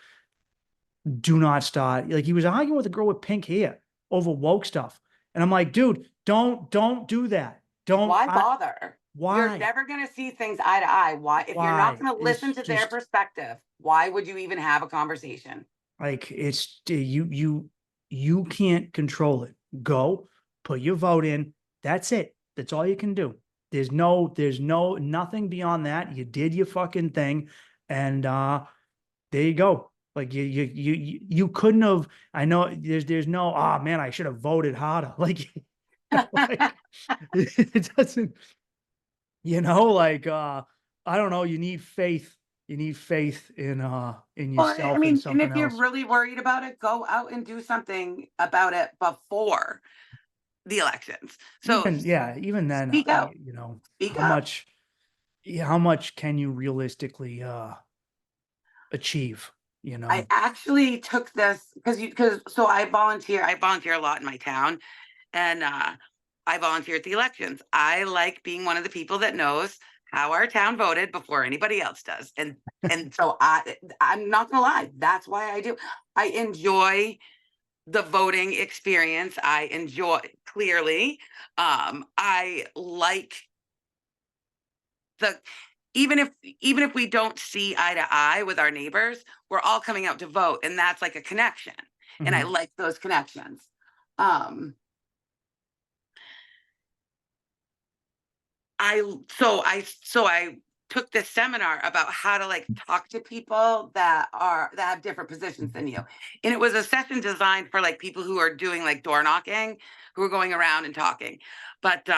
do not start. Like he was arguing with a girl with pink hair over woke stuff. And I'm like, dude, don't do that. Don't Why bother? You're why? never going to see things eye to eye. Why, if you're not Why? going to listen It's to their just perspective, why would you even have a conversation? like it's you can't control it. Go, put your vote in. That's it. That's all you can do. There's nothing beyond that. You did your fucking thing. And there you go. Like you couldn't have. I know there's no. Oh man, I should have voted harder. Like it doesn't. Like I don't know. You need faith. You need faith in Well, I yourself and mean, and something if you're else. really worried about it, go out and do something about it before the elections. So Even then, speak out, speak how up. much yeah, how much can you realistically achieve? You I know. actually took this because so I volunteer a lot in my town, and I volunteer at the elections. I like being one of the people that knows how our town voted before anybody else does. And so I'm not gonna lie, that's why I do. I enjoy the voting experience. I enjoy clearly. I like the even if we don't see eye to eye with our neighbors, we're all coming out to vote, and that's like a connection. And I Mhm. like those connections. Um, I took this seminar about how to like talk to people that have different positions than you. And it was a session designed for like people who are doing like door knocking, who are going around and talking. But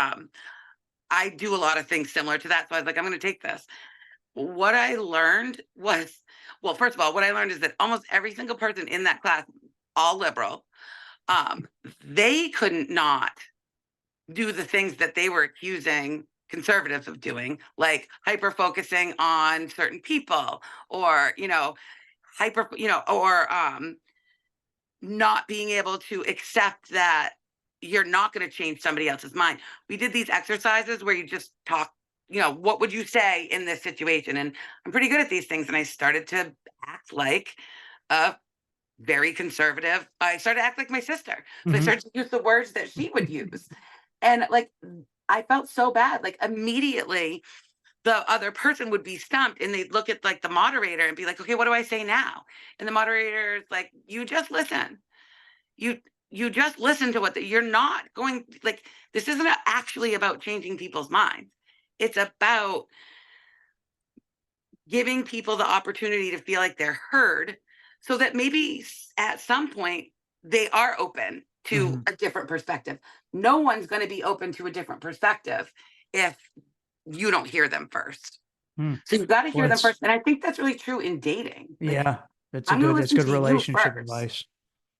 I do a lot of things similar to that. So I was like, I'm gonna take this. What I learned was, well, first of all, what I learned is that almost every single person in that class, all liberal, um, they couldn't not do the things that they were accusing conservatives of doing, like hyper focusing on certain people, or hyper, or not being able to accept that you're not going to change somebody else's mind. We did these exercises where you just talk, what would you say in this situation? And I'm pretty good at these things. And I started to act like a very conservative. I started to act like my sister. So I Mhm. started to use the words that she would use. And like, I felt so bad. Like, immediately, the other person would be stumped and they'd look at like the moderator and be like, okay, what do I say now? And the moderator is like, you just listen. You you just listen to you're not going, like, this isn't actually about changing people's minds. It's about giving people the opportunity to feel like they're heard, so that maybe at some point they are open to Mhm. a different perspective. No one's going to be open to a different perspective if you don't hear them first. Mm. So you've got to Well, hear them first. And I think that's really true in dating. Like, yeah, I'm going to that's listen good to you relationship first. advice.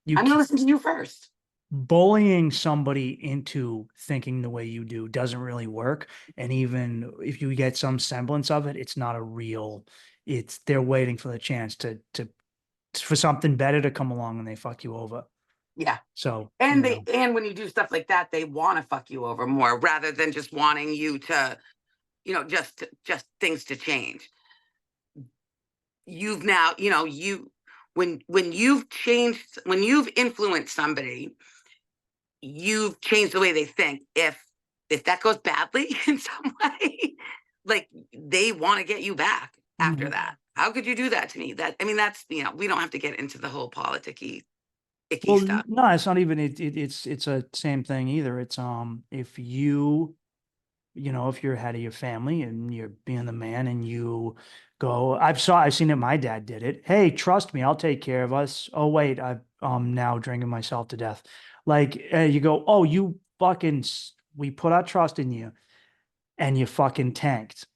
You I'm going to listen to you first. bullying somebody into thinking the way you do doesn't really work. And even if you get some semblance of it, it's not a real, it's they're waiting for the chance for something better to come along and they fuck you over. Yeah. So, And when you do stuff like that, they want to fuck you over more rather than just wanting you to, just things to change. You've now, you when you've changed, when you've influenced somebody, you've changed the way they think. If that goes badly in some way, like, they want to get you back after mhm. that. How could you do that to me? That, I mean, that's, we don't have to get into the whole politicky icky Well, stuff. no, it's not even it's a same thing either. It's if if you're head of your family and you're being the man and you go, I've seen it. My dad did it. Hey, trust me, I'll take care of us. Oh wait, I'm now drinking myself to death. Like you go, oh, we put our trust in you and you fucking tanked.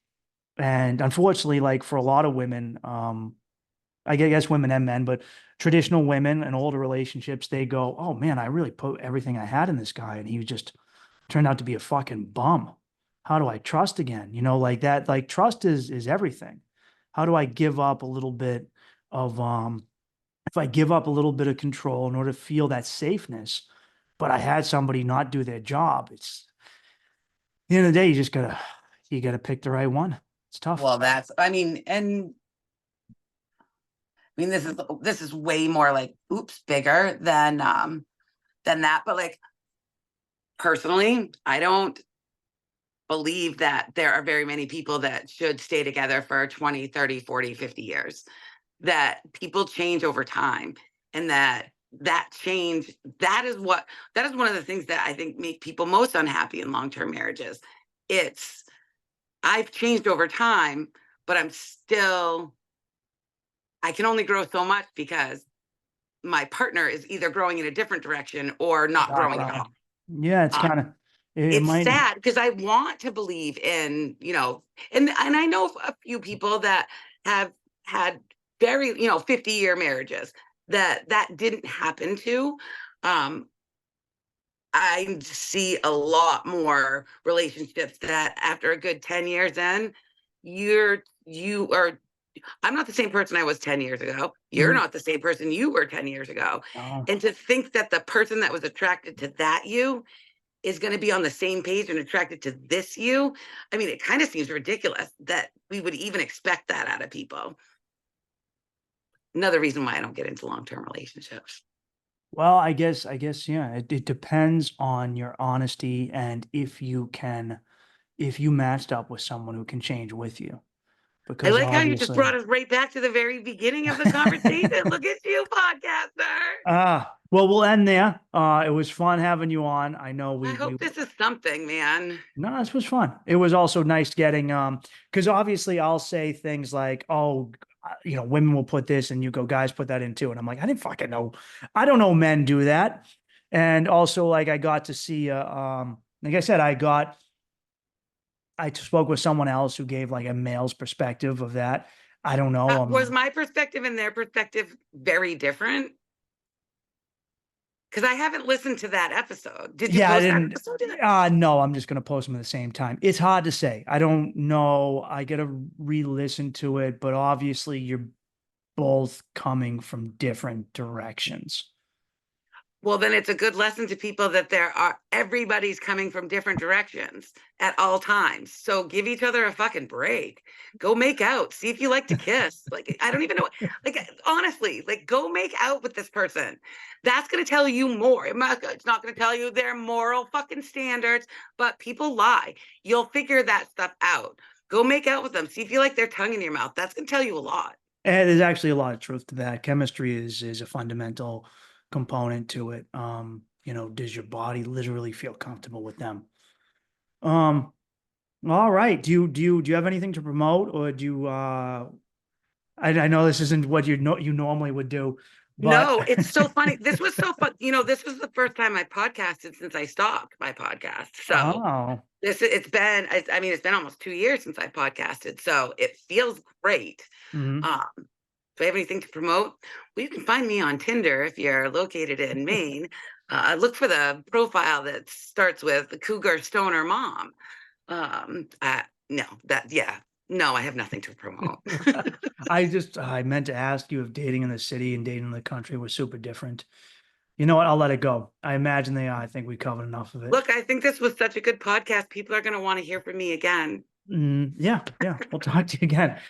And unfortunately, like for a lot of women, I guess women and men, but traditional women and older relationships, they go, oh man, I really put everything I had in this guy and he just turned out to be a fucking bum. How do I trust again? Like that, like trust is everything. How do I give up a little bit of if I give up a little bit of control in order to feel that safeness, but I had somebody not do their job, it's at the end of the day, you gotta pick the right one. It's tough. Well, I mean, this is way more like, oops, bigger than that. But like, personally, I don't believe that there are very many people that should stay together for 20, 30, 40, 50 years. That people change over time, and that change, that is one of the things that I think make people most unhappy in long-term marriages. It's, I've changed over time, but I can only grow so much because my partner is either growing in a different direction or not growing at all. Yeah, it's kind of, it It's might, sad because I want to believe in, and I know a few people that have had very, 50-year marriages that didn't happen to. I see a lot more relationships that after a good 10 years in, you are, I'm not the same person I was 10 years ago. You're not the same person you were 10 years ago. oh, And to think that the person that was attracted to that you is going to be on the same page and attracted to this you, I mean, it kind of seems ridiculous that we would even expect that out of people. Another reason why I don't get into long-term relationships. well, I guess, yeah, it depends on your honesty and if you matched up with someone who can change with you. I Because like how you just obviously, brought us right back to the very beginning of the conversation. Look at you, podcaster. well, we'll end there. It was fun having you on. I know I hope this is something, man. no, this was fun. It was also nice getting, because obviously I'll say things like, oh, women will put this and you go, guys, put that in too. And I'm like, I didn't fucking know. I don't know men do that. And also like I got to see, like I said, I spoke with someone else who gave like a male's perspective of that. I don't know. Was my perspective and their perspective very different? Because I haven't listened to that episode. Did you Yeah, I post that didn't. episode? No, I'm just gonna post them at the same time. It's hard to say. I don't know. I gotta re-listen to it, but obviously you're both coming from different directions. Well, then it's a good lesson to people that everybody's coming from different directions at all times. So give each other a fucking break. Go make out. See if you like to kiss. Like, I don't even know. Like, honestly, like, go make out with this person. That's going to tell you more. It's not going to tell you their moral fucking standards, but people lie. You'll figure that stuff out. Go make out with them. See if you like their tongue in your mouth. That's going to tell you a lot. And there's actually a lot of truth to that. Chemistry is a fundamental component to it. Does your body literally feel comfortable with them? All right. Do you have anything to promote, or do you I know this isn't what you normally would do, but No, it's so funny. This was so fun. This was the first time I podcasted since I stopped my podcast. So oh, it's been almost 2 years since I podcasted. So it feels great. mhm. Do I have anything to promote? Well, you can find me on Tinder if you're located in Maine. Look for the profile that starts with Cougar Stoner Mom. No, I have nothing to promote. I meant to ask you if dating in the city and dating in the country was super different. You know what? I'll let it go. I imagine they are. I think we covered enough of it. Look, I think this was such a good podcast. People are going to want to hear from me again. Yeah. We'll talk to you again.